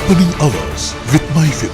Opening Hours with MyFin.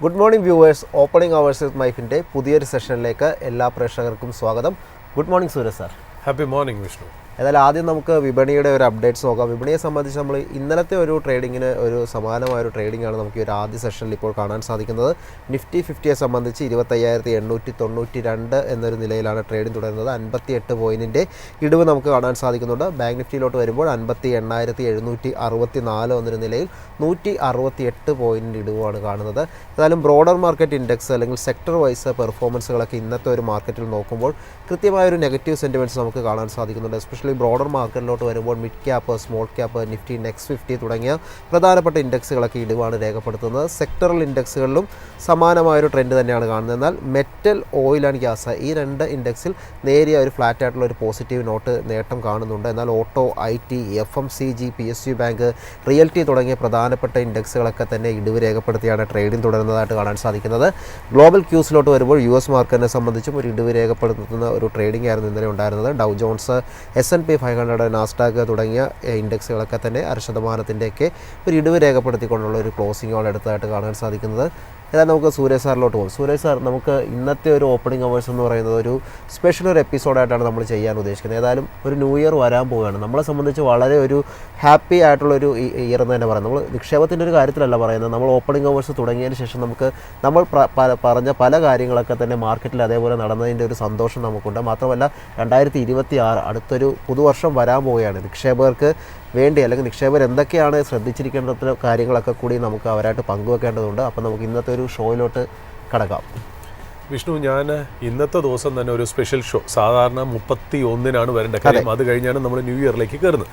Good morning viewers, opening hours with മൈഫിൻ്റെ പുതിയൊരു സെഷനിലേക്ക് എല്ലാ പ്രേക്ഷകർക്കും സ്വാഗതം. Good morning Sooraj sir. Happy morning Vishnu. ഏതായാലും ആദ്യം നമുക്ക് വിപണിയുടെ ഒരു അപ്ഡേറ്റ്സ് നോക്കാം. വിപണിയെ സംബന്ധിച്ച് നമ്മൾ ഇന്നലത്തെ ഒരു ട്രേഡിങ്ങിന് ഒരു സമാനമായ ഒരു ട്രേഡിംഗ് ആണ് നമുക്ക് ഈ ഒരു ആദ്യ സെഷനിൽ ഇപ്പോൾ കാണാൻ സാധിക്കുന്നത്. നിഫ്റ്റി 50യെ സംബന്ധിച്ച് 25,892 എന്നൊരു നിലയിലാണ് ട്രേഡിംഗ് തുടരുന്നത്. 58 പോയിൻറ്റിൻ്റെ ഇടിവ് നമുക്ക് കാണാൻ സാധിക്കുന്നുണ്ട്. ബാങ്ക് നിഫ്റ്റിയിലോട്ട് വരുമ്പോൾ 58,764 എന്നൊരു നിലയിൽ 168 പോയിൻറ്റിൻ്റെ ഇടിവാണ് കാണുന്നത്. ഏതായാലും ബ്രോഡർ മാർക്കറ്റ് ഇൻഡെക്സ് അല്ലെങ്കിൽ സെക്ടർ വൈസ് പെർഫോമൻസുകളൊക്കെ ഇന്നത്തെ ഒരു മാർക്കറ്റിൽ നോക്കുമ്പോൾ കൃത്യമായൊരു നെഗറ്റീവ് സെൻറ്റിമെൻറ്റ്സ് നമുക്ക് കാണാൻ സാധിക്കുന്നുണ്ട്. എസ്പെഷ്യലി ബ്രോഡർ മാർക്കറ്റിലോട്ട് വരുമ്പോൾ mid cap, small cap, Nifty next 50 തുടങ്ങിയ പ്രധാനപ്പെട്ട ഇൻഡെക്സുകളൊക്കെ ഇടിവാണ് രേഖപ്പെടുത്തുന്നത്. സെക്ടറൽ ഇൻഡെക്സുകളിലും സമാനമായൊരു ട്രെൻഡ് തന്നെയാണ് കാണുന്നത്. എന്നാൽ മെറ്റൽ, ഓയിൽ ആൻഡ് ഗ്യാസ് ഈ രണ്ട് ഇൻഡെക്സിൽ നേരിയ ഒരു ഫ്ലാറ്റ് ആയിട്ടുള്ള ഒരു പോസിറ്റീവ് നോട്ട് നേട്ടം കാണുന്നുണ്ട്. എന്നാൽ auto, IT, FMCG, PSU bank, realty തുടങ്ങിയ പ്രധാനപ്പെട്ട ഇൻഡെക്സുകളൊക്കെ തന്നെ ഇടിവ് രേഖപ്പെടുത്തിയാണ് ട്രേഡിംഗ് തുടരുന്നതായിട്ട് കാണാൻ സാധിക്കുന്നത്. ഗ്ലോബൽ ക്യൂസിലോട്ട് വരുമ്പോൾ US മാർക്കറ്റിനെ സംബന്ധിച്ചും ഒരു ഇടിവ് രേഖപ്പെടുത്തുന്ന ഒരു ട്രേഡിംഗ് ആയിരുന്നു ഇന്നലെ ഉണ്ടായിരുന്നത്. ഡൗ ജോൺസ്, S&P 500, നാസ്ഡാക്ക് തുടങ്ങിയ ഇൻഡെക്സുകളൊക്കെ തന്നെ 1% ഒരു ഇടിവ് രേഖപ്പെടുത്തിക്കൊണ്ടുള്ള ഒരു ക്ലോസിംഗ് ആണ് എടുത്തതായിട്ട് കാണാൻ സാധിക്കുന്നത്. ഏതായാലും നമുക്ക് സൂരജ് സാറിലോട്ട് പോകും. സൂരജ് സാർ, നമുക്ക് ഇന്നത്തെ ഒരു ഓപ്പണിംഗ് അവേഴ്സ് എന്ന് പറയുന്നത് ഒരു സ്പെഷ്യൽ ഒരു എപ്പിസോഡായിട്ടാണ് നമ്മൾ ചെയ്യാൻ ഉദ്ദേശിക്കുന്നത്. ഏതായാലും ഒരു ന്യൂ ഇയർ വരാൻ പോവുകയാണ്. നമ്മളെ സംബന്ധിച്ച് വളരെ ഒരു ഹാപ്പി ആയിട്ടുള്ളൊരു ഇയർ എന്ന് തന്നെ പറയാം. നമ്മൾ നിക്ഷേപത്തിൻ്റെ ഒരു കാര്യത്തിലല്ല പറയുന്നത്. നമ്മൾ ഓപ്പണിംഗ് അവേഴ്സ് തുടങ്ങിയതിന് ശേഷം നമ്മൾ പറഞ്ഞ പല കാര്യങ്ങളൊക്കെ തന്നെ മാർക്കറ്റിൽ അതേപോലെ നടന്നതിൻ്റെ ഒരു സന്തോഷം നമുക്കുണ്ട്. മാത്രമല്ല 2026 അടുത്തൊരു പുതുവർഷം വരാൻ പോവുകയാണ്. നിക്ഷേപകർക്ക് വേണ്ടി അല്ലെങ്കിൽ നിക്ഷേപകർ എന്തൊക്കെയാണ് ശ്രദ്ധിച്ചിരിക്കേണ്ട കാര്യങ്ങളൊക്കെ കൂടി നമുക്ക് അവരായിട്ട് പങ്കുവെക്കേണ്ടതുണ്ട്. അപ്പോൾ നമുക്ക് ഇന്നത്തെ ഒരു ഷോയിലോട്ട് കടക്കാം. വിഷ്ണു, ഞാൻ ഇന്നത്തെ ദിവസം തന്നെ ഒരു സ്പെഷ്യൽ ഷോ സാധാരണ 31-നാണ് വരേണ്ട കാര്യം. അത് കഴിഞ്ഞാണ് നമ്മൾ ന്യൂ ഇയറിലേക്ക് കയറുന്നത്.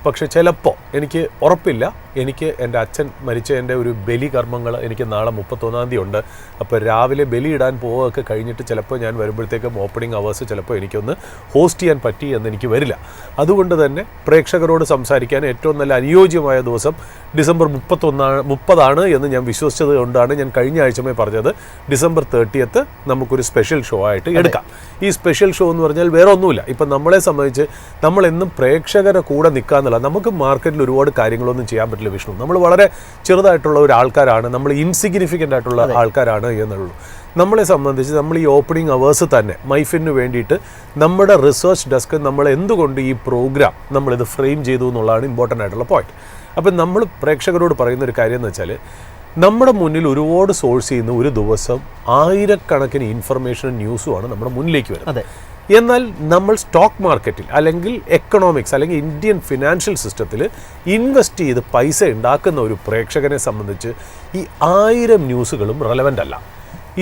പക്ഷേ ചിലപ്പോൾ എനിക്ക് ഉറപ്പില്ല, എനിക്ക് എൻ്റെ അച്ഛൻ മരിച്ചതിൻ്റെ ഒരു ബലി കർമ്മങ്ങൾ എനിക്ക് നാളെ 31-ാം തീയതി ഉണ്ട്. അപ്പോൾ രാവിലെ ബലി ഇടാൻ പോവുകയൊക്കെ കഴിഞ്ഞിട്ട് ചിലപ്പോൾ ഞാൻ വരുമ്പോഴത്തേക്കും ഓപ്പണിംഗ് അവേഴ്സ് ചിലപ്പോൾ എനിക്കൊന്ന് ഹോസ്റ്റ് ചെയ്യാൻ പറ്റി എന്നെനിക്ക് വരില്ല. അതുകൊണ്ട് തന്നെ പ്രേക്ഷകരോട് സംസാരിക്കാൻ ഏറ്റവും നല്ല അനുയോജ്യമായ ദിവസം ഡിസംബർ 30 എന്ന് ഞാൻ വിശ്വസിച്ചത് കൊണ്ടാണ് ഞാൻ കഴിഞ്ഞ ആഴ്ചമേ പറഞ്ഞത് ഡിസംബർ 30 നമുക്കൊരു സ്പെഷ്യൽ ഷോ ആയിട്ട് എടുക്കാം. ഈ സ്പെഷ്യൽ ഷോ എന്ന് പറഞ്ഞാൽ വേറെ ഒന്നുമില്ല. ഇപ്പം നമ്മളെ സംബന്ധിച്ച് നമ്മളെന്നും പ്രേക്ഷകരെ കൂടെ നിൽക്കാമെന്നുള്ള, നമുക്ക് മാർക്കറ്റിൽ ഒരുപാട് കാര്യങ്ങളൊന്നും ചെയ്യാൻ പറ്റില്ല വിഷ്ണു. നമ്മൾ വളരെ ചെറുതായിട്ടുള്ള ഒരു ആൾക്കാരാണ്, നമ്മൾ ഇൻസിഗ്നിഫിക്കൻ്റ് ആയിട്ടുള്ള ആൾക്കാരാണ് എന്നുള്ളൂ. നമ്മളെ സംബന്ധിച്ച് നമ്മൾ ഈ ഓപ്പണിംഗ് അവേഴ്സ് തന്നെ മൈഫിന് വേണ്ടിയിട്ട് നമ്മുടെ റിസർച്ച് ഡെസ്ക് നമ്മൾ എന്തുകൊണ്ട് ഈ പ്രോഗ്രാം നമ്മളിത് ഫ്രെയിം ചെയ്തു എന്നുള്ളതാണ് ഇമ്പോർട്ടൻ്റ് ആയിട്ടുള്ള പോയിന്റ്. അപ്പം നമ്മൾ പ്രേക്ഷകരോട് പറയുന്നൊരു കാര്യം എന്ന് വെച്ചാൽ, നമ്മുടെ മുന്നിൽ ഒരുപാട് സോഴ്സ് ചെയ്യുന്ന ഒരു ദിവസം ആയിരക്കണക്കിന് ഇൻഫർമേഷനും ന്യൂസുമാണ് നമ്മുടെ മുന്നിലേക്ക് വരുന്നത്. എന്നാൽ നമ്മൾ സ്റ്റോക്ക് മാർക്കറ്റിൽ അല്ലെങ്കിൽ എക്കണോമിക്സ് അല്ലെങ്കിൽ ഇന്ത്യൻ ഫിനാൻഷ്യൽ സിസ്റ്റത്തിൽ ഇൻവെസ്റ്റ് ചെയ്ത് പൈസ ഉണ്ടാക്കുന്ന ഒരു പ്രേക്ഷകനെ സംബന്ധിച്ച് ഈ 1000 ന്യൂസുകളും റെലവൻ്റ് അല്ല.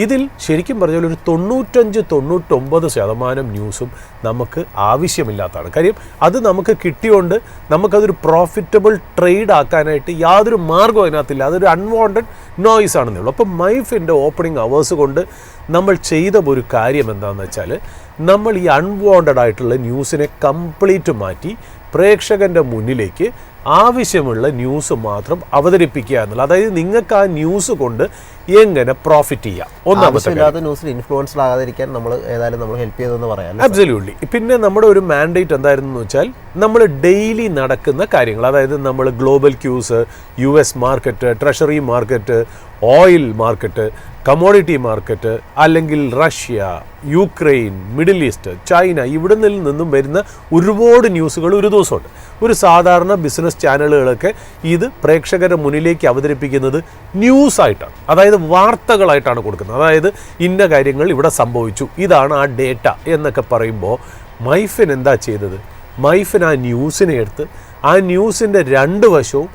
ഇതിൽ ശരിക്കും പറഞ്ഞാൽ ഒരു 95-99% ന്യൂസും നമുക്ക് ആവശ്യമില്ലാത്തതാണ്. കാര്യം അത് നമുക്ക് കിട്ടിയോണ്ട് നമുക്കതൊരു പ്രോഫിറ്റബിൾ ട്രേഡ് ആക്കാനായിട്ട് യാതൊരു മാർഗ്ഗവും അതിനകത്തില്ല. അതൊരു അൺവാണ്ടഡ് നോയ്സ് ആണെന്നേ ഉള്ളൂ. അപ്പോൾ മൈഫിൻ്റെ ഓപ്പണിംഗ് അവേഴ്സ് കൊണ്ട് നമ്മൾ ചെയ്ത ഒരു കാര്യം എന്താണെന്ന് വെച്ചാൽ, നമ്മൾ ഈ അൺവാണ്ടഡ് ആയിട്ടുള്ള ന്യൂസിനെ കംപ്ലീറ്റ് മാറ്റി പ്രേക്ഷകൻ്റെ മുന്നിലേക്ക് ആവശ്യമുള്ള ന്യൂസ് മാത്രം അവതരിപ്പിക്കുക എന്നുള്ളത്. അതായത് നിങ്ങൾക്ക് ആ ന്യൂസ് കൊണ്ട് എങ്ങനെ പ്രോഫിറ്റ് ചെയ്യാം, ഒന്നാമത്തെ ന്യൂസിൽ ഇൻഫ്ലുവൻസ്ഡ് ആകാതിരിക്കാൻ നമ്മൾ ഹെൽപ്പ് ചെയ്തെന്ന് പറയാം. അബ്സല്യൂട്ട്ലി. പിന്നെ നമ്മുടെ ഒരു മാൻഡേറ്റ് എന്തായിരുന്നു എന്ന് വെച്ചാൽ, നമ്മൾ ഡെയിലി നടക്കുന്ന കാര്യങ്ങൾ, അതായത് നമ്മൾ global cues, US market, treasury market, oil market, commodity market, അല്ലെങ്കിൽ Russia, Ukraine, Middle East, China, ഇവിടെ നിന്നും വരുന്ന ഒരുപാട് ന്യൂസുകൾ ഒരു ദിവസമുണ്ട്. ഒരു സാധാരണ ബിസിനസ് ചാനലുകളൊക്കെ ഇത് പ്രേക്ഷകരുടെ മുന്നിലേക്ക് അവതരിപ്പിക്കുന്നത് ന്യൂസായിട്ടാണ്, അതായത് വാർത്തകളായിട്ടാണ് കൊടുക്കുന്നത്. അതായത് ഇന്ന കാര്യങ്ങൾ ഇവിടെ സംഭവിച്ചു, ഇതാണ് ആ ഡേറ്റ എന്നൊക്കെ പറയുമ്പോൾ മൈഫിൻ എന്താ ചെയ്തത്? മൈഫിൻ ആ ന്യൂസിനെ എടുത്ത് ആ ന്യൂസിൻ്റെ 2 വശവും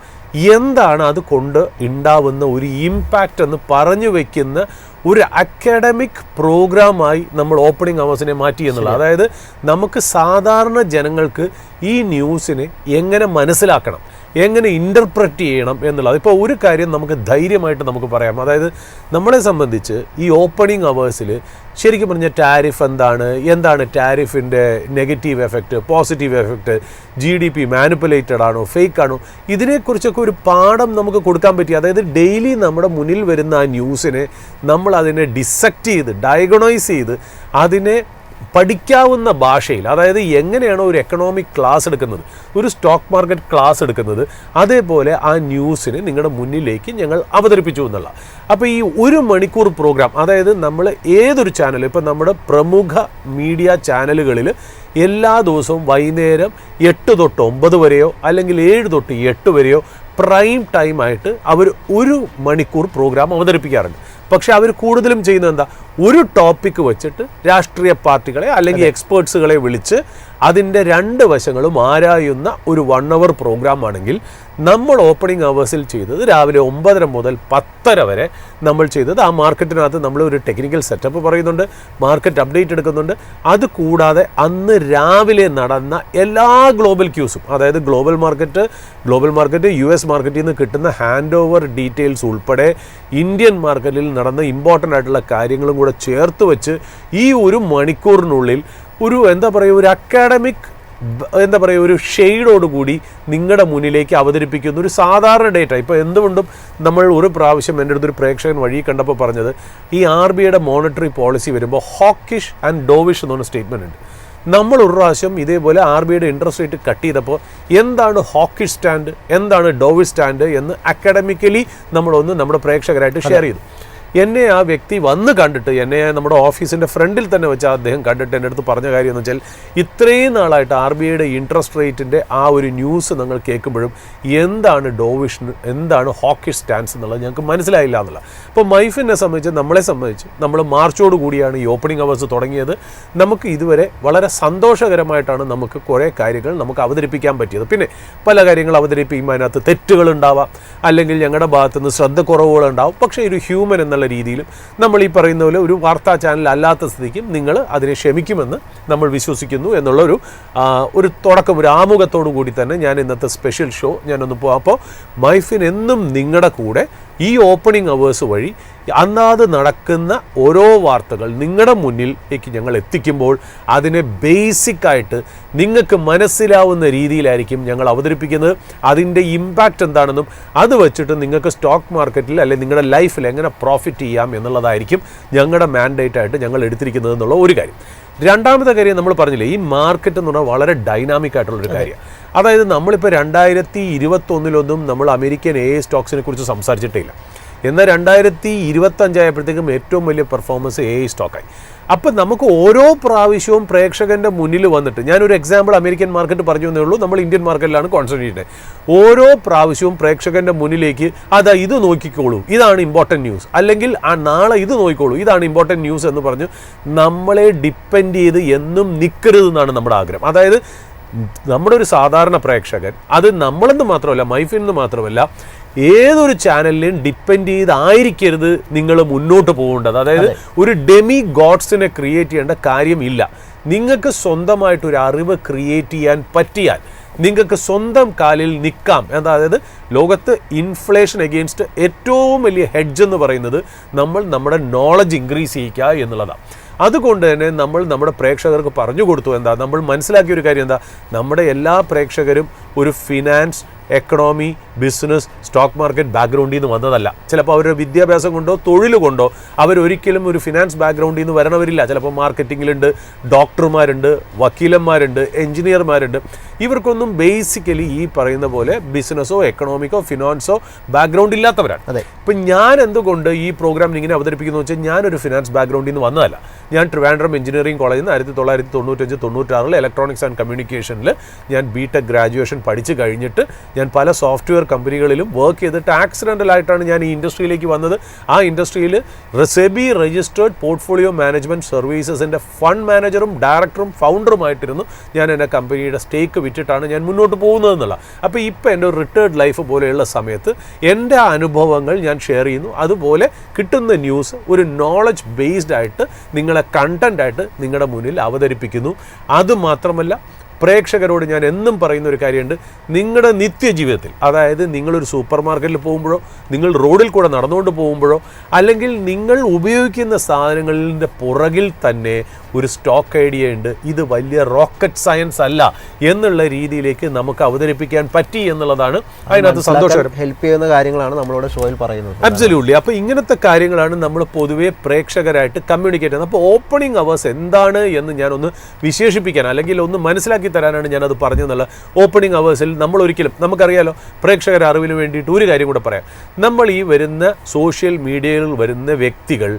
എന്താണ് അത് കൊണ്ട് ഉണ്ടാവുന്ന ഒരു ഇമ്പാക്റ്റ് എന്ന് പറഞ്ഞു വയ്ക്കുന്ന ഒരു അക്കാഡമിക് പ്രോഗ്രാമായി നമ്മൾ ഓപ്പണിംഗ് അവേഴ്സിനെ മാറ്റി എന്നുള്ളത്. അതായത് നമുക്ക് സാധാരണ ജനങ്ങൾക്ക് ഈ ന്യൂസിനെ എങ്ങനെ മനസ്സിലാക്കണം, എങ്ങനെ ഇൻ്റർപ്രറ്റ് ചെയ്യണം എന്നുള്ളത്. ഇപ്പോൾ ഒരു കാര്യം നമുക്ക് ധൈര്യമായിട്ട് നമുക്ക് പറയാം. അതായത് നമ്മളെ സംബന്ധിച്ച് ഈ ഓപ്പണിംഗ് അവേഴ്സിൽ ശരിക്കും പറഞ്ഞാൽ ടാരിഫ് എന്താണ് ടാരിഫിൻ്റെ negative effect, positive effect, GDP manipulated ആണോ, ഫേക്ക് ആണോ, ഇതിനെക്കുറിച്ചൊക്കെ ഒരു പാഠം നമുക്ക് കൊടുക്കാൻ പറ്റി. അതായത് ഡെയിലി നമ്മുടെ മുന്നിൽ വരുന്ന ആ ന്യൂസിനെ നമ്മൾ അതിനെ ഡിസെക്റ്റ് ചെയ്ത്, ഡയഗ്നോസ് ചെയ്ത്, അതിനെ പഠിക്കാവുന്ന ഭാഷയിൽ, അതായത് എങ്ങനെയാണോ ഒരു എക്കണോമിക് ക്ലാസ് എടുക്കുന്നത്, ഒരു സ്റ്റോക്ക് മാർക്കറ്റ് ക്ലാസ് എടുക്കുന്നത്, അതേപോലെ ആ ന്യൂസിനെ നിങ്ങളുടെ മുന്നിലേക്ക് ഞങ്ങൾ അവതരിപ്പിച്ചു എന്നുള്ള. അപ്പോൾ ഈ 1 മണിക്കൂർ പ്രോഗ്രാം, അതായത് നമ്മൾ ഏതൊരു ചാനൽ, ഇപ്പം നമ്മുടെ പ്രമുഖ മീഡിയ ചാനലുകളിൽ എല്ലാ ദിവസവും വൈകുന്നേരം 8 തൊട്ട് 9 വരെയോ അല്ലെങ്കിൽ 7 തൊട്ട് 8 വരെയോ പ്രൈം ടൈമായിട്ട് അവർ 1 മണിക്കൂർ പ്രോഗ്രാം അവതരിപ്പിക്കാറുണ്ട്. പക്ഷെ അവർ കൂടുതലും ചെയ്യുന്നത് എന്താ, ഒരു ടോപ്പിക്ക് വെച്ചിട്ട് രാഷ്ട്രീയ പാർട്ടികളെ അല്ലെങ്കിൽ എക്സ്പേർട്സുകളെ വിളിച്ച് അതിൻ്റെ 2 വശങ്ങളും ആരായുന്ന ഒരു 1 അവർ പ്രോഗ്രാം ആണെങ്കിൽ, നമ്മൾ ഓപ്പണിംഗ് അവേഴ്സിൽ ചെയ്തത് രാവിലെ 9:30 മുതൽ 10:30 വരെ നമ്മൾ ചെയ്തത് ആ മാർക്കറ്റിനകത്ത് നമ്മൾ ഒരു ടെക്നിക്കൽ സെറ്റപ്പ് പറയുന്നുണ്ട്, മാർക്കറ്റ് അപ്ഡേറ്റ് എടുക്കുന്നുണ്ട്. അതുകൂടാതെ അന്ന് രാവിലെ നടന്ന എല്ലാ ഗ്ലോബൽ ക്യൂസും, അതായത് ഗ്ലോബൽ മാർക്കറ്റ് US മാർക്കറ്റിൽ നിന്ന് കിട്ടുന്ന ഹാൻഡ് ഓവർ ഡീറ്റെയിൽസ് ഉൾപ്പെടെ ഇന്ത്യൻ മാർക്കറ്റിൽ നടന്ന ഇമ്പോർട്ടൻ്റ് ആയിട്ടുള്ള കാര്യങ്ങളും കൂടെ ചേർത്ത് വെച്ച് ഈ 1 മണിക്കൂറിനുള്ളിൽ ഒരു ഒരു അക്കാഡമിക് ഒരു ഷെയ്ഡോടുകൂടി നിങ്ങളുടെ മുന്നിലേക്ക് അവതരിപ്പിക്കുന്ന ഒരു സാധാരണ ഡേറ്റ. ഇപ്പോൾ എന്തുകൊണ്ടും നമ്മൾ ഒരു പ്രാവശ്യം എൻ്റെ അടുത്തൊരു പ്രേക്ഷകൻ വഴി കണ്ടപ്പോൾ പറഞ്ഞത്, ഈ RBIയുടെ മോണിറ്ററി പോളിസി വരുമ്പോൾ ഹോക്കിഷ് ആൻഡ് ഡോവിഷ് എന്ന് പറഞ്ഞ സ്റ്റേറ്റ്മെൻറ്റ് ഉണ്ട്. നമ്മൾ ഒരു പ്രാവശ്യം ഇതേപോലെ RBIയുടെ ഇൻട്രസ്റ്റ് റേറ്റ് കട്ട് ചെയ്തപ്പോൾ എന്താണ് ഹോക്കിഷ് സ്റ്റാൻഡ്, എന്താണ് ഡോവിഷ് സ്റ്റാൻഡ് എന്ന് അക്കാഡമിക്കലി നമ്മളൊന്ന് നമ്മുടെ പ്രേക്ഷകരായിട്ട് ഷെയർ ചെയ്തു. എന്നെ ആ വ്യക്തി വന്ന് കണ്ടിട്ട്, എന്നെ നമ്മുടെ ഓഫീസിൻ്റെ ഫ്രണ്ടിൽ തന്നെ വെച്ച് അദ്ദേഹം കണ്ടിട്ട് എൻ്റെ അടുത്ത് പറഞ്ഞ കാര്യം എന്ന് വെച്ചാൽ, ഇത്രയും നാളായിട്ട് RBIയുടെ ഇൻട്രസ്റ്റ് റേറ്റിൻ്റെ ആ ഒരു ന്യൂസ് നിങ്ങൾ കേൾക്കുമ്പോഴും എന്താണ് ഡോവിഷ്, എന്താണ് ഹോക്കിഷ് സ്റ്റാൻസ് എന്നുള്ളത് ഞങ്ങൾക്ക് മനസ്സിലായില്ല എന്നുള്ള. അപ്പോൾ മൈഫിനെ സംബന്ധിച്ച്, നമ്മളെ സംബന്ധിച്ച് നമ്മൾ മാർച്ചോട് കൂടിയാണ് ഈ ഓപ്പണിംഗ് അവേഴ്സ് തുടങ്ങിയത്. നമുക്ക് ഇതുവരെ വളരെ സന്തോഷകരമായിട്ടാണ് നമുക്ക് കുറേ കാര്യങ്ങൾ നമുക്ക് അവതരിപ്പിക്കാൻ പറ്റിയത്. പിന്നെ പല കാര്യങ്ങൾ അവതരിപ്പിക്കുമ്പോൾ അതിനകത്ത് തെറ്റുകളുണ്ടാവാം, അല്ലെങ്കിൽ ഞങ്ങളുടെ ഭാഗത്തുനിന്ന് ശ്രദ്ധക്കുറവുകളുണ്ടാവും. പക്ഷേ ഒരു ഹ്യൂമൻ എന്നുള്ള രീതിയിലും നമ്മൾ ഈ പറയുന്ന പോലെ ഒരു വാർത്താ ചാനൽ അല്ലാത്ത സ്ഥിതിക്കും നിങ്ങൾ അതിനെ ക്ഷമിക്കുമെന്ന് നമ്മൾ വിശ്വസിക്കുന്നു എന്നുള്ളൊരു തുടക്കം, ഒരു ആമുഖത്തോടു കൂടി തന്നെ ഞാൻ ഇന്നത്തെ സ്പെഷ്യൽ ഷോ ഞാനൊന്ന് പോകാം. അപ്പോൾ മൈഫിൻ എന്നും നിങ്ങളുടെ കൂടെ ഈ ഓപ്പണിംഗ് അവേഴ്സ് വഴി അന്നാത് നടക്കുന്ന ഓരോ വാർത്തകൾ നിങ്ങളുടെ മുന്നിലേക്ക് ഞങ്ങൾ എത്തിക്കുമ്പോൾ അതിനെ ബേസിക്കായിട്ട് നിങ്ങൾക്ക് മനസ്സിലാവുന്ന രീതിയിലായിരിക്കും ഞങ്ങൾ അവതരിപ്പിക്കുന്നത്. അതിൻ്റെ ഇമ്പാക്റ്റ് എന്താണെന്നും അത് വെച്ചിട്ട് നിങ്ങൾക്ക് സ്റ്റോക്ക് മാർക്കറ്റിൽ അല്ലെങ്കിൽ നിങ്ങളുടെ ലൈഫിൽ എങ്ങനെ പ്രോഫിറ്റ് ചെയ്യാം എന്നുള്ളതായിരിക്കും ഞങ്ങളുടെ മാൻഡേറ്റായിട്ട് ഞങ്ങൾ എടുത്തിരിക്കുന്നത് എന്നുള്ള ഒരു കാര്യം. രണ്ടാമത്തെ കാര്യം, നമ്മൾ പറഞ്ഞില്ലേ, ഈ മാർക്കറ്റ് എന്ന് പറഞ്ഞാൽ വളരെ ഡൈനാമിക് ആയിട്ടുള്ളൊരു കാര്യമാണ്. അതായത് നമ്മളിപ്പോൾ 2021 നമ്മൾ അമേരിക്കൻ സ്റ്റോക്സിനെ കുറിച്ച് സംസാരിച്ചിട്ടില്ല. എന്നാൽ 2025 ആയപ്പോഴത്തേക്കും ഏറ്റവും വലിയ പെർഫോമൻസ് സ്റ്റോക്കായി. അപ്പം നമുക്ക് ഓരോ പ്രാവശ്യവും പ്രേക്ഷകൻ്റെ മുന്നിൽ വന്നിട്ട്, ഞാനൊരു എക്സാമ്പിൾ അമേരിക്കൻ മാർക്കറ്റ് പറഞ്ഞു എന്നേ ഉള്ളൂ, നമ്മൾ ഇന്ത്യൻ മാർക്കറ്റിലാണ് കോൺസെൻട്രേറ്റ് ചെയ്യുന്നത്. ഓരോ പ്രാവശ്യവും പ്രേക്ഷകൻ്റെ മുന്നിലേക്ക് ഇത് നോക്കിക്കോളൂ, ഇതാണ് ഇമ്പോർട്ടൻറ്റ് ന്യൂസ്, അല്ലെങ്കിൽ നാളെ ഇത് നോക്കിക്കോളൂ, ഇതാണ് ഇമ്പോർട്ടൻറ്റ് ന്യൂസ് എന്ന് പറഞ്ഞു നമ്മളെ ഡിപ്പെൻഡ് ചെയ്ത് എന്നും നിൽക്കരുതെന്നാണ് നമ്മുടെ ആഗ്രഹം. അതായത് നമ്മുടെ ഒരു സാധാരണ പ്രേക്ഷകൻ, അത് നമ്മളെന്ന് മാത്രമല്ല, മൈഫിൻ മാത്രമല്ല, ഏതൊരു ചാനലിനെയും ഡിപ്പെൻഡ് ചെയ്തായിരിക്കരുത് നിങ്ങൾ മുന്നോട്ട് പോകേണ്ടത്. അതായത് ഒരു ഡെമി ഗോഡ്സിനെ ക്രിയേറ്റ് ചെയ്യേണ്ട കാര്യമില്ല. നിങ്ങൾക്ക് സ്വന്തമായിട്ടൊരു അറിവ് ക്രിയേറ്റ് ചെയ്യാൻ പറ്റിയാൽ നിങ്ങൾക്ക് സ്വന്തം കാലിൽ നിൽക്കാം. അതായത് ലോകത്ത് ഇൻഫ്ലേഷൻ എഗെയിൻസ്റ്റ് ഏറ്റവും വലിയ ഹെഡ്ജ് എന്ന് പറയുന്നത് നമ്മുടെ നോളജ് ഇൻക്രീസ് ചെയ്യിക്കുക എന്നുള്ളതാണ്. അതുകൊണ്ട് തന്നെ നമ്മൾ നമ്മുടെ പ്രേക്ഷകർക്ക് പറഞ്ഞു കൊടുത്തു നമ്മൾ മനസ്സിലാക്കിയ ഒരു കാര്യം നമ്മുടെ എല്ലാ പ്രേക്ഷകരും ഒരു finance, economy, business, stock market ബാക്ക്ഗ്രൗണ്ടിൽ നിന്ന് വന്നതല്ല. ചിലപ്പോൾ അവരുടെ വിദ്യാഭ്യാസം കൊണ്ടോ തൊഴിൽ കൊണ്ടോ അവരൊരിക്കലും ഒരു ഫിനാൻസ് ബാക്ക്ഗ്രൗണ്ടിൽ നിന്ന് വരണവരില്ല. ചിലപ്പോൾ മാർക്കറ്റിങ്ങിലുണ്ട്, ഡോക്ടർമാരുണ്ട്, വക്കീലന്മാരുണ്ട്, എഞ്ചിനീയർമാരുണ്ട്. ഇവർക്കൊന്നും ബേസിക്കലി ഈ പറയുന്ന പോലെ ബിസിനസ്സോ എക്കണോമിക്കോ ഫിനാൻസോ ബാക്ക്ഗ്രൗണ്ട് ഇല്ലാത്തവരാണ്. ഇപ്പം ഞാൻ എന്തുകൊണ്ട് ഈ പ്രോഗ്രാം ഇങ്ങനെ അവതരിപ്പിക്കുന്നു വെച്ചാൽ, ഞാനൊരു ഫിനാൻസ് ബാക്ക്ഗ്രൗണ്ടിൽ നിന്ന് വന്നതല്ല. ഞാൻ ട്രിവാൻഡ്രം എഞ്ചിനീയറിംഗ് കോളേജിൽ നിന്ന് 1995-96 ഇലക്ട്രോണിക്സ് ആൻഡ് കമ്മ്യൂണിക്കേഷനിൽ ഞാൻ BTech ഗ്രാജുവേഷൻ പഠിച്ച് കഴിഞ്ഞിട്ട് ഞാൻ പല സോഫ്റ്റ്വെയർ കമ്പനികളിലും വർക്ക് ചെയ്തിട്ട് ആക്സിഡൻ്റലായിട്ടാണ് ഞാൻ ഈ ഇൻഡസ്ട്രിയിലേക്ക് വന്നത്. ആ ഇൻഡസ്ട്രിയിൽ സെബി രജിസ്റ്റേർഡ് പോർട്ട്ഫോളിയോ മാനേജ്മെൻറ്റ് സർവീസസിൻ്റെ ഫണ്ട് മാനേജറും ഡയറക്ടറും ഫൗണ്ടറുമായിട്ടിരുന്നു. ഞാൻ എൻ്റെ കമ്പനിയുടെ സ്റ്റേക്ക് വിറ്റിട്ടാണ് ഞാൻ മുന്നോട്ട് പോകുന്നതെന്നുള്ള. അപ്പോൾ ഇപ്പോൾ എൻ്റെ ഒരു റിട്ടയർഡ് ലൈഫ് പോലെയുള്ള സമയത്ത് എൻ്റെ അനുഭവങ്ങൾ ഞാൻ ഷെയർ ചെയ്യുന്നു. അതുപോലെ കിട്ടുന്ന ന്യൂസ് ഒരു നോളജ് ബേസ്ഡ് ആയിട്ട് നിങ്ങളെ കണ്ടൻ്റായിട്ട് നിങ്ങളുടെ മുന്നിൽ അവതരിപ്പിക്കുന്നു. അതുമാത്രമല്ല, പ്രേക്ഷകരോട് ഞാൻ എന്നും പറയുന്ന ഒരു കാര്യമുണ്ട്, നിങ്ങളുടെ നിത്യജീവിതത്തിൽ, അതായത് നിങ്ങളൊരു സൂപ്പർ മാർക്കറ്റിൽ പോകുമ്പോഴോ, നിങ്ങൾ റോഡിൽ കൂടെ നടന്നുകൊണ്ട് പോകുമ്പോഴോ, അല്ലെങ്കിൽ നിങ്ങൾ ഉപയോഗിക്കുന്ന സാധനങ്ങളുടെ പുറകിൽ തന്നെ ഒരു സ്റ്റോക്ക് ഐഡിയ ഉണ്ട്, ഇത് വലിയ റോക്കറ്റ് സയൻസ് അല്ല എന്നുള്ള രീതിയിലേക്ക് നമുക്ക് അവതരിപ്പിക്കാൻ പറ്റി എന്നുള്ളതാണ് അതിനകത്ത് സന്തോഷകരം. ഹെൽപ്പ് ചെയ്യുന്ന കാര്യങ്ങളാണ് നമ്മളിവിടെ ഷോയിൽ പറയുന്നത്. അബ്സല്യൂട്ട്ലി. അപ്പോൾ ഇങ്ങനത്തെ കാര്യങ്ങളാണ് നമ്മൾ പൊതുവേ പ്രേക്ഷകരായിട്ട് കമ്മ്യൂണിക്കേറ്റ് ചെയ്യുന്നത്. അപ്പോൾ ഓപ്പണിംഗ് അവേഴ്സ് എന്താണ് എന്ന് ഞാനൊന്ന് വിശേഷിപ്പിക്കാൻ അല്ലെങ്കിൽ ഒന്ന് മനസ്സിലാക്കി തരാനാണ് ഞാനത് പറഞ്ഞതെന്നുള്ള. ഓപ്പണിംഗ് അവേഴ്സിൽ നമ്മൾ ഒരിക്കലും നമുക്കറിയാലോ, പ്രേക്ഷകരുടെ അറിവിന് വേണ്ടിയിട്ട് ഒരു കാര്യം കൂടെ പറയാം. നമ്മൾ ഈ വരുന്ന സോഷ്യൽ മീഡിയയിൽ വരുന്ന വ്യക്തികൾ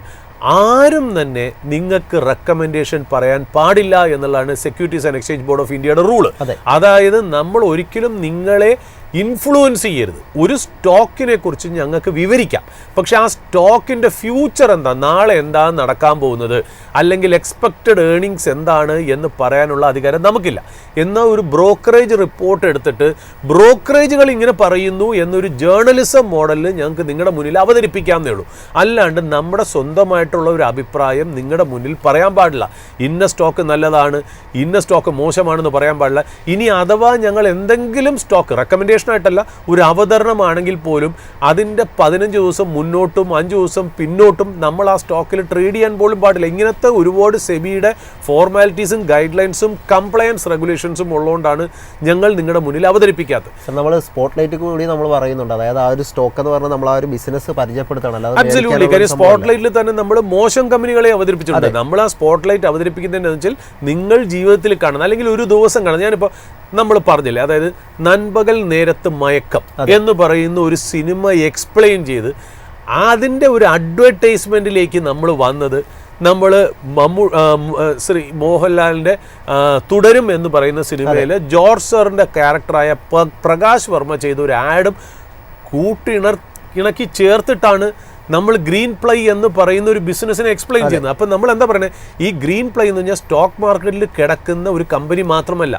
ആരും തന്നെ നിങ്ങൾക്ക് റെക്കമെൻഡേഷൻ പറയാൻ പാടില്ല എന്നുള്ളതാണ് securities and exchange board of ഇന്ത്യയുടെ റൂള്. അതായത് നമ്മൾ ഒരിക്കലും നിങ്ങളെ ഇൻഫ്ലുവൻസ് ചെയ്യരുത്. ഒരു സ്റ്റോക്കിനെ കുറിച്ച് ഞങ്ങൾക്ക് വിവരിക്കാം, പക്ഷെ ആ സ്റ്റോക്കിൻ്റെ ഫ്യൂച്ചർ എന്താ, നാളെ എന്താണ് നടക്കാൻ പോകുന്നത്, അല്ലെങ്കിൽ എക്സ്പെക്റ്റഡ് ഏർണിങ്സ് എന്താണ് എന്ന് പറയാനുള്ള അധികാരം നമുക്കില്ല. എന്നാൽ ഒരു ബ്രോക്കറേജ് റിപ്പോർട്ട് എടുത്തിട്ട് ബ്രോക്കറേജുകൾ ഇങ്ങനെ പറയുന്നു എന്നൊരു ജേർണലിസം മോഡലിൽ ഞങ്ങൾക്ക് നിങ്ങളുടെ മുന്നിൽ അവതരിപ്പിക്കാമെന്നേ ഉള്ളൂ. അല്ലാണ്ട് നമ്മുടെ സ്വന്തമായിട്ടുള്ള ഒരു അഭിപ്രായം നിങ്ങളുടെ മുന്നിൽ പറയാൻ പാടില്ല. ഇന്ന സ്റ്റോക്ക് നല്ലതാണ്, ഇന്ന സ്റ്റോക്ക് മോശമാണെന്ന് പറയാൻ പാടില്ല. ഇനി അഥവാ ഞങ്ങൾ എന്തെങ്കിലും സ്റ്റോക്ക് റെക്കമെൻഡേഷൻ ആയിട്ടല്ല, ഒരു അവതരണമാണെങ്കിൽ പോലും അതിൻ്റെ 15 ദിവസം മുന്നോട്ടും 5 ദിവസം പിന്നോട്ടും നമ്മൾ ആ സ്റ്റോക്കിൽ ട്രേഡ് ചെയ്യാൻ പോലും പാടില്ല. ഇങ്ങനത്തെ ഒരുപാട് സെബിയുടെ ഫോർമാലിറ്റീസും ഗൈഡ് ലൈൻസും കംപ്ലയൻസ് റെഗുലേഷൻസും ഉള്ളതുകൊണ്ടാണ് ഞങ്ങൾ നിങ്ങളുടെ മുന്നിൽ അവതരിപ്പിക്കാത്തത്. നമ്മൾ സ്പോട്ട് ലൈറ്റ് കൂടി നമ്മൾ പറയുന്നുണ്ട്, അതായത് ആ ഒരു സ്റ്റോക്ക് എന്ന് പറഞ്ഞാൽ നമ്മൾ ആ ഒരു ബിസിനസ് പരിചയപ്പെടുത്തണം. അബ്സല്യൂട്ട്ലി. കാര്യം സ്പോട്ട് ലൈറ്റിൽ തന്നെ നമ്മൾ മോശം കമ്പനികളെ അവതരിപ്പിച്ചിട്ടുണ്ട്. നമ്മൾ ആ സ്പോട്ട് ലൈറ്റ് അവതരിപ്പിക്കുന്നതെന്ന് വെച്ചാൽ നിങ്ങൾ ജീവിതത്തിൽ കാണുന്ന അല്ലെങ്കിൽ ഒരു ദിവസം കാണുന്നത്. ഞാനിപ്പോൾ നമ്മൾ പറഞ്ഞില്ലേ, അതായത് നൻപകൽ നേരത്ത് മയക്കം എന്ന് പറയുന്ന ഒരു സിനിമ എക്സ്പ്ലെയിൻ ചെയ്ത് അതിൻ്റെ ഒരു അഡ്വർടൈസ്മെൻറ്റിലേക്ക് നമ്മൾ വന്നത്. നമ്മൾ ശ്രീ മോഹൻലാലിൻ്റെ തുടരും എന്ന് പറയുന്ന സിനിമയിൽ ജോർജ് സാറിൻ്റെ ക്യാരക്ടറായ പ്രകാശ് വർമ്മ ചെയ്ത ഒരു ആഡും ഇണക്കി ചേർത്തിട്ടാണ് നമ്മൾ ഗ്രീൻ പ്ലൈ എന്ന് പറയുന്ന ഒരു ബിസിനസ്സിനെ എക്സ്പ്ലെയിൻ ചെയ്യുന്നത്. അപ്പം നമ്മൾ എന്താ പറയുന്നത്, ഈ ഗ്രീൻ പ്ലൈ എന്ന് പറഞ്ഞാൽ സ്റ്റോക്ക് മാർക്കറ്റിൽ കിടക്കുന്ന ഒരു കമ്പനി മാത്രമല്ല,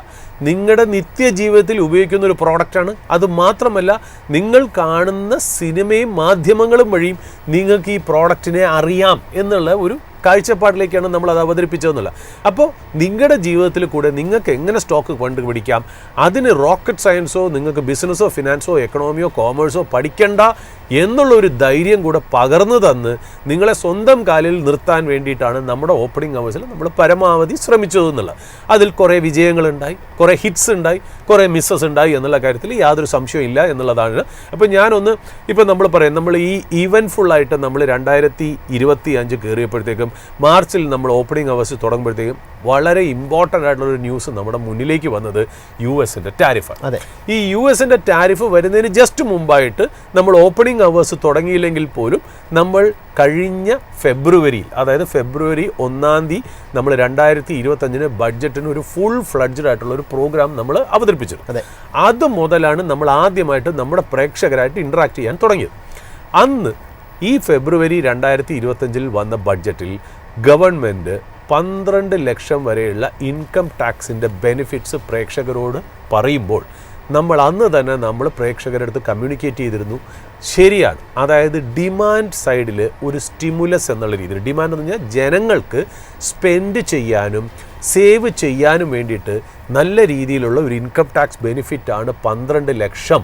നിങ്ങളുടെ നിത്യജീവിതത്തിൽ ഉപയോഗിക്കുന്ന ഒരു പ്രോഡക്റ്റാണ്. അത് മാത്രമല്ല, നിങ്ങൾ കാണുന്ന സിനിമയും മാധ്യമങ്ങളും വഴിയും നിങ്ങൾക്ക് ഈ പ്രോഡക്റ്റിനെ അറിയാം എന്നുള്ള ഒരു കാഴ്ചപ്പാടിലേക്കാണ് നമ്മൾ അത് അവതരിപ്പിച്ചതെന്നുള്ള. അപ്പോൾ നിങ്ങളുടെ ജീവിതത്തിൽ കൂടെ നിങ്ങൾക്ക് എങ്ങനെ സ്റ്റോക്ക് കണ്ടുപിടിക്കാം, അതിന് റോക്കറ്റ് സയൻസോ നിങ്ങൾക്ക് ബിസിനസ്സോ ഫിനാൻസോ എക്കണോമിയോ കോമേഴ്സോ പഠിക്കേണ്ട എന്നുള്ള ഒരു ധൈര്യം കൂടെ പകർന്നു തന്ന് നിങ്ങളെ സ്വന്തം കാലിൽ നിർത്താൻ വേണ്ടിയിട്ടാണ് നമ്മുടെ ഓപ്പണിംഗ് അവേഴ്സിൽ നമ്മൾ പരമാവധി ശ്രമിച്ചതെന്നുള്ളത്. അതിൽ കുറേ വിജയങ്ങളുണ്ടായി, കുറേ ഹിറ്റ്സ് ഉണ്ടായി, കുറേ മിസ്സസ് ഉണ്ടായി എന്നുള്ള കാര്യത്തിൽ യാതൊരു സംശയവും ഇല്ല എന്നുള്ളതാണ്. അപ്പോൾ ഞാനൊന്ന് ഇപ്പോൾ നമ്മൾ പറയാം, നമ്മൾ ഈ ഈവൻഫുള്ളായിട്ട് നമ്മൾ 2025 കയറിയപ്പോഴത്തേക്കും മാർച്ചിൽ നമ്മൾ ഓപ്പണിംഗ് അവേഴ്സ് തുടങ്ങുമ്പോഴത്തേക്കും വളരെ ഇമ്പോർട്ടൻ്റ് ആയിട്ടുള്ളൊരു ന്യൂസ് നമ്മുടെ മുന്നിലേക്ക് വന്നത് US-ൻ്റെ ടാരിഫാണ്. ഈ US-ൻ്റെ ടാരിഫ് വരുന്നതിന് ജസ്റ്റ് മുമ്പായിട്ട് നമ്മൾ ഓപ്പണിംഗ് അവേഴ്സ് തുടങ്ങിയില്ലെങ്കിൽ പോലും നമ്മൾ കഴിഞ്ഞ ഫെബ്രുവരിയിൽ, അതായത് ഫെബ്രുവരി 1-ാം തീയതി നമ്മൾ 2025 ബഡ്ജറ്റിന് ഒരു ഫുൾ ഫ്ലഡ്ജഡ് ആയിട്ടുള്ള ഒരു പ്രോഗ്രാം നമ്മൾ അവതരിപ്പിച്ചു. അത് മുതലാണ് നമ്മൾ ആദ്യമായിട്ട് നമ്മുടെ പ്രേക്ഷകരായിട്ട് ഇൻട്രാക്ട് ചെയ്യാൻ തുടങ്ങിയത്. അന്ന് ഈ ഫെബ്രുവരി 2025 വന്ന ബഡ്ജറ്റിൽ ഗവൺമെൻറ് 12 ലക്ഷം വരെയുള്ള ഇൻകം ടാക്സിൻ്റെ ബെനിഫിറ്റ്സ് പ്രേക്ഷകരോട് പറയുമ്പോൾ നമ്മൾ അന്ന് തന്നെ നമ്മൾ പ്രേക്ഷകരുടെ അടുത്ത് കമ്മ്യൂണിക്കേറ്റ് ചെയ്തിരുന്നു. ശരിയാണ്, അതായത് ഡിമാൻഡ് സൈഡിൽ ഒരു സ്റ്റിമുലസ് എന്നുള്ള രീതിയിൽ, ഡിമാൻഡ് എന്ന് പറഞ്ഞാൽ ജനങ്ങൾക്ക് സ്പെൻഡ് ചെയ്യാനും സേവ് ചെയ്യാനും വേണ്ടിയിട്ട് നല്ല രീതിയിലുള്ള ഒരു ഇൻകം ടാക്സ് ബെനിഫിറ്റാണ് 12 ലക്ഷം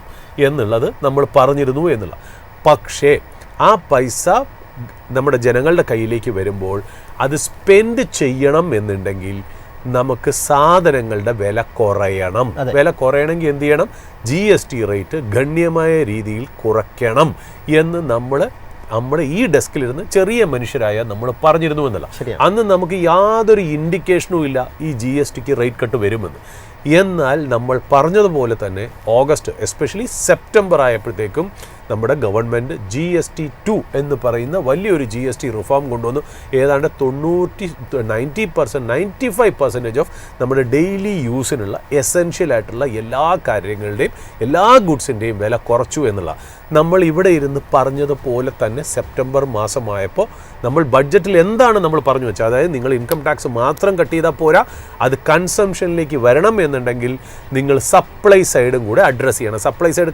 എന്നുള്ളത് നമ്മൾ പറഞ്ഞിരുന്നു എന്നുള്ള. പക്ഷേ ആ പൈസ നമ്മുടെ ജനങ്ങളുടെ കയ്യിലേക്ക് വരുമ്പോൾ അത് സ്പെൻഡ് ചെയ്യണം എന്നുണ്ടെങ്കിൽ നമുക്ക് സാധനങ്ങളുടെ വില കുറയണം. വില കുറയണമെങ്കിൽ എന്ത് ചെയ്യണം? GST റേറ്റ് ഗണ്യമായ രീതിയിൽ കുറയ്ക്കണം എന്ന് നമ്മുടെ ഈ ഡെസ്കിലിരുന്ന് ചെറിയ മനുഷ്യരായ നമ്മൾ പറഞ്ഞിരുന്നു എന്നല്ല. അന്ന് നമുക്ക് യാതൊരു ഇൻഡിക്കേഷനും ഇല്ല ഈ GSTക്ക് റേറ്റ് കട്ട് വരുമെന്ന്. എന്നാൽ നമ്മൾ പറഞ്ഞതുപോലെ തന്നെ ഓഗസ്റ്റ് എസ്പെഷ്യലി സെപ്റ്റംബർ ആയപ്പോഴത്തേക്കും നമ്മുടെ ഗവൺമെൻറ് GST2 എന്ന് പറയുന്ന വലിയൊരു GST റിഫോം കൊണ്ടുവന്നു. ഏതാണ്ട് 95% ഓഫ് നമ്മുടെ ഡെയിലി യൂസിനുള്ള എസെൻഷ്യൽ ആയിട്ടുള്ള എല്ലാ കാര്യങ്ങളുടെയും എല്ലാ ഗുഡ്സിൻ്റെയും വില കുറച്ചു എന്നുള്ള. നമ്മൾ ഇവിടെ ഇരുന്ന് പറഞ്ഞതുപോലെ തന്നെ സെപ്റ്റംബർ മാസമായപ്പോൾ നമ്മൾ ബഡ്ജറ്റിൽ എന്താണ് നമ്മൾ പറഞ്ഞു വെച്ചാൽ, അതായത് നിങ്ങൾ ഇൻകം ടാക്സ് മാത്രം കട്ട് ചെയ്താൽ പോരാ, അത് കൺസംഷനിലേക്ക് വരണം എന്നുണ്ടെങ്കിൽ നിങ്ങൾ സപ്ലൈ സൈഡും കൂടെ അഡ്രസ്സ് ചെയ്യണം. സപ്ലൈ സൈഡ്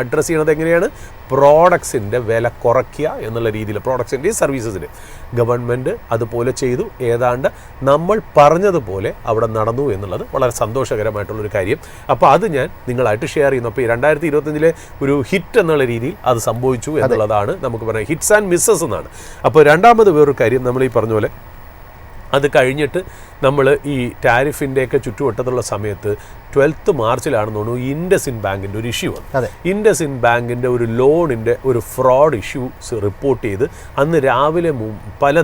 അഡ്രസ്സ് ചെയ്യണത് എങ്ങനെയാണ്? പ്രോഡക്ട്സിൻ്റെ വില കുറയ്ക്കുക എന്നുള്ള രീതിയിൽ, പ്രോഡക്ട്സിൻ്റെയും സർവീസസിൻ്റെ. ഗവൺമെൻറ് അതുപോലെ ചെയ്തു. ഏതാണ്ട് നമ്മൾ പറഞ്ഞതുപോലെ അവിടെ നടന്നു എന്നുള്ളത് വളരെ സന്തോഷകരമായിട്ടുള്ളൊരു കാര്യം. അപ്പോൾ അത് ഞാൻ നിങ്ങളായിട്ട് ഷെയർ ചെയ്യുന്നു. അപ്പോൾ ഈ 2025 ഒരു ഹിറ്റ് എന്നുള്ള രീതിയിൽ അത് സംഭവിച്ചു എന്നുള്ളതാണ് നമുക്ക് പറയാം. ഹിറ്റ്സ് ആൻഡ് മിസ്സസ് എന്നാണ്. അപ്പോൾ രണ്ടാമത് വേറൊരു കാര്യം, നമ്മൾ ഈ പറഞ്ഞ പോലെ അത് കഴിഞ്ഞിട്ട് നമ്മൾ ഈ ടാരിഫിൻ്റെയൊക്കെ ചുറ്റുവട്ടത്തുള്ള സമയത്ത് 12th മാർച്ചിലാണെന്ന് തോന്നുന്നു ഇൻഡസിൻഡ് ബാങ്കിൻ്റെ ഒരു ഇഷ്യൂ വന്നു. ഇൻഡസിൻഡ് ബാങ്കിൻ്റെ ഒരു ലോണിൻ്റെ ഒരു ഫ്രോഡ് ഇഷ്യൂസ് റിപ്പോർട്ട് ചെയ്ത് അന്ന് രാവിലെ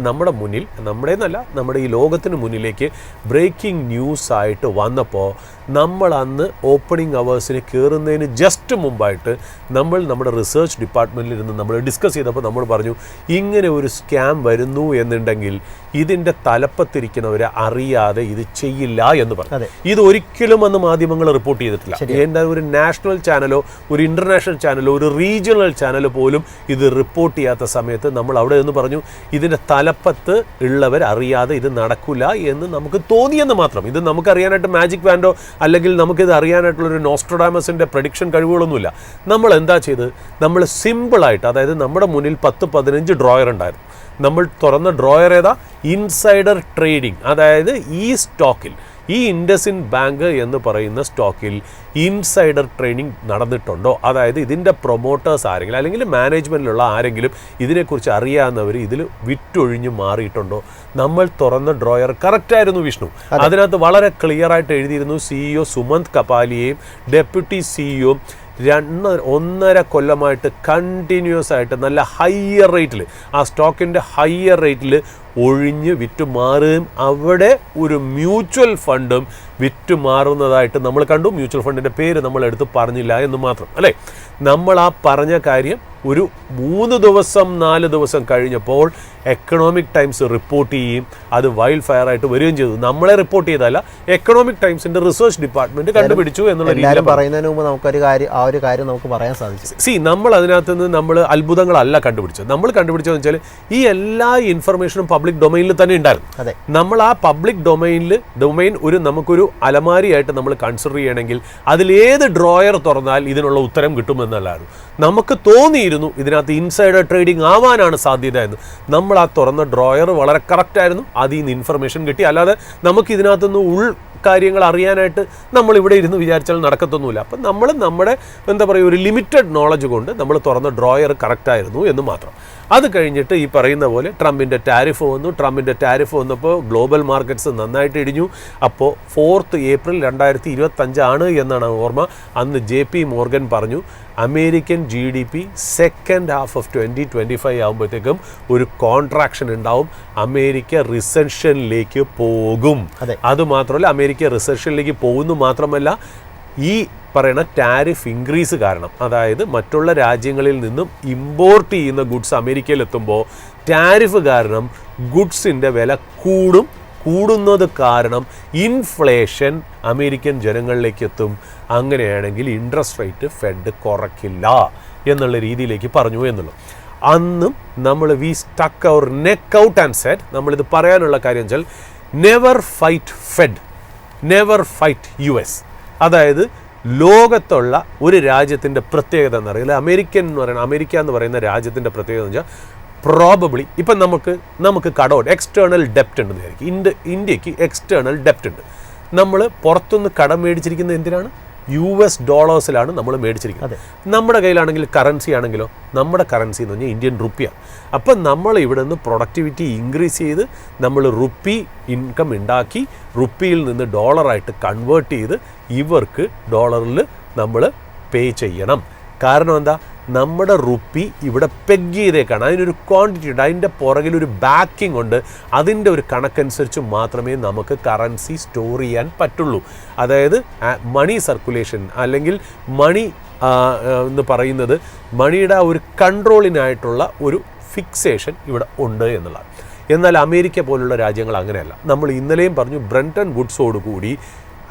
നമ്മുടെ മുന്നിൽ, നമ്മുടെ ഈ ലോകത്തിന് മുന്നിലേക്ക് ബ്രേക്കിംഗ് ന്യൂസായിട്ട് വന്നപ്പോൾ നമ്മൾ അന്ന് ഓപ്പണിംഗ് അവേഴ്സിന് കയറുന്നതിന് ജസ്റ്റ് മുമ്പായിട്ട് നമ്മുടെ റിസർച്ച് ഡിപ്പാർട്ട്മെൻറ്റിൽ ഇരുന്ന് നമ്മൾ ഡിസ്കസ് ചെയ്തപ്പോൾ നമ്മൾ പറഞ്ഞു, ഇങ്ങനെ ഒരു സ്കാം വരുന്നു എന്നുണ്ടെങ്കിൽ ഇതിൻ്റെ തലപ്പത്തിരിക്കുന്നവരെ അറിയാതെ ഇത് ചെയ്യില്ല എന്ന് പറഞ്ഞു. ഇത് ഒരിക്കലും അന്ന് മാധ്യമങ്ങൾ റിപ്പോർട്ട് ചെയ്തിട്ടില്ല. എന്താ ഒരു നാഷണൽ ചാനലോ ഒരു ഇൻ്റർനാഷണൽ ചാനലോ ഒരു റീജിയണൽ ചാനലോ പോലും ഇത് റിപ്പോർട്ട് ചെയ്യാത്ത സമയത്ത് നമ്മൾ അവിടെ നിന്ന് പറഞ്ഞു, ഇതിൻ്റെ തലപ്പത്ത് ഉള്ളവർ അറിയാതെ ഇത് നടക്കില്ല എന്ന് നമുക്ക് തോന്നിയെന്ന് മാത്രം. ഇത് നമുക്കറിയാനായിട്ട് മാജിക് വാൻഡോ അല്ലെങ്കിൽ നമുക്കിത് അറിയാനായിട്ടുള്ളൊരു നോസ്ട്രഡാമസിൻ്റെ പ്രഡിക്ഷൻ കഴിവുകളൊന്നുമില്ല. നമ്മൾ എന്താ ചെയ്ത്, നമ്മൾ സിമ്പിളായിട്ട്, അതായത് നമ്മുടെ മുന്നിൽ 10-15 ഡ്രോയർ ഉണ്ടായിരുന്നു. നമ്മൾ തുറന്ന ഡ്രോയർ ഏതാ? Insider trading. അതായത് ഈ സ്റ്റോക്കിൽ, ഈ ഇൻഡസിൻഡ് ബാങ്ക് എന്ന് പറയുന്ന സ്റ്റോക്കിൽ ഇൻസൈഡർ ട്രേഡിംഗ് നടന്നിട്ടുണ്ടോ, അതായത് ഇതിൻ്റെ പ്രൊമോട്ടേഴ്സ് ആരെങ്കിലും അല്ലെങ്കിൽ മാനേജ്മെൻറ്റിലുള്ള ആരെങ്കിലും ഇതിനെക്കുറിച്ച് അറിയാവുന്നവർ ഇതിൽ വിറ്റൊഴിഞ്ഞ് മാറിയിട്ടുണ്ടോ. നമ്മൾ തുറന്ന ഡ്രോയർ കറക്റ്റായിരുന്നു വിഷ്ണു. അതിനകത്ത് വളരെ ക്ലിയറായിട്ട് എഴുതിയിരുന്നു CEO സുമന്ത് കപാലിയെയും ഡെപ്യൂട്ടി CEO 1.5 കൊല്ലമായിട്ട് കണ്ടിന്യൂസ് ആയിട്ട് നല്ല ഹയർ റേറ്റിൽ, ആ സ്റ്റോക്കിൻ്റെ ഹയർ റേറ്റിൽ ഒഴിഞ്ഞ് വിറ്റുമാറുകയും അവിടെ ഒരു മ്യൂച്വൽ ഫണ്ടും വിറ്റുമാറുന്നതായിട്ട് നമ്മൾ കണ്ടു. മ്യൂച്വൽ ഫണ്ടിൻ്റെ പേര് നമ്മൾ എടുത്ത് പറഞ്ഞില്ല എന്ന് മാത്രം, അല്ലേ? നമ്മൾ ആ പറഞ്ഞ കാര്യം ഒരു 3 ദിവസം 4 ദിവസം കഴിഞ്ഞപ്പോൾ എക്കണോമിക് ടൈംസ് റിപ്പോർട്ട് ചെയ്യുകയും അത് വൈൽഡ് ഫയർ ആയിട്ട് വരികയും ചെയ്തു. നമ്മളെ റിപ്പോർട്ട് ചെയ്തല്ല, എക്കണോമിക് ടൈംസിന്റെ റിസർച്ച് ഡിപ്പാർട്ട്മെന്റ് കണ്ടുപിടിച്ചു എന്നുള്ള രീതിയിൽ പറയുന്നതിന് മുമ്പ് നമുക്കൊരു കാര്യം നമുക്ക് പറയാൻ സാധിച്ചു. നമ്മൾ അതിനകത്ത് നിന്ന് നമ്മൾ അത്ഭുതങ്ങളല്ല കണ്ടുപിടിച്ചത്. നമ്മൾ കണ്ടുപിടിച്ചതെന്ന് വെച്ചാൽ ഈ എല്ലാ ഇൻഫർമേഷനും പബ്ലിക് ഡൊമൈനിൽ തന്നെ ഉണ്ടായിരുന്നു. നമ്മൾ ആ പബ്ലിക് ഡൊമൈൻ നമുക്കൊരു അലമാരിയായിട്ട് നമ്മൾ കൺസിഡർ ചെയ്യണമെങ്കിൽ അതിലേത് ഡ്രോയർ തുറന്നാൽ ഇതിനുള്ള ഉത്തരം കിട്ടുമെന്നുള്ളതാണ്. നമുക്ക് തോന്നിയിരുന്നു ഇതിനകത്ത് ഇൻസൈഡർ ട്രേഡിംഗ് ആവാനാണ് സാധ്യത എന്ന്. നമ്മൾ ആ തുറന്ന ഡ്രോയർ വളരെ കറക്റ്റായിരുന്നു, അതിൽ നിന്ന് ഇൻഫർമേഷൻ കിട്ടി. അല്ലാതെ നമുക്ക് ഇതിനകത്തുനിന്ന് കാര്യങ്ങൾ അറിയാനായിട്ട് നമ്മൾ ഇവിടെ ഇരുന്ന് വിചാരിച്ചാൽ നടക്കത്തൊന്നുമില്ല. അപ്പം നമ്മൾ നമ്മുടെ ഒരു ലിമിറ്റഡ് നോളജ് കൊണ്ട് നമ്മൾ തുറന്ന ഡ്രോയർ കറക്റ്റായിരുന്നു എന്ന് മാത്രം. അത് കഴിഞ്ഞിട്ട് ഈ പറയുന്ന പോലെ ട്രംപിൻ്റെ ടാരിഫ് വന്നു. ട്രംപിൻ്റെ ടാരിഫ് വന്നപ്പോൾ ഗ്ലോബൽ മാർക്കറ്റ്സ് നന്നായിട്ട് ഇടിഞ്ഞു. അപ്പോൾ 4th ഏപ്രിൽ 2025 എന്നാണ് ഓർമ്മ. അന്ന് JP മോർഗൻ പറഞ്ഞു American GDP second half of 2025 ആകുമ്പോഴത്തേക്കും ഒരു കോൺട്രാക്ഷൻ ഉണ്ടാവും, അമേരിക്ക റിസെഷനിലേക്ക് പോകും. അതുമാത്രമല്ല, അമേരിക്ക റിസെഷനിലേക്ക് പോകുന്നു മാത്രമല്ല, ഈ പറയുന്ന ടാരിഫ് ഇൻക്രീസ് കാരണം, അതായത് മറ്റുള്ള രാജ്യങ്ങളിൽ നിന്നും ഇമ്പോർട്ട് ചെയ്യുന്ന ഗുഡ്സ് അമേരിക്കയിലെത്തുമ്പോൾ ടാരിഫ് കാരണം ഗുഡ്സിൻ്റെ വില കൂടുന്നത് കാരണം ഇൻഫ്ലേഷൻ അമേരിക്കൻ ജനങ്ങളിലേക്ക് എത്തും. അങ്ങനെയാണെങ്കിൽ ഇൻട്രസ്റ്റ് റേറ്റ് ഫെഡ് കുറയ്ക്കില്ല എന്നുള്ള രീതിയിലേക്ക് പറഞ്ഞു എന്നുള്ളത്. അന്നും നമ്മൾ we stuck our neck out and said, നമ്മളിത് പറയാനുള്ള കാര്യം വെച്ചാൽ never fight Fed, never fight US. അതായത് ലോകത്തുള്ള ഒരു രാജ്യത്തിൻ്റെ പ്രത്യേകത എന്ന് പറയുന്നത് അമേരിക്ക എന്ന് പറയുന്ന രാജ്യത്തിൻ്റെ പ്രത്യേകത എന്ന് വെച്ചാൽ പ്രോബബ്ലി ഇപ്പം നമുക്ക് കടമുണ്ട്, എക്സ്റ്റേണൽ ഡെപ്റ്റ് ഉണ്ടെന്ന് വിചാരിക്കും. ഇന്ത്യക്ക് എക്സ്റ്റേണൽ ഡെപ്റ്റ് ഉണ്ട്. നമ്മൾ പുറത്തുനിന്ന് കടം മേടിച്ചിരിക്കുന്നത് എന്തിനാണ്? US ഡോളേഴ്സിലാണ് നമ്മൾ മേടിച്ചിരിക്കുന്നത്. നമ്മുടെ കയ്യിലാണെങ്കിൽ കറൻസി ആണെങ്കിലോ, നമ്മുടെ കറൻസി എന്ന് പറഞ്ഞാൽ ഇന്ത്യൻ റുപ്പിയാണ്. അപ്പം നമ്മൾ ഇവിടെ നിന്ന് പ്രൊഡക്ടിവിറ്റി ഇൻക്രീസ് ചെയ്ത് നമ്മൾ റുപ്പി ഇൻകം ഉണ്ടാക്കി റുപ്പിയിൽ നിന്ന് ഡോളറായിട്ട് കൺവേർട്ട് ചെയ്ത് ഇവർക്ക് ഡോളറിൽ നമ്മൾ പേ ചെയ്യണം. കാരണം എന്താ? നമ്മുടെ റുപ്പി ഇവിടെ പെഗ് ചെയ്തേക്കാണ്. അതിനൊരു ക്വാണ്ടിറ്റി ഉണ്ട്, അതിൻ്റെ പുറകിലൊരു ബാക്കിംഗ് ഉണ്ട്. അതിൻ്റെ ഒരു കണക്കനുസരിച്ച് മാത്രമേ നമുക്ക് കറൻസി സ്റ്റോർ ചെയ്യാൻ പറ്റുള്ളൂ. അതായത് മണി സർക്കുലേഷൻ അല്ലെങ്കിൽ മണി എന്ന് പറയുന്നത് മണിയുടെ ഒരു കൺട്രോളിനായിട്ടുള്ള ഒരു ഫിക്സേഷൻ ഇവിടെ ഉണ്ട് എന്നുള്ളതാണ്. എന്നാൽ അമേരിക്ക പോലുള്ള രാജ്യങ്ങൾ അങ്ങനെയല്ല. നമ്മൾ ഇന്നലെയും പറഞ്ഞു, ബ്രണ്ടൻ വുഡ്സോടുകൂടി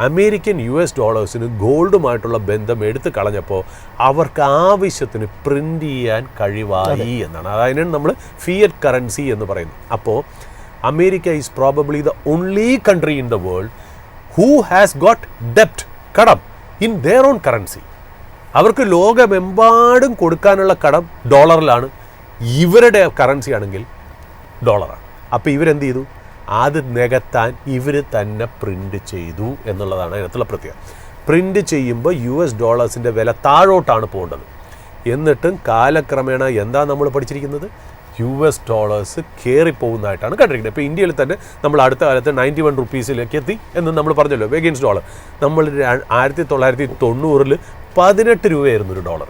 അമേരിക്കൻ US ഡോളേഴ്സിന് ഗോൾഡുമായിട്ടുള്ള ബന്ധം എടുത്തു കളഞ്ഞപ്പോൾ അവർക്ക് ആവശ്യത്തിന് പ്രിൻ്റ് ചെയ്യാൻ കഴിവായി എന്നാണ്. അതിനാണ് നമ്മൾ ഫിയറ്റ് കറൻസി എന്ന് പറയുന്നത്. അപ്പോൾ America is probably the only country in the world who has got ഡെപ്റ്റ്, കടം, ഇൻ ദെയർ ഓൺ കറൻസി. അവർക്ക് ലോകമെമ്പാടും കൊടുക്കാനുള്ള കടം ഡോളറിലാണ്, ഇവരുടെ കറൻസി ആണെങ്കിൽ ഡോളറാണ്. അപ്പോൾ ഇവരെന്ത് ചെയ്തു? അത് നികത്താൻ ഇവർ തന്നെ പ്രിൻ്റ് ചെയ്തു എന്നുള്ളതാണ് അതിനകത്തുള്ള പ്രത്യേകത. പ്രിൻ്റ് ചെയ്യുമ്പോൾ US ഡോളേഴ്സിൻ്റെ വില താഴോട്ടാണ് പോകേണ്ടത്. എന്നിട്ടും കാലക്രമേണ എന്താ നമ്മൾ പഠിച്ചിരിക്കുന്നത്? $US കയറിപ്പോകുന്നതായിട്ടാണ് കണ്ടിരിക്കുന്നത്. ഇപ്പോൾ ഇന്ത്യയിൽ തന്നെ നമ്മൾ അടുത്ത കാലത്ത് 91 റുപ്പീസിലേക്ക് എത്തി എന്ന് നമ്മൾ പറഞ്ഞല്ലോ എഗെയിൻസ്റ്റ് ഡോളർ. നമ്മൾ 1990 18 രൂപയായിരുന്നു ഒരു ഡോളർ.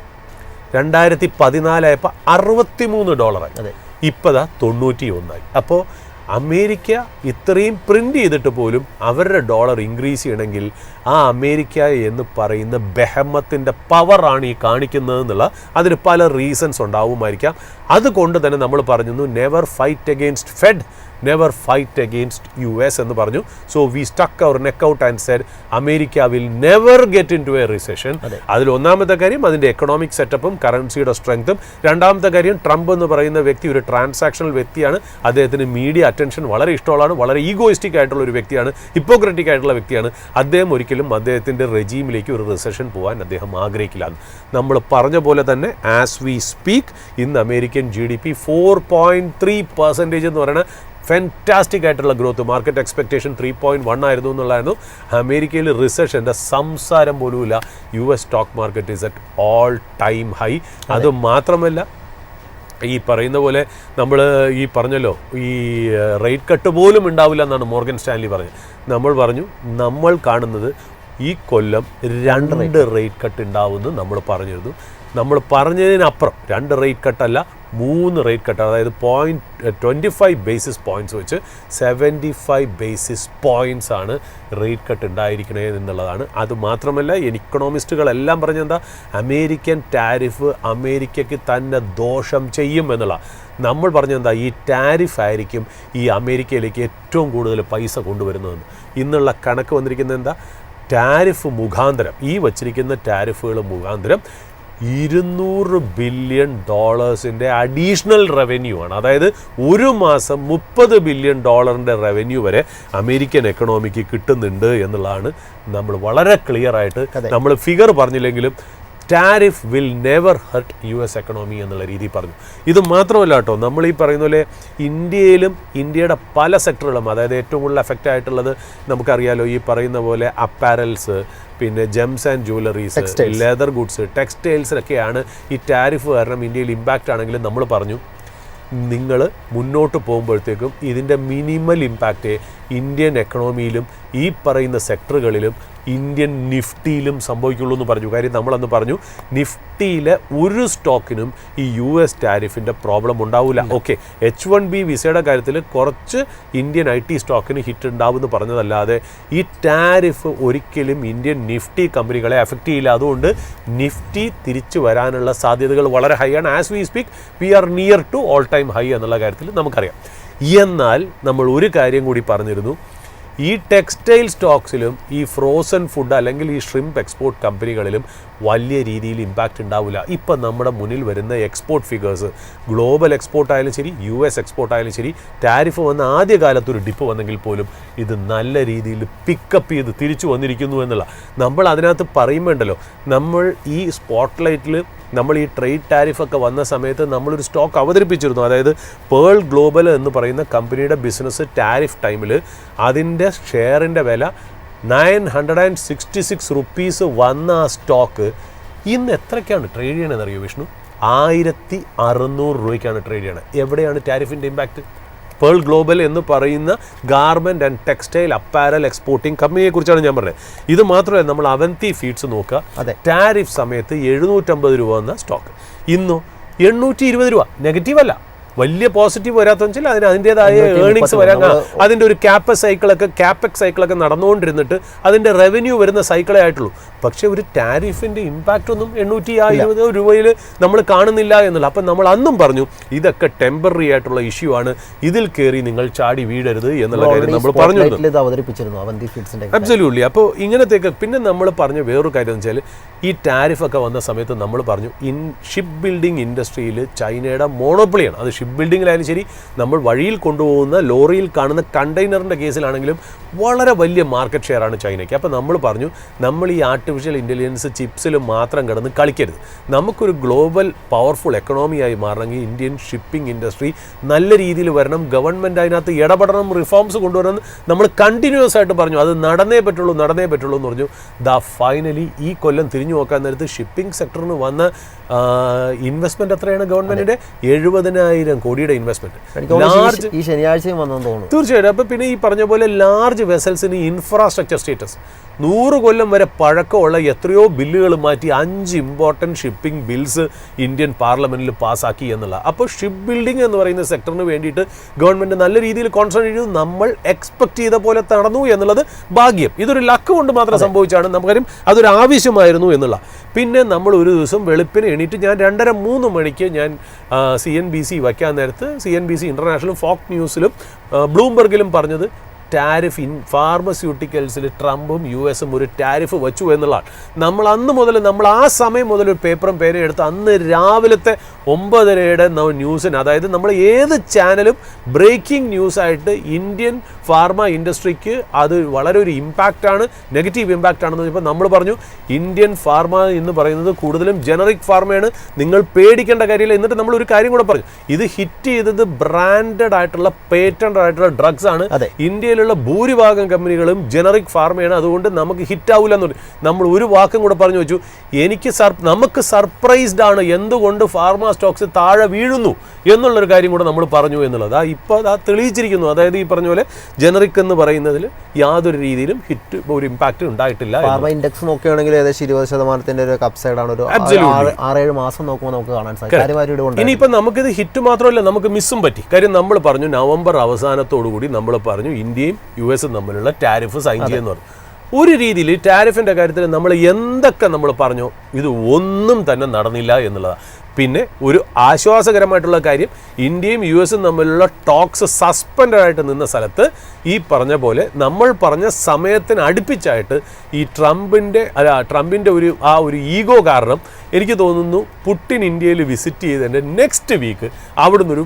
2014 ആയപ്പോൾ $63. ഇപ്പോൾ 91. അപ്പോൾ അമേരിക്ക ഇത്രയും പ്രിൻ്റ് ചെയ്തിട്ട് പോലും അവരുടെ ഡോളർ ഇൻക്രീസ് ചെയ്യണമെങ്കിൽ ആ അമേരിക്ക എന്ന് പറയുന്ന ബെഹമത്തിൻ്റെ പവറാണ് ഈ കാണിക്കുന്നത് എന്നുള്ള അതിന് പല റീസൺസ് ഉണ്ടാവുമായിരിക്കാം. അതുകൊണ്ട് തന്നെ നമ്മൾ പറഞ്ഞു never fight against Fed, never fight against US എന്ന് പറഞ്ഞു. So we stuck our neck out and said America will never get into a recession. അതിൽ ഒന്നാമത്തെ കാര്യം അതിൻ്റെ എക്കണോമിക് സെറ്റപ്പും കറൻസിയുടെ സ്ട്രെങ്ത്തും. രണ്ടാമത്തെ കാര്യം ട്രംപ് എന്ന് പറയുന്ന വ്യക്തി ഒരു ട്രാൻസാക്ഷണൽ വ്യക്തിയാണ്. അദ്ദേഹത്തിന് മീഡിയ അറ്റൻഷൻ വളരെ ഇഷ്ടമുള്ളതാണ്. വളരെ ഈഗോയിസ്റ്റിക് ആയിട്ടുള്ള ഒരു വ്യക്തിയാണ്, ഹിപ്പോക്രറ്റിക് ആയിട്ടുള്ള വ്യക്തിയാണ്. അദ്ദേഹം ഒരിക്കലും അദ്ദേഹത്തിൻ്റെ റെജീമിലേക്ക് ഒരു റിസെഷൻ പോകാൻ അദ്ദേഹം ആഗ്രഹിക്കില്ല. നമ്മൾ പറഞ്ഞ പോലെ തന്നെ ആസ് വി സ്പീക്ക് ഇന്ന് അമേരിക്കൻ GDP 4.3% എന്ന് പറയുന്ന ഫാൻറ്റാസ്റ്റിക് ആയിട്ടുള്ള ഗ്രോത്ത്. മാർക്കറ്റ് എക്സ്പെക്റ്റേഷൻ 3.1 ആയിരുന്നു എന്നുള്ളതായിരുന്നു. അമേരിക്കയിൽ റിസെഷൻ്റെ സംസാരം പോലുമില്ല. US stock market is at all time high. അത് മാത്രമല്ല ഈ പറയുന്ന പോലെ നമ്മൾ ഈ പറഞ്ഞല്ലോ ഈ റേറ്റ് കട്ട് പോലും ഉണ്ടാവില്ല എന്നാണ് മോർഗൻ സ്റ്റാൻലി പറഞ്ഞത്. നമ്മൾ പറഞ്ഞു നമ്മൾ കാണുന്നത് ഈ കൊല്ലം 2 റേറ്റ് കട്ട് ഉണ്ടാവുമെന്ന് നമ്മൾ പറഞ്ഞിരുന്നു. നമ്മൾ പറഞ്ഞതിനപ്പുറം 2 റേറ്റ് കട്ടല്ല 3 റേറ്റ് കട്ട്, അതായത് 25 ബേസിസ് പോയിൻറ്റ്സ് വെച്ച് 75 ബേസിസ് പോയിൻറ്റ്സ് ആണ് റേറ്റ് കട്ട് ഉണ്ടായിരിക്കണേ എന്നുള്ളതാണ്. അതുമാത്രമല്ല എക്കണോമിസ്റ്റുകളെല്ലാം പറഞ്ഞെന്താ അമേരിക്കൻ ടാരിഫ് അമേരിക്കയ്ക്ക് തന്നെ ദോഷം ചെയ്യും എന്നുള്ള. നമ്മൾ പറഞ്ഞെന്താ ഈ ടാരിഫ് ആയിരിക്കും ഈ അമേരിക്കയിലേക്ക് ഏറ്റവും കൂടുതൽ പൈസ കൊണ്ടുവരുന്നതെന്ന്. ഇന്നുള്ള കണക്ക് വന്നിരിക്കുന്നത് എന്താ, ടാരിഫ് മുഖാന്തരം ഈ വച്ചിരിക്കുന്ന ടാരിഫുകൾ മുഖാന്തരം $200 ബില്യൺ അഡീഷണൽ റവന്യൂ ആണ്. അതായത് ഒരു മാസം $30 ബില്യൺ റവന്യൂ വരെ അമേരിക്കൻ എക്കണോമിക്ക് കിട്ടുന്നുണ്ട് എന്നുള്ളതാണ് നമ്മൾ വളരെ ക്ലിയർ ആയിട്ട് നമ്മൾ ഫിഗർ പറഞ്ഞില്ലെങ്കിലും tariff will never hurt US economy എന്നുള്ള രീതിയിൽ പറഞ്ഞു. ഇത് മാത്രമല്ല കേട്ടോ, നമ്മൾ ഈ പറയുന്ന പോലെ ഇന്ത്യയിലും ഇന്ത്യയുടെ പല സെക്ടറുകളും, അതായത് ഏറ്റവും കൂടുതൽ എഫക്റ്റ് ആയിട്ടുള്ളത് നമുക്കറിയാലോ ഈ പറയുന്ന പോലെ അപ്പാരൽസ്, പിന്നെ gems and jewelleries, leather goods, ടെക്സ്റ്റൈൽസിലൊക്കെയാണ് ഈ ടാരിഫ് കാരണം ഇന്ത്യയിൽ ഇമ്പാക്റ്റ് ആണെങ്കിലും നമ്മൾ പറഞ്ഞു നിങ്ങൾ മുന്നോട്ട് പോകുമ്പോഴത്തേക്കും ഇതിൻ്റെ മിനിമൽ ഇമ്പാക്റ്റ് ഇന്ത്യൻ എക്കണോമിയിലും ഈ പറയുന്ന സെക്ടറുകളിലും ഇന്ത്യൻ നിഫ്റ്റിയിലും സംഭവിക്കുള്ളൂ എന്ന് പറഞ്ഞു. കാര്യം നമ്മളന്ന് പറഞ്ഞു നിഫ്റ്റിയിലെ ഒരു സ്റ്റോക്കിനും ഈ US ടാരിഫിൻ്റെ പ്രോബ്ലം ഉണ്ടാവില്ല. ഓക്കെ, H1B വിസയുടെ കാര്യത്തിൽ കുറച്ച് ഇന്ത്യൻ IT സ്റ്റോക്കിന് ഹിറ്റ് ഉണ്ടാവുമെന്ന് പറഞ്ഞതല്ലാതെ ഈ ടാരിഫ് ഒരിക്കലും ഇന്ത്യൻ നിഫ്റ്റി കമ്പനികളെ അഫക്റ്റ് ചെയ്യില്ല. അതുകൊണ്ട് നിഫ്റ്റി തിരിച്ചു വരാനുള്ള സാധ്യതകൾ വളരെ ഹൈ ആണ്. As we speak we are near to all time high എന്നുള്ള കാര്യത്തിൽ നമുക്കറിയാം. എന്നാൽ നമ്മൾ ഒരു കാര്യം കൂടി പറഞ്ഞിരുന്നു, ഈ ടെക്സ്റ്റൈൽ സ്റ്റോക്സിലും ഈ ഫ്രോസൺ ഫുഡ് അല്ലെങ്കിൽ ഈ ഷ്രിംപ് എക്സ്പോർട്ട് കമ്പനികളിലും വലിയ രീതിയിൽ ഇമ്പാക്റ്റ് ഉണ്ടാവില്ല. ഇപ്പം നമ്മുടെ മുന്നിൽ വരുന്ന എക്സ്പോർട്ട് ഫിഗേഴ്സ്, ഗ്ലോബൽ എക്സ്പോർട്ട് ആയാലും ശരി US എക്സ്പോർട്ട് ആയാലും ശരി, ടാരിഫ് വന്ന ആദ്യ കാലത്തൊരു ഡിപ്പ് വന്നെങ്കിൽ പോലും ഇത് നല്ല രീതിയിൽ പിക്കപ്പ് ചെയ്ത് തിരിച്ചു വന്നിരിക്കുന്നു എന്നുള്ള നമ്മൾ അതിനകത്ത് പറയുമ്പോണ്ടല്ലോ, നമ്മൾ ഈ സ്പോട്ട്ലൈറ്റിൽ നമ്മൾ ഈ ട്രേഡ് ടാരിഫൊക്കെ വന്ന സമയത്ത് നമ്മളൊരു സ്റ്റോക്ക് അവതരിപ്പിച്ചിരുന്നു. അതായത് പേൾ ഗ്ലോബൽ എന്ന് പറയുന്ന കമ്പനിയുടെ ബിസിനസ് ടാരിഫ് ടൈമിൽ അതിൻ്റെ ഷെയറിൻ്റെ വില 966 റുപ്പീസ് വന്ന ആ സ്റ്റോക്ക് ഇന്ന് എത്രയ്ക്കാണ് ട്രേഡ് ചെയ്യണമെന്ന് അറിയോ വിഷ്ണു? 1600 രൂപയ്ക്കാണ് ട്രേഡ് ചെയ്യണത്. എവിടെയാണ് ടാരിഫിൻ്റെ ഇമ്പാക്റ്റ്? പേൾ ഗ്ലോബൽ എന്ന് പറയുന്ന garment and textile apparel exporting കമ്പനിയെക്കുറിച്ചാണ് ഞാൻ പറഞ്ഞത്. ഇത് മാത്രമല്ല, നമ്മൾ അവന്തി ഫീഡ്സ് നോക്കുക, ടാരിഫ് സമയത്ത് 750 രൂപ വന്ന സ്റ്റോക്ക് ഇന്നോ 820 രൂപ. നെഗറ്റീവ് അല്ല, വലിയ പോസിറ്റീവ് വരാത്തെന്ന് വെച്ചാൽ അതിന് അതിൻ്റെതായ ഏർണിങ്സ് വരാൻ, അതിൻ്റെ ഒരു ക്യാപെക്സ് സൈക്കിളൊക്കെ നടന്നുകൊണ്ടിരുന്നിട്ട് അതിൻ്റെ റവന്യൂ വരുന്ന സൈക്കിളേ ആയിട്ടുള്ളൂ. പക്ഷേ ഒരു ടാരിഫിൻ്റെ ഇമ്പാക്റ്റ് ഒന്നും 820 രൂപയിൽ നമ്മൾ കാണുന്നില്ല എന്നുള്ള. അപ്പം നമ്മൾ അന്നും പറഞ്ഞു ഇതൊക്കെ ടെമ്പററി ആയിട്ടുള്ള ഇഷ്യൂ ആണ്, ഇതിൽ കയറി നിങ്ങൾ ചാടി വീഴരുത് എന്നുള്ള കാര്യം നമ്മൾ പറഞ്ഞു. അബ്സല്യൂട്ട്ലി. അപ്പോൾ ഇങ്ങനത്തേക്ക് പിന്നെ നമ്മൾ പറഞ്ഞ വേറൊരു കാര്യം എന്ന് വെച്ചാൽ ഈ ടാരിഫൊക്കെ വന്ന സമയത്ത് നമ്മൾ പറഞ്ഞു ഷിപ്പ് ബിൽഡിംഗ് ഇൻഡസ്ട്രിയിൽ ചൈനയുടെ മോണോപ്പൊളിയാണ്. അത് ഷിപ്പ് ബിൽഡിങ്ങിലായാലും ശരി, നമ്മൾ വഴിയിൽ കൊണ്ടുപോകുന്ന ലോറിയിൽ കാണുന്ന കണ്ടെയ്നറിൻ്റെ കേസിലാണെങ്കിലും വളരെ വലിയ മാർക്കറ്റ് ഷെയർ ആണ് ചൈനയ്ക്ക്. അപ്പോൾ നമ്മൾ പറഞ്ഞു നമ്മൾ ഈ ആർട്ടിഫിഷ്യൽ ഇൻ്റലിജൻസ് ചിപ്സിൽ മാത്രം കിടന്ന് കളിക്കരുത്. നമുക്കൊരു ഗ്ലോബൽ പവർഫുൾ എക്കണോമിയായി മാറണമെങ്കിൽ ഇന്ത്യൻ ഷിപ്പിംഗ് ഇൻഡസ്ട്രി നല്ല രീതിയിൽ വരണം, ഗവൺമെൻറ് അതിനകത്ത് ഇടപെടണം, റിഫോംസ് കൊണ്ടുവരണം. നമ്മൾ കണ്ടിന്യൂസ് ആയിട്ട് പറഞ്ഞു അത് നടന്നേ പറ്റുള്ളൂ എന്ന് പറഞ്ഞു. ഫൈനലി ഈ കൊല്ലം തിരിഞ്ഞു നോക്കാൻ നേരത്ത് ഷിപ്പിംഗ് സെക്ടറിന് വന്ന ഇൻവെസ്റ്റ്മെൻറ്റ് എത്രയാണ് ഗവൺമെൻറ്റിൻ്റെ? 70,000 1000 കോടിയുടെ ഇൻവെസ്റ്റ്മെന്റ് ഈ ശനിയാഴ്ചയും വന്നെന്ന് തോന്നുന്നു. തീർച്ചയായിട്ടും. അപ്പോൾ പിന്നെ ഈ പറഞ്ഞ പോലെ ലാർജ് വെസൽസിന് ഇൻഫ്രാസ്ട്രക്ചർ സ്റ്റേറ്റസ് 100 കൊല്ലം വരെ പഴക്കമുള്ള എത്രയോ ബില്ലുകൾ മാറ്റി 5 ഇമ്പോർട്ടൻറ്റ് ഷിപ്പിംഗ് ബിൽസ് ഇന്ത്യൻ പാർലമെൻറ്റിൽ പാസ്സാക്കി എന്നുള്ള. അപ്പോൾ ഷിപ്പ് ബിൽഡിംഗ് എന്ന് പറയുന്ന സെക്ടറിന് വേണ്ടിയിട്ട് ഗവൺമെൻറ് നല്ല രീതിയിൽ കോൺസെൻട്രേറ്റ് ചെയ്തു. നമ്മൾ എക്സ്പെക്ട് ചെയ്ത പോലെ നടന്നു എന്നുള്ളത് ഭാഗ്യം. ഇതൊരു ലക്ക് കൊണ്ട് മാത്രം സംഭവിച്ചാണ്. നമുക്കറിയാം അതൊരു ആവശ്യമായിരുന്നു എന്നുള്ള. പിന്നെ നമ്മൾ ഒരു ദിവസം വെളുപ്പിന് എണീറ്റ് ഞാൻ 2:30-3 മണിക്ക് ഞാൻ CNBC വയ്ക്കാൻ നേരത്ത് CNBC ഇൻ്റർനാഷണലും ഫോക്സ് ന്യൂസിലും ബ്ലൂംബർഗിലും പറഞ്ഞത് ടാരിഫ് ഫാർമസ്യൂട്ടിക്കൽസിൽ ട്രംപും US ഒരു ടാരിഫ് വെച്ചു എന്നുള്ളതാണ്. നമ്മൾ അന്ന് മുതൽ നമ്മൾ ആ സമയം മുതൽ ഒരു പേപ്പറും പേനയും എടുത്ത് അന്ന് രാവിലത്തെ 9:30-യുടെ ന്യൂസിന്, അതായത് നമ്മൾ ഏത് ചാനലും ബ്രേക്കിംഗ് ന്യൂസായിട്ട് ഇന്ത്യൻ ഫാർമ ഇൻഡസ്ട്രിക്ക് അത് വളരെ ഒരു ഇമ്പാക്റ്റാണ്, നെഗറ്റീവ് ഇമ്പാക്റ്റ് ആണെന്ന് പറഞ്ഞപ്പോൾ നമ്മൾ പറഞ്ഞു ഇന്ത്യൻ ഫാർമ എന്ന് പറയുന്നത് കൂടുതലും ജനറിക് ഫാർമയാണ്, നിങ്ങൾ പേടിക്കേണ്ട കാര്യമില്ല. എന്നിട്ട് നമ്മൾ ഒരു കാര്യം കൂടെ പറഞ്ഞു, ഇത് ഹിറ്റ് ചെയ്തത് ബ്രാൻഡഡ് ആയിട്ടുള്ള പേറ്റന്റ് ആയിട്ടുള്ള ഡ്രഗ്സ് ആണ്. ഇന്ത്യയിലുള്ള ഭൂരിഭാഗം കമ്പനികളും ജനറിക് ഫാർമയാണ്, അതുകൊണ്ട് നമുക്ക് ഹിറ്റ് ആവില്ല എന്ന് പറഞ്ഞു. നമ്മൾ ഒരു വാക്കും കൂടെ പറഞ്ഞു വെച്ചു, നമുക്ക് സർപ്രൈസ്ഡ് ആണ് എന്തുകൊണ്ട് ഫാർമ സ്റ്റോക്സ് താഴെ വീഴുന്നു എന്നുള്ളൊരു കാര്യം കൂടെ നമ്മൾ പറഞ്ഞു എന്നുള്ളത്. ഇപ്പോൾ തെളിയിച്ചിരിക്കുന്നു. അതായത് ഈ പറഞ്ഞ പോലെ ജനറിക് എന്ന് പറയുന്നതിൽ യാതൊരു രീതിയിലും ഹിറ്റ് ഒരു ഇമ്പാക്റ്റ് ഉണ്ടായിട്ടില്ല. ഫാർമ ഇൻഡെക്സ് നോക്കുകയാണെങ്കിൽ ഏകദേശം 20% ഒരു അപ്സൈഡ് ആണ്. ഒരു 6-7 മാസം നോക്കുമ്പോൾ നമുക്ക് കാണാൻ സാധിക്കും. ഇനിയിപ്പോൾ നമുക്കിത് ഹിറ്റ് മാത്രമല്ല, നമുക്ക് മിസ്സും പറ്റി. കാര്യം നമ്മൾ പറഞ്ഞു നവംബർ അവസാനത്തോടുകൂടി നമ്മൾ പറഞ്ഞു ഇന്ത്യയും US തമ്മിലുള്ള ടാരിഫ് സൈൻ ചെയ്യുമെന്ന് പറഞ്ഞു. ഒരു രീതിയിൽ ടാരിഫിൻ്റെ കാര്യത്തിൽ നമ്മൾ എന്തൊക്കെ നമ്മൾ പറഞ്ഞോ ഇത് ഒന്നും തന്നെ നടന്നില്ല എന്നുള്ളതാണ്. പിന്നെ ഒരു ആശ്വാസകരമായിട്ടുള്ള കാര്യം, ഇന്ത്യയും US തമ്മിലുള്ള ടോക്സ് സസ്പെൻഡായിട്ട് നിന്ന സ്ഥലത്ത് ഈ പറഞ്ഞ പോലെ നമ്മൾ പറഞ്ഞ സമയത്തിന് അടുപ്പിച്ചായിട്ട് ഈ ട്രംപിൻ്റെ ഒരു ഈഗോ കാരണം എനിക്ക് തോന്നുന്നു പുടിൻ ഇന്ത്യയിൽ വിസിറ്റ് ചെയ്തതിൻ്റെ നെക്സ്റ്റ് വീക്ക് അവിടുന്ന് ഒരു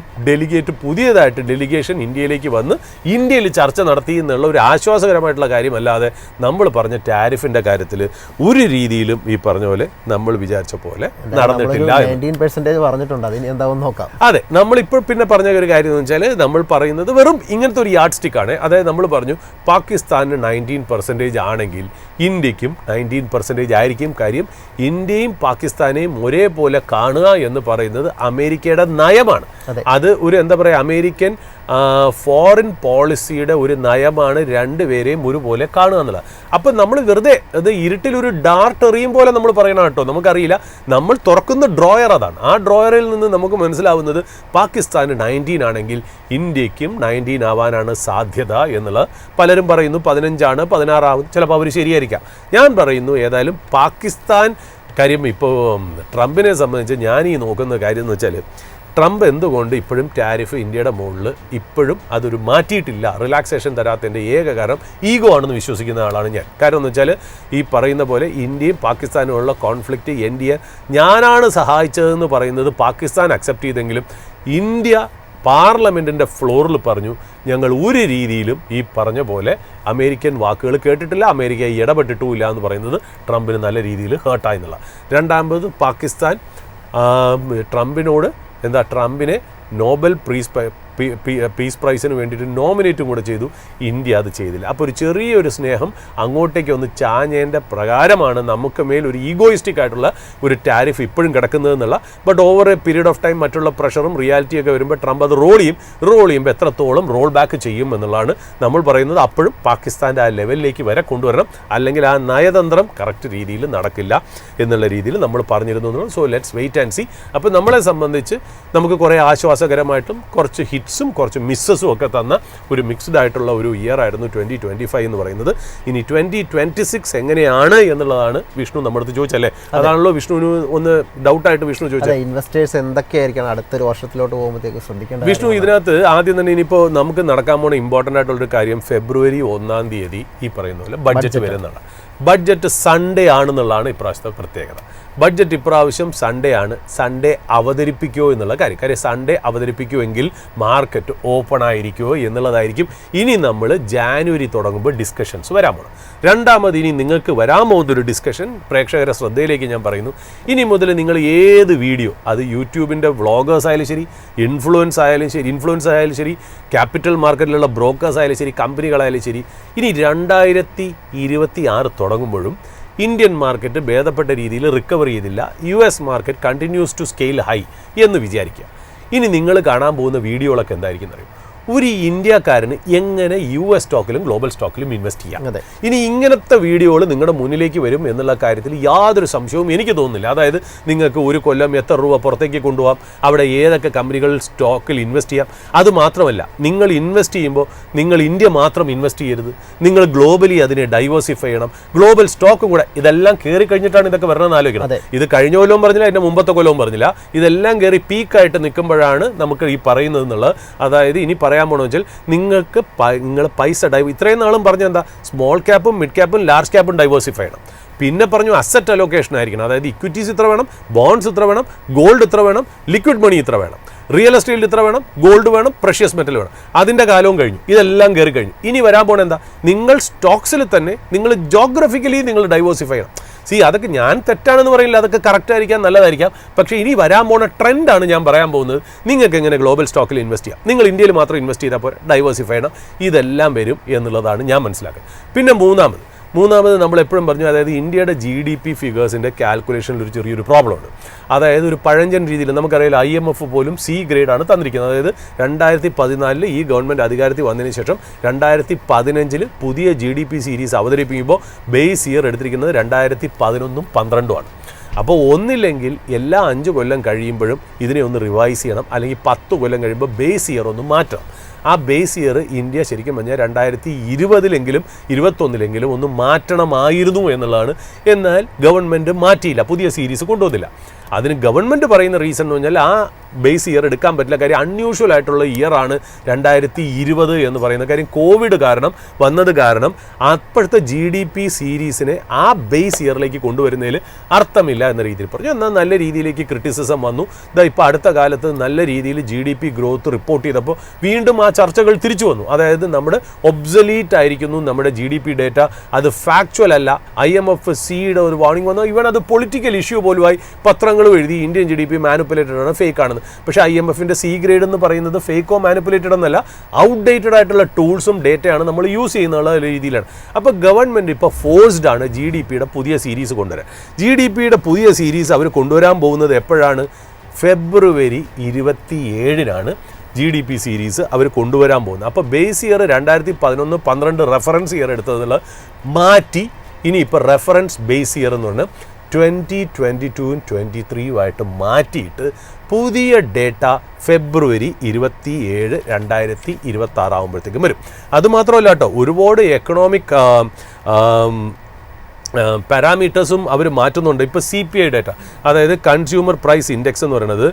പുതിയതായിട്ട് ഡെലിഗേഷൻ ഇന്ത്യയിലേക്ക് വന്ന് ഇന്ത്യയിൽ ചർച്ച നടത്തി എന്നുള്ള ഒരു ആശ്വാസകരമായിട്ടുള്ള കാര്യമല്ലാതെ നമ്മൾ പറഞ്ഞ ടാരിഫിൻ്റെ കാര്യത്തിൽ ഒരു രീതിയിലും ഈ പറഞ്ഞ പോലെ നമ്മൾ വിചാരിച്ച പോലെ നടന്നിട്ടില്ല. 19% പറഞ്ഞിട്ടുണ്ട്, അതിന് എന്താണെന്ന് നോക്കാം. അതെ, നമ്മളിപ്പോൾ പിന്നെ പറഞ്ഞ ഒരു കാര്യം എന്ന് വെച്ചാൽ നമ്മൾ പറയുന്നത് വെറും ഇങ്ങനത്തെ ഒരു യാർഡ് സ്റ്റിക്കാണ്. അതായത് നമ്മൾ പറഞ്ഞു പാകിസ്ഥാനിന് 19% ആണെങ്കിൽ ഇന്ത്യക്കും 19% ആയിരിക്കും. കാര്യം ഇന്ത്യയും പാകിസ്ഥാനെയും ഒരേപോലെ കാണുക എന്ന് പറയുന്നത് അമേരിക്കയുടെ നയമാണ്. അത് ഒരു എന്താ പറയുക അമേരിക്കൻ ഫോറിൻ പോളിസിയുടെ ഒരു നയമാണ്, രണ്ടുപേരെയും ഒരുപോലെ കാണുക എന്നുള്ളത്. അപ്പം നമ്മൾ വെറുതെ അത് ഇരുട്ടിലൊരു ഡാർട്ട് എറിയും പോലെ നമ്മൾ പറയണം കേട്ടോ. നമുക്കറിയില്ല, നമ്മൾ തുറക്കുന്ന ഡ്രോയർ അതാണ്. ആ ഡ്രോയറിൽ നിന്ന് നമുക്ക് മനസ്സിലാവുന്നത് പാകിസ്ഥാന് 19 ആണെങ്കിൽ ഇന്ത്യക്കും 19 ആവാനാണ് സാധ്യത എന്നുള്ളത്. പലരും പറയുന്നു 15 16 ആവും, ചിലപ്പോൾ അവർ ശരിയായിരിക്കാം. ഞാൻ പറയുന്നു ഏതായാലും പാകിസ്ഥാൻ കാര്യം ഇപ്പോൾ ട്രംപിനെ സംബന്ധിച്ച് ഞാൻ ഈ നോക്കുന്ന കാര്യം എന്ന് വെച്ചാൽ ട്രംപ് എന്തുകൊണ്ട് ഇപ്പോഴും ടാരിഫ് ഇന്ത്യയുടെ മുകളിൽ ഇപ്പോഴും അതൊരു മാറ്റിയിട്ടില്ല, റിലാക്സേഷൻ തരാത്തതിൻ്റെ ഏക കാരണം ഈഗോ ആണെന്ന് വിശ്വസിക്കുന്ന ആളാണ് ഞാൻ. കാരണം എന്ന് വെച്ചാൽ ഈ പറയുന്ന പോലെ ഇന്ത്യയും പാകിസ്ഥാനുമുള്ള കോൺഫ്ലിക്റ്റ് ഞാനാണ് സഹായിച്ചതെന്ന് പറയുന്നത് പാകിസ്ഥാൻ അക്സെപ്റ്റ് ചെയ്തെങ്കിലും ഇന്ത്യ പാർലമെൻറ്റിൻ്റെ ഫ്ലോറിൽ പറഞ്ഞു ഞങ്ങൾ ഒരു രീതിയിലും ഈ പറഞ്ഞ പോലെ അമേരിക്കൻ വാക്കുകൾ കേട്ടിട്ടില്ല, അമേരിക്ക ഇടപെട്ടിട്ടുമില്ല എന്ന് പറയുന്നത് ട്രംപിന് നല്ല രീതിയിൽ ഹേർട്ടായി എന്നുള്ള. രണ്ടാമത് പാകിസ്ഥാൻ ട്രംപിനെ നോബൽ പീസ് പ്രൈസിന് വേണ്ടിയിട്ട് നോമിനേറ്റും കൂടെ ചെയ്തു. ഇന്ത്യ അത് ചെയ്തില്ല. അപ്പോൾ ഒരു ചെറിയൊരു സ്നേഹം അങ്ങോട്ടേക്ക് ഒന്ന് ചാഞ്ഞേൻ്റെ പ്രകാരമാണ് നമുക്ക് മേൽ ഒരു ഈഗോയിസ്റ്റിക് ആയിട്ടുള്ള ഒരു ടാരിഫ് ഇപ്പോഴും കിടക്കുന്നതെന്നുള്ള. But over a period of time മറ്റുള്ള പ്രഷറും റിയാലിറ്റിയൊക്കെ വരുമ്പോൾ ട്രംപ് അത് റോൾ ചെയ്യുമ്പോൾ എത്രത്തോളം റോൾ ബാക്ക് ചെയ്യും എന്നുള്ളതാണ് നമ്മൾ പറയുന്നത്. അപ്പോഴും പാകിസ്ഥാൻ്റെ ആ ലെവലിലേക്ക് വരെ കൊണ്ടുവരണം, അല്ലെങ്കിൽ ആ നയതന്ത്രം കറക്റ്റ് രീതിയിൽ നടക്കില്ല എന്നുള്ള രീതിയിൽ നമ്മൾ പറഞ്ഞിരുന്നു. So let's wait and see. അപ്പോൾ നമ്മളെ സംബന്ധിച്ച് നമുക്ക് കുറേ ആശ്വാസകരമായിട്ടും കുറച്ച് ഹിറ്റ്സും കുറച്ച് മിസ്സസും ഒക്കെ തന്ന ഒരു മിക്സ്ഡ് ആയിട്ടുള്ള ഒരു ഇയർ ആയിരുന്നു 2025 എന്ന് പറയുന്നത്. ഇനി 2026 എങ്ങനെയാണ് എന്നുള്ളതാണ് വിഷ്ണു നമ്മുടെ അടുത്ത് ചോദിച്ചല്ലേ. അതാണല്ലോ വിഷ്ണുവിന് ഒന്ന് ഡൗട്ടായിട്ട് വിഷ്ണു ചോദിച്ചത്. ഇൻവെസ്റ്റേഴ്സ് എന്തൊക്കെയായിരിക്കണം അടുത്തൊരു വർഷത്തിലോട്ട് പോകുമ്പോഴത്തേക്ക് ശ്രദ്ധിക്കേണ്ടത് വിഷ്ണു? ഇതിനകത്ത് ആദ്യം തന്നെ ഇനിയിപ്പോൾ നമുക്ക് നടക്കാൻ പോണ ഇമ്പോർട്ടൻ്റ് ആയിട്ടുള്ളൊരു കാര്യം ഫെബ്രുവരി 1 ഈ പറയുന്ന പോലെ ബഡ്ജറ്റ് വരുന്നതാണ്. ബഡ്ജറ്റ് സൺഡേ ആണെന്നുള്ളതാണ് ഇപ്രാവശ്യത്തെ പ്രത്യേകത. ബഡ്ജറ്റ് ഇപ്രാവശ്യം സൺഡേ ആണ്. സൺഡേ അവതരിപ്പിക്കുമോ എന്നുള്ള കാര്യം സൺഡേ അവതരിപ്പിക്കുമെങ്കിൽ മാർക്കറ്റ് ഓപ്പൺ ആയിരിക്കുമോ എന്നുള്ളതായിരിക്കും ഇനി നമ്മൾ ജാനുവരി തുടങ്ങുമ്പോൾ ഡിസ്കഷൻസ് വരാൻ പോകണം. രണ്ടാമത് ഇനി നിങ്ങൾക്ക് വരാൻ പോകുന്നൊരു ഡിസ്കഷൻ പ്രേക്ഷകരെ ശ്രദ്ധയിലേക്ക് ഞാൻ പറയുന്നു. ഇനി മുതൽ നിങ്ങൾ ഏത് വീഡിയോ, അത് യൂട്യൂബിൻ്റെ വ്ളോഗേഴ്സ് ആയാലും ശരി, ഇൻഫ്ലുവൻസ് ആയാലും ശരി, ക്യാപിറ്റൽ മാർക്കറ്റിലുള്ള ബ്രോക്കേഴ്സ് ആയാലും ശരി, കമ്പനികളായാലും ശരി, ഇനി 2026 തുടങ്ങുമ്പോഴും ഇന്ത്യൻ മാർക്കറ്റ് ഭേദപ്പെട്ട രീതിയിൽ റിക്കവർ ചെയ്തില്ല, US market continues to scale high എന്ന് വിചാരിക്കുക. ഇനി നിങ്ങൾ കാണാൻ പോകുന്ന വീഡിയോകളൊക്കെ എന്തായിരിക്കും അറിയും, ഒരു ഇന്ത്യക്കാരന് എങ്ങനെ US സ്റ്റോക്കിലും ഗ്ലോബൽ സ്റ്റോക്കിലും ഇൻവെസ്റ്റ് ചെയ്യാം. ഇനി ഇങ്ങനത്തെ വീഡിയോകൾ നിങ്ങളുടെ മുന്നിലേക്ക് വരും എന്നുള്ള കാര്യത്തിൽ യാതൊരു സംശയവും എനിക്ക് തോന്നുന്നില്ല. അതായത് നിങ്ങൾക്ക് ഒരു കൊല്ലം എത്ര രൂപ പുറത്തേക്ക് കൊണ്ടുപോകാം, അവിടെ ഏതൊക്കെ കമ്പനികൾ സ്റ്റോക്കിൽ ഇൻവെസ്റ്റ് ചെയ്യാം. അതുമാത്രമല്ല, നിങ്ങൾ ഇൻവെസ്റ്റ് ചെയ്യുമ്പോൾ നിങ്ങൾ ഇന്ത്യ മാത്രം ഇൻവെസ്റ്റ് ചെയ്യരുത്, നിങ്ങൾ ഗ്ലോബലി അതിനെ ഡൈവേഴ്സിഫൈ ചെയ്യണം. ഗ്ലോബൽ സ്റ്റോക്കും കൂടെ ഇതെല്ലാം കയറി കഴിഞ്ഞിട്ടാണ് ഇതൊക്കെ വരണമെന്ന് ആലോചിക്കണം. ഇത് കഴിഞ്ഞ കൊല്ലവും പറഞ്ഞില്ല, അതിൻ്റെ മുമ്പത്തെ കൊല്ലവും പറഞ്ഞില്ല. ഇതെല്ലാം കയറി പീക്കായിട്ട് നിൽക്കുമ്പോഴാണ് നമുക്ക് ഈ പറയുന്നത് എന്നുള്ളത്. അതായത് ഇനി പറയാൻ പോകണമെന്ന് വെച്ചാൽ നിങ്ങൾക്ക് നിങ്ങൾ പൈസ ഇത്രയും നാളും പറഞ്ഞത് എന്താ, സ്മോൾ ക്യാപ്പും മിഡ് ക്യാപ്പും ലാർജ് ക്യാപ്പും ഡൈവേഴ്സിഫൈ ചെയ്യണം. പിന്നെ പറഞ്ഞു അസറ്റ് അലോക്കേഷൻ ആയിരിക്കണം. അതായത് ഇക്വിറ്റീസ് ഇത്ര വേണം, ബോണ്ട്സ് ഇത്ര വേണം, ഗോൾഡ് ഇത്ര വേണം, ലിക്വിഡ് മണി ഇത്ര വേണം, റിയൽ എസ്റ്റേറ്റിൽ ഇത്ര വേണം, ഗോൾഡ് വേണം, പ്രഷ്യസ് മെറ്റൽ വേണം. അതിൻ്റെ കാലവും കഴിഞ്ഞു, ഇതെല്ലാം കയറി കഴിഞ്ഞു. ഇനി വരാൻ പോകണ എന്താ, നിങ്ങൾ സ്റ്റോക്സിൽ തന്നെ നിങ്ങൾ ജോഗ്രഫിക്കലി നിങ്ങൾ ഡൈവേഴ്സിഫൈ ചെയ്യണം. അതൊക്കെ ഞാൻ തെറ്റാണെന്ന് പറയില്ല, അതൊക്കെ കറക്റ്റ് ആയിരിക്കാം, നല്ലതായിരിക്കാം. പക്ഷേ ഇനി വരാൻ പോകുന്ന ട്രെൻഡാണ് ഞാൻ പറയാൻ പോകുന്നത്. നിങ്ങൾക്ക് എങ്ങനെ ഗ്ലോബൽ സ്റ്റോക്കിൽ ഇൻവെസ്റ്റ് ചെയ്യാം, നിങ്ങൾ ഇന്ത്യയിൽ മാത്രം ഇൻവെസ്റ്റ് ചെയ്താൽ പോരാ, ഡൈവേഴ്സിഫൈ ചെയ്യണം. ഇതെല്ലാം വരും എന്നുള്ളതാണ് ഞാൻ മനസ്സിലാക്കുന്നത്. പിന്നെ മൂന്നാമത് നമ്മൾ എപ്പോഴും പറഞ്ഞു, അതായത് ഇന്ത്യയുടെ GDP ഫിഗേഴ്സിൻ്റെ കാൽക്കുലേഷനിൽ ഒരു ചെറിയൊരു പ്രോബ്ലം ഉണ്ട്. അതായത് ഒരു പഴഞ്ചൻ രീതിയിൽ നമുക്കറിയാം, IMF പോലും C ഗ്രേഡാണ് തന്നിരിക്കുന്നത്. അതായത് 2014 ഈ ഗവൺമെൻറ് അധികാരത്തിൽ വന്നതിന് ശേഷം 2015 പുതിയ GDP സീരീസ് അവതരിപ്പിക്കുമ്പോൾ ബേസ് ഇയർ എടുത്തിരിക്കുന്നത് 2011ഉം 12ഉമാണ്. അപ്പോൾ ഒന്നില്ലെങ്കിൽ എല്ലാ 5 കൊല്ലം കഴിയുമ്പോഴും ഇതിനെ ഒന്ന് റിവൈസ് ചെയ്യണം, അല്ലെങ്കിൽ 10 കൊല്ലം കഴിയുമ്പോൾ ബേസ് ഇയർ ഒന്ന് മാറ്റണം. ആ ബേസ് ഇയർ ഇന്ത്യ ശരിക്കും പറഞ്ഞാൽ 2020 21 ഒന്ന് മാറ്റണമായിരുന്നു എന്നുള്ളതാണ്. എന്നാൽ ഗവൺമെൻറ് മാറ്റിയില്ല, പുതിയ സീരീസ് കൊണ്ടുവന്നില്ല. അതിന് ഗവൺമെൻറ് പറയുന്ന റീസൺ എന്ന് പറഞ്ഞാൽ ആ ബേസ് ഇയർ എടുക്കാൻ പറ്റില്ല. കാര്യം അൺയൂഷ്വൽ ആയിട്ടുള്ള ഇയറാണ് 2020 എന്ന് പറയുന്ന കാര്യം. കോവിഡ് കാരണം വന്നത് കാരണം അപ്പോഴത്തെ GDP സീരീസിനെ ആ ബേസ് ഇയറിലേക്ക് കൊണ്ടുവരുന്നതിൽ അർത്ഥമില്ല എന്ന രീതിയിൽ പറഞ്ഞു. എന്നാൽ നല്ല രീതിയിലേക്ക് ക്രിറ്റിസിസം വന്നു. ഇപ്പോൾ അടുത്ത കാലത്ത് നല്ല രീതിയിൽ GDP ഗ്രോത്ത് റിപ്പോർട്ട് ചെയ്തപ്പോൾ വീണ്ടും ആ ചർച്ചകൾ തിരിച്ചു വന്നു. അതായത് നമ്മുടെ ഒബ്സലീറ്റ് ആയിരിക്കുന്നു നമ്മുടെ GDP ഡേറ്റ, അത് ഫാക്ച്വൽ അല്ല. IMF സിയുടെ ഒരു വാർണിംഗ് വന്നു. ഇവൻ അത് പൊളിറ്റിക്കൽ ഇഷ്യൂ പോലുമായി പത്രങ്ങളും എഴുതി ഇന്ത്യൻ GDP മാനിപ്പുലേറ്റഡ് ആണ്, ഫേക്ക് ആണെന്ന്. പക്ഷേ IMFന്റെ C ഗ്രേഡ് എന്ന് പറയുന്നത് ഫേക്കോ മാനിപ്പുലേറ്റഡ് എന്നല്ല, ഔട്ട്ഡേറ്റഡ് ആയിട്ടുള്ള ടൂൾസും ഡേറ്റയാണ് നമ്മൾ യൂസ് ചെയ്യുന്നുള്ള രീതിയിലാണ്. അപ്പോൾ ഗവൺമെൻറ് ഇപ്പോൾ ഫോഴ്സ്ഡ് ആണ് GDPയുടെ പുതിയ സീരീസ് കൊണ്ടുവരാൻ. GDPയുടെ പുതിയ സീരീസ് അവർ കൊണ്ടുവരാൻ പോകുന്നത് എപ്പോഴാണ്? ഫെബ്രുവരി 27 GDP സീരീസ് അവർ കൊണ്ടുവരാൻ പോകുന്നത്. അപ്പോൾ ബേസ് ഇയർ 2011-12 റെഫറൻസ് ഇയർ എടുത്തതിൽ മാറ്റി ഇനി ഇപ്പോൾ റെഫറൻസ് ബേസ് ഇയർ എന്ന് പറഞ്ഞാൽ 2022-ഉം 23-ഉമായിട്ട് മാറ്റിയിട്ട് പുതിയ ഡേറ്റ ഫെബ്രുവരി 27, 2026 ആകുമ്പോഴത്തേക്കും വരും. അതുമാത്രമല്ല കേട്ടോ, ഒരുപാട് എക്കണോമിക് പാരാമീറ്റേഴ്സും അവർ മാറ്റുന്നുണ്ട്. ഇപ്പോൾ CPI ഡേറ്റ, അതായത് കൺസ്യൂമർ പ്രൈസ് ഇൻഡെക്സ് എന്ന് പറയുന്നത്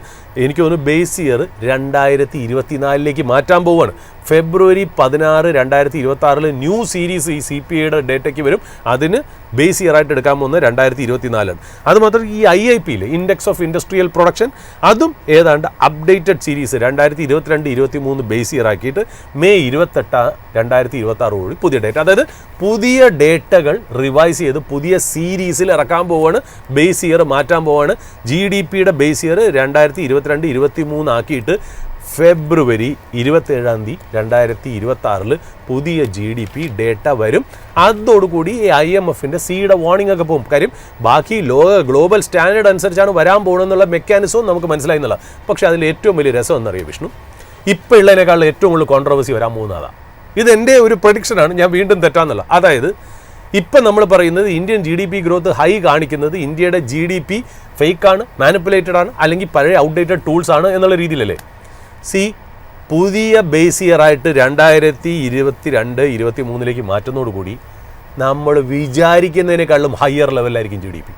എനിക്ക് തോന്നുന്നു ബേസ് ഇയർ 2024 മാറ്റാൻ പോവുകയാണ്. ഫെബ്രുവരി 16, 2026 ന്യൂ സീരീസ് ഈ CPIയുടെ ഡേറ്റയ്ക്ക് വരും. അതിന് ബേസ് ഇയർ ആയിട്ട് എടുക്കാൻ പോകുന്നത് 2024. അതുമാത്രം ഈ IIP index of industrial production, അതും ഏതാണ്ട് അപ്ഡേറ്റഡ് സീരീസ് 2022-23 ബേസ് ഇയർ ആക്കിയിട്ട് മെയ് 28, 2026 കൂടി പുതിയ ഡേറ്റ. അതായത് പുതിയ ഡേറ്റകൾ റിവൈസ് ചെയ്ത് പുതിയ സീരീസിൽ ഇറക്കാൻ പോവുകയാണ്. ബേസ് ഇയർ മാറ്റാൻ പോവുകയാണ്. GDPയുടെ ബേസ് ഇയർ 2022-23 ആക്കിയിട്ട് ഫെബ്രുവരി 27, 2026 പുതിയ GDP ഡേറ്റ വരും. അതോടുകൂടി IMFന്റെ സിയുടെ വാർണിംഗ് ഒക്കെ പോകും. കാര്യം ബാക്കി ഗ്ലോബൽ സ്റ്റാൻഡേർഡ് അനുസരിച്ചാണ് വരാൻ പോകണമെന്നുള്ള മെക്കാനിസവും നമുക്ക് മനസ്സിലായി എന്നുള്ള. പക്ഷേ അതിൽ ഏറ്റവും വലിയ രസം എന്നറിയാം വിഷ്ണു, ഇപ്പോൾ ഉള്ളതിനേക്കാളും ഏറ്റവും കൂടുതൽ കോൺട്രവേഴ്സി വരാൻ പോകുന്നതാണ്. ഇതെൻ്റെ ഒരു പ്രഡിക്ഷനാണ്, ഞാൻ വീണ്ടും തെറ്റാന്നുള്ള. അതായത് ഇപ്പം നമ്മൾ പറയുന്നത് ഇന്ത്യൻ GDP ഗ്രോത്ത് ഹൈ കാണിക്കുന്നത് ഇന്ത്യയുടെ GDP ഫേക്കാണ്, മാനിപ്പുലേറ്റഡ് ആണ്, അല്ലെങ്കിൽ പഴയ ഔട്ട്ഡേറ്റഡ് ടൂൾസ് ആണ് എന്നുള്ള രീതിയിലല്ലേ. പുതിയ ബേസ് ഇയർ ആയിട്ട് 2022-23 മാറ്റുന്നതോടുകൂടി നമ്മൾ വിചാരിക്കുന്നതിനേക്കാളും ഹയർ ലെവലിലായിരിക്കും GDP.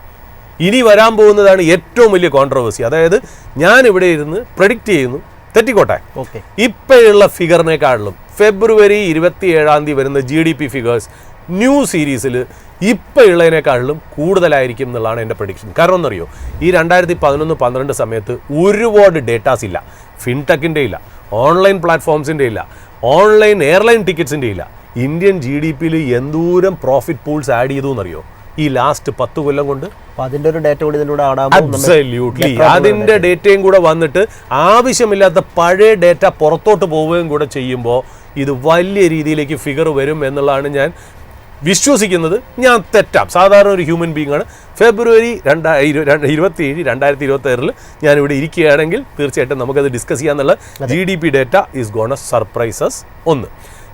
ഇനി വരാൻ പോകുന്നതാണ് ഏറ്റവും വലിയ കോൺട്രവേഴ്സി. അതായത് ഞാൻ ഇവിടെ ഇരുന്ന് പ്രഡിക്റ്റ് ചെയ്യുന്നു, തെറ്റിക്കോട്ടെ, ഇപ്പോഴുള്ള ഫിഗറിനേക്കാളും ഫെബ്രുവരി 27 വരുന്ന GDP ഫിഗേഴ്സ് ന്യൂ സീരീസിൽ ഇപ്പോൾ ഉള്ളതിനേക്കാളും കൂടുതലായിരിക്കും എന്നുള്ളതാണ് എൻ്റെ പ്രഡിക്ഷൻ. കാരണം എന്നറിയോ, ഈ 2011-12 സമയത്ത് ഒരുപാട് ഡേറ്റാസ് ഇല്ല. ഫിൻടെക്കിൻ്റെ ഇല്ല, ഓൺലൈൻ പ്ലാറ്റ്ഫോംസിൻ്റെ ഇല്ല, ഓൺലൈൻ എയർലൈൻ ടിക്കറ്റ്സിൻ്റെ ഇല്ല. ഇന്ത്യൻ GDPയിൽ എന്തോരം പ്രോഫിറ്റ് പൂൾസ് ആഡ് ചെയ്തു എന്നറിയോ ഈ ലാസ്റ്റ് 10 കൊല്ലം കൊണ്ട്? അതിൻ്റെ ഒരു ഡേറ്റ കൂടി ഇതിലൂടെ അബ്സല്യൂട്ട്ലി അതിൻ്റെ ഡേറ്റയും കൂടെ വന്നിട്ട് ആവശ്യമില്ലാത്ത പഴയ ഡേറ്റ പുറത്തോട്ട് പോവുകയും കൂടെ ചെയ്യുമ്പോൾ ഇത് വലിയ രീതിയിലേക്ക് ഫിഗർ വരും എന്നുള്ളതാണ് ഞാൻ വിശ്വസിക്കുന്നത് ഞാൻ തെറ്റാം, സാധാരണ ഒരു ഹ്യൂമൻ ബീങ് ആണ്. ഫെബ്രുവരി 2027 ഞാനിവിടെ ഇരിക്കുകയാണെങ്കിൽ തീർച്ചയായിട്ടും നമുക്കത് ഡിസ്കസ് ചെയ്യാന്നുള്ള GDP data is gonna surprises. 1.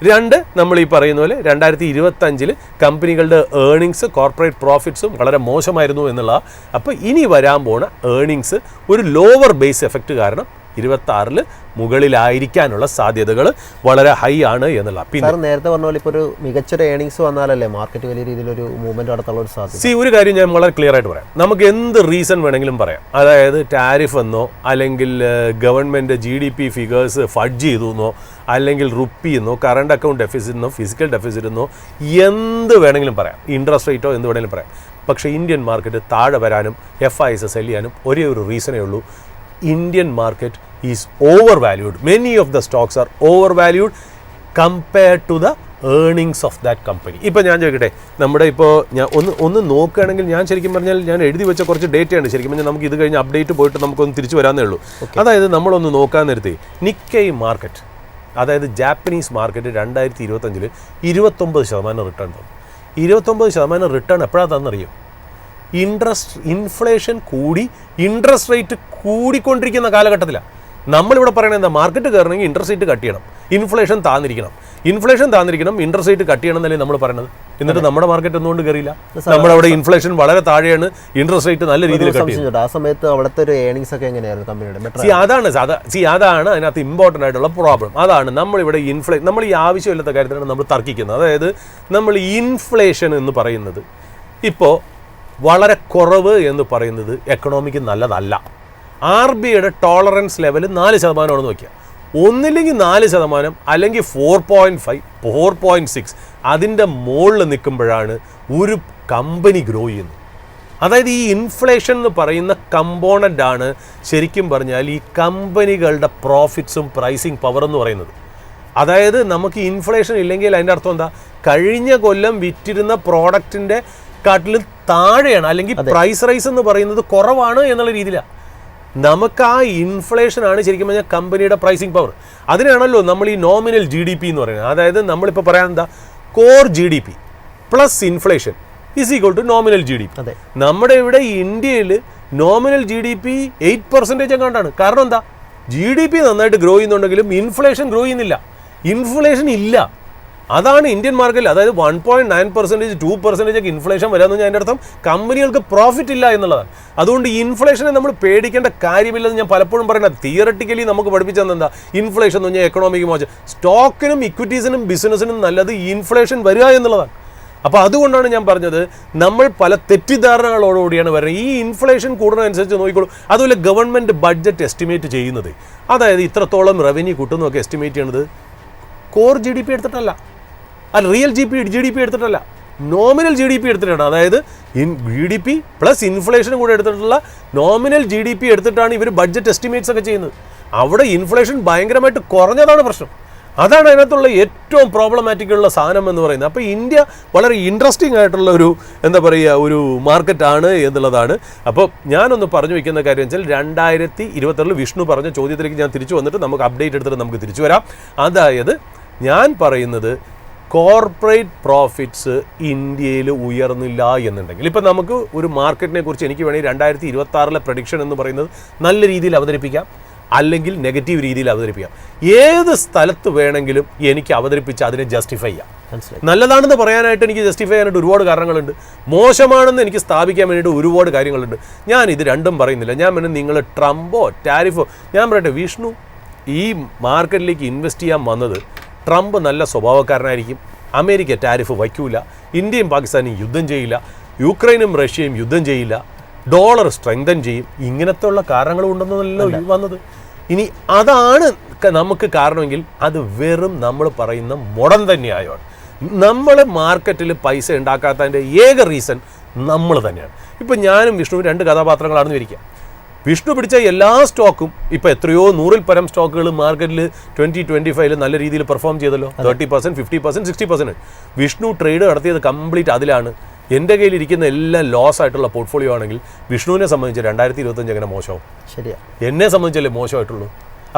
2, നമ്മൾ ഈ പറയുന്ന പോലെ 2025 കമ്പനികളുടെ ഏർണിങ്സ്, കോർപ്പറേറ്റ് പ്രോഫിറ്റ്സും വളരെ മോശമായിരുന്നു എന്നുള്ള. അപ്പോൾ ഇനി വരാൻ പോണ ഏർണിങ്സ് ഒരു ലോവർ ബേസ് എഫക്റ്റ് കാരണം 26 മുകളിലായിരിക്കാനുള്ള സാധ്യതകൾ വളരെ ഹൈ ആണ് എന്നുള്ള. പിന്നെ നേരത്തെ പറഞ്ഞ പോലെ ഇപ്പോൾ ഒരു മികച്ചൊരു ഏർണിങ്സ് വന്നാലല്ലേ മാർക്കറ്റ് വലിയ രീതിയിലൊരു മൂവ്മെന്റ് നടത്താനുള്ള ഒരു സാധ്യത. ഒരു കാര്യം ഞാൻ വളരെ ക്ലിയർ ആയിട്ട് പറയാം. നമുക്ക് എന്ത് റീസൺ വേണമെങ്കിലും പറയാം. അതായത് ടാരിഫ് എന്നോ, അല്ലെങ്കിൽ ഗവൺമെൻറ് GDP ഫിഗേഴ്സ് ഫഡ്ജ് ചെയ്തു എന്നോ, അല്ലെങ്കിൽ റുപ്പി എന്നോ, കറണ്ട് അക്കൗണ്ട് ഡെഫിസിറ്റ് എന്നോ, ഫിസിക്കൽ ഡെഫിസിറ്റ് എന്നോ, എന്ത് വേണമെങ്കിലും പറയാം, ഇൻട്രസ്റ്റ് റേറ്റോ എന്ത് വേണമെങ്കിലും പറയാം. പക്ഷേ ഇന്ത്യൻ മാർക്കറ്റ് താഴെ വരാനും FIs സെല് ചെയ്യാനും ഒരേ ഒരു റീസണേ ഉള്ളൂ. Indian market is overvalued. Many of the stocks are overvalued compared to the earnings of that company. ഇപ്പോൾ ഞാൻ ചോദിക്കട്ടെ, നമ്മുടെ ഇപ്പോൾ ഞാൻ ഒന്ന് നോക്കുകയാണെങ്കിൽ, ഞാൻ ശരിക്കും പറഞ്ഞാൽ ഞാൻ എഴുതി വെച്ച കുറച്ച് ഡേറ്റയാണ്. ശരിക്കും പറഞ്ഞാൽ നമുക്ക് ഇത് കഴിഞ്ഞ് അപ്ഡേറ്റ് പോയിട്ട് നമുക്കൊന്ന് തിരിച്ചു വരാനേ ഉള്ളൂ. അതായത് നമ്മളൊന്ന് നോക്കാൻ നേരത്തെ നിക്കൈ മാർക്കറ്റ്, അതായത് ജാപ്പനീസ് മാർക്കറ്റ് 2025 29% റിട്ടേൺ തന്നു. 29% റിട്ടേൺ എപ്പോഴാണ് തന്നറിയോ? ഇൻഫ്ലേഷൻ കൂടി, ഇൻട്രസ്റ്റ് റേറ്റ് കൂടിക്കൊണ്ടിരിക്കുന്ന കാലഘട്ടത്തിലാണ്. നമ്മളിവിടെ പറയുന്നത് എന്താ? മാർക്കറ്റ് കയറണമെങ്കിൽ ഇൻട്രസ്റ്റ് റേറ്റ് കട്ട് ചെയ്യണം, ഇൻഫ്ലേഷൻ താന്നിരിക്കണം, ഇൻട്രസ്റ്റ് റേറ്റ് കട്ട് ചെയ്യണം എന്നല്ലേ നമ്മൾ പറയുന്നത്. എന്നിട്ട് നമ്മുടെ മാർക്കറ്റ് ഒന്നുകൊണ്ട് കയറിയില്ല. നമ്മുടെ അവിടെ ഇൻഫ്ലേഷൻ വളരെ താഴെയാണ്, ഇൻട്രസ്റ്റ് റേറ്റ് നല്ല രീതിയിൽ കട്ട് ചെയ്യും. ആ സമയത്ത് അവിടുത്തെ ഒരു ഏർണിങ്സ് ഒക്കെ എങ്ങനെയായിരുന്നു കമ്പനിയുടെ? അതാണ് അതിനകത്ത് ഇമ്പോർട്ടൻ്റ് ആയിട്ടുള്ള പ്രോബ്ലം. അതാണ് നമ്മളിവിടെ നമ്മൾ ഈ ആവശ്യമില്ലാത്ത കാര്യത്തിലാണ് നമ്മൾ തർക്കിക്കുന്നത്. അതായത് നമ്മൾ ഇൻഫ്ലേഷൻ എന്ന് പറയുന്നത് ഇപ്പോൾ വളരെ കുറവ് എന്ന് പറയുന്നത് എക്കണോമിക്ക് നല്ലതല്ല. RBIയുടെ ടോളറൻസ് ലെവൽ 4% നോക്കിയാൽ, ഒന്നില്ലെങ്കിൽ 4%, അല്ലെങ്കിൽ 4.5, 4.6, അതിൻ്റെ മുകളിൽ നിൽക്കുമ്പോഴാണ് ഒരു കമ്പനി ഗ്രോ ചെയ്യുന്നത്. അതായത് ഈ ഇൻഫ്ലേഷൻ എന്ന് പറയുന്ന കമ്പോണൻ്റ് ആണ് ശരിക്കും പറഞ്ഞാൽ ഈ കമ്പനികളുടെ പ്രോഫിറ്റ്സും പ്രൈസിങ് പവർ എന്ന് പറയുന്നത്. അതായത് നമുക്ക് ഇൻഫ്ലേഷൻ ഇല്ലെങ്കിൽ അതിൻ്റെ അർത്ഥം എന്താ? കഴിഞ്ഞ കൊല്ലം വിറ്റിരുന്ന പ്രോഡക്റ്റിൻ്റെ കാട്ടിലും താഴെയാണ്, അല്ലെങ്കിൽ പ്രൈസ് റൈസ് എന്ന് പറയുന്നത് കുറവാണ് എന്നുള്ള രീതിയിലാണ്. നമുക്ക് ആ ഇൻഫ്ലേഷനാണ് ശരിക്കും പറഞ്ഞാൽ കമ്പനിയുടെ പ്രൈസിങ് പവർ. അതിനാണല്ലോ നമ്മൾ ഈ നോമിനൽ GDP എന്ന് പറയുന്നത്. അതായത് നമ്മളിപ്പോൾ പറയാൻ എന്താ? Core GDP plus inflation is equal to nominal GDP. നമ്മുടെ ഇവിടെ ഇന്ത്യയിൽ നോമിനൽ GDP 8% എങ്ങാണ്ടാണ്. കാരണം എന്താ? GDP നന്നായിട്ട് ഗ്രോ ചെയ്യുന്നുണ്ടെങ്കിലും ഇൻഫ്ലേഷൻ ഗ്രോ ചെയ്യുന്നില്ല, ഇൻഫ്ലേഷൻ ഇല്ല. അതാണ് ഇന്ത്യൻ മാർക്കറ്റിൽ. അതായത് 1.9%, 2% ഒക്കെ ഇൻഫ്ലേഷൻ വരാമെന്ന് പറഞ്ഞാൽ അതിൻ്റെ അർത്ഥം കമ്പനികൾക്ക് പ്രോഫിറ്റ് ഇല്ല എന്നുള്ളതാണ്. അതുകൊണ്ട് ഇൻഫ്ലേഷനെ നമ്മൾ പേടിക്കേണ്ട കാര്യമില്ലെന്ന് ഞാൻ പലപ്പോഴും പറയുന്നത്. തിയറട്ടിക്കലി നമുക്ക് പഠിപ്പിച്ചത് എന്താ? ഇൻഫ്ലേഷൻ എന്ന് പറഞ്ഞാൽ എക്കണോമിക്ക് മോശം. സ്റ്റോക്കിനും ഇക്വിറ്റീസിനും ബിസിനസ്സിനും നല്ലത് ഇൻഫ്ലേഷൻ വരിക എന്നുള്ളതാണ്. അപ്പോൾ അതുകൊണ്ടാണ് ഞാൻ പറഞ്ഞത്, നമ്മൾ പല തെറ്റിദ്ധാരണകളോടുകൂടിയാണ് വരുന്നത്. ഈ ഇൻഫ്ലേഷൻ കൂടുന്നതനുസരിച്ച് നോക്കിക്കോളൂ. അതുപോലെ ഗവൺമെൻറ് ബഡ്ജറ്റ് എസ്റ്റിമേറ്റ് ചെയ്യുന്നത്, അതായത് ഇത്രത്തോളം റവന്യൂ കിട്ടുന്നതൊക്കെ എസ്റ്റിമേറ്റ് ചെയ്യുന്നത് കോർ GDP എടുത്തിട്ടല്ല, റിയൽ GDP എടുത്തിട്ടല്ല, നോമിനൽ GDP എടുത്തിട്ടാണ്. അതായത് GDP പ്ലസ് ഇൻഫ്ലേഷൻ കൂടെ എടുത്തിട്ടുള്ള നോമിനൽ GDP എടുത്തിട്ടാണ് ഇവർ ബഡ്ജറ്റ് എസ്റ്റിമേറ്റ്സ് ഒക്കെ ചെയ്യുന്നത്. അവിടെ ഇൻഫ്ലേഷൻ ഭയങ്കരമായിട്ട് കുറഞ്ഞതാണ് പ്രശ്നം. അതാണ് അതിനകത്തുള്ള ഏറ്റവും പ്രോബ്ലമാറ്റിക് ഉള്ള സാധനം എന്ന് പറയുന്നത്. അപ്പോൾ ഇന്ത്യ വളരെ ഇൻട്രസ്റ്റിംഗ് ആയിട്ടുള്ള ഒരു എന്താ പറയുക ഒരു മാർക്കറ്റാണ് എന്നുള്ളതാണ്. അപ്പോൾ ഞാനൊന്ന് പറഞ്ഞു വയ്ക്കുന്ന കാര്യം വെച്ചാൽ 2026 വിഷ്ണു പറഞ്ഞ ചോദ്യത്തിലേക്ക് ഞാൻ തിരിച്ചു വന്നിട്ട് നമുക്ക് അപ്ഡേറ്റ് എടുത്തിട്ട് നമുക്ക് തിരിച്ചു വരാം. അതായത് ഞാൻ പറയുന്നത് കോർപ്പറേറ്റ് പ്രോഫിറ്റ്സ് ഇന്ത്യയിൽ ഉയർന്നില്ല എന്നുണ്ടെങ്കിൽ, ഇപ്പം നമുക്ക് ഒരു മാർക്കറ്റിനെ കുറിച്ച് എനിക്ക് വേണമെങ്കിൽ 2026 പ്രഡിക്ഷൻ എന്ന് പറയുന്നത് നല്ല രീതിയിൽ അവതരിപ്പിക്കാം, അല്ലെങ്കിൽ നെഗറ്റീവ് രീതിയിൽ അവതരിപ്പിക്കാം. ഏത് സ്ഥലത്ത് വേണമെങ്കിലും എനിക്ക് അവതരിപ്പിച്ച് അതിനെ ജസ്റ്റിഫൈ ചെയ്യാം. നല്ലതാണെന്ന് പറയാനായിട്ട് എനിക്ക് ജസ്റ്റിഫൈ ചെയ്യാനായിട്ട് ഒരുപാട് കാരണങ്ങളുണ്ട്, മോശമാണെന്ന് എനിക്ക് സ്ഥാപിക്കാൻ വേണ്ടിയിട്ട് ഒരുപാട് കാര്യങ്ങളുണ്ട്. ഞാൻ ഇത് രണ്ടും പറയുന്നില്ല. ഞാൻ പിന്നെ നിങ്ങൾ ട്രംപോ ടാരിഫോ, ഞാൻ പറയട്ടെ, വിഷ്ണു ഈ മാർക്കറ്റിലേക്ക് ഇൻവെസ്റ്റ് ചെയ്യാൻ വന്നത് ട്രംപ് നല്ല സ്വഭാവക്കാരനായിരിക്കും, അമേരിക്ക ടാരിഫ് വയ്ക്കൂല, ഇന്ത്യയും പാകിസ്ഥാനും യുദ്ധം ചെയ്യില്ല, യുക്രൈനും റഷ്യയും യുദ്ധം ചെയ്യില്ല, ഡോളർ സ്ട്രെങ്തൻ ചെയ്യും, ഇങ്ങനത്തെ ഉള്ള കാരണങ്ങൾ ഉണ്ടെന്നല്ലോ വന്നത്. ഇനി അതാണ് നമുക്ക് കാരണമെങ്കിൽ അത് വെറും നമ്മൾ പറയുന്ന മുടൻ തന്നെയായാണ്. നമ്മൾ മാർക്കറ്റിൽ പൈസ ഉണ്ടാക്കാത്തതിൻ്റെ ഏക റീസൺ നമ്മൾ തന്നെയാണ്. ഇപ്പം ഞാനും വിഷ്ണുവും 2 കഥാപാത്രങ്ങളാണെന്ന് വിചാരിക്കുക. വിഷ്ണു പിടിച്ച എല്ലാ സ്റ്റോക്കും ഇപ്പോൾ എത്രയോ 100-ൽ പരം സ്റ്റോക്കുകൾ മാർക്കറ്റിൽ 2025 നല്ല രീതിയിൽ പെർഫോം ചെയ്തല്ലോ. 30%, 50%, 60%. വിഷ്ണു ട്രേഡ് നടത്തിയത് കംപ്ലീറ്റ് അതിലാണ്. എൻ്റെ കയ്യിലിരിക്കുന്ന എല്ലാം ലോസ് ആയിട്ടുള്ള പോർട്ട്ഫോളിയോ ആണെങ്കിൽ വിഷ്ണുവിനെ സംബന്ധിച്ച് 2025 എങ്ങനെ മോശമാവും? ശരിയാണ്, എന്നെ സംബന്ധിച്ചല്ലേ മോശമായിട്ടുള്ളൂ.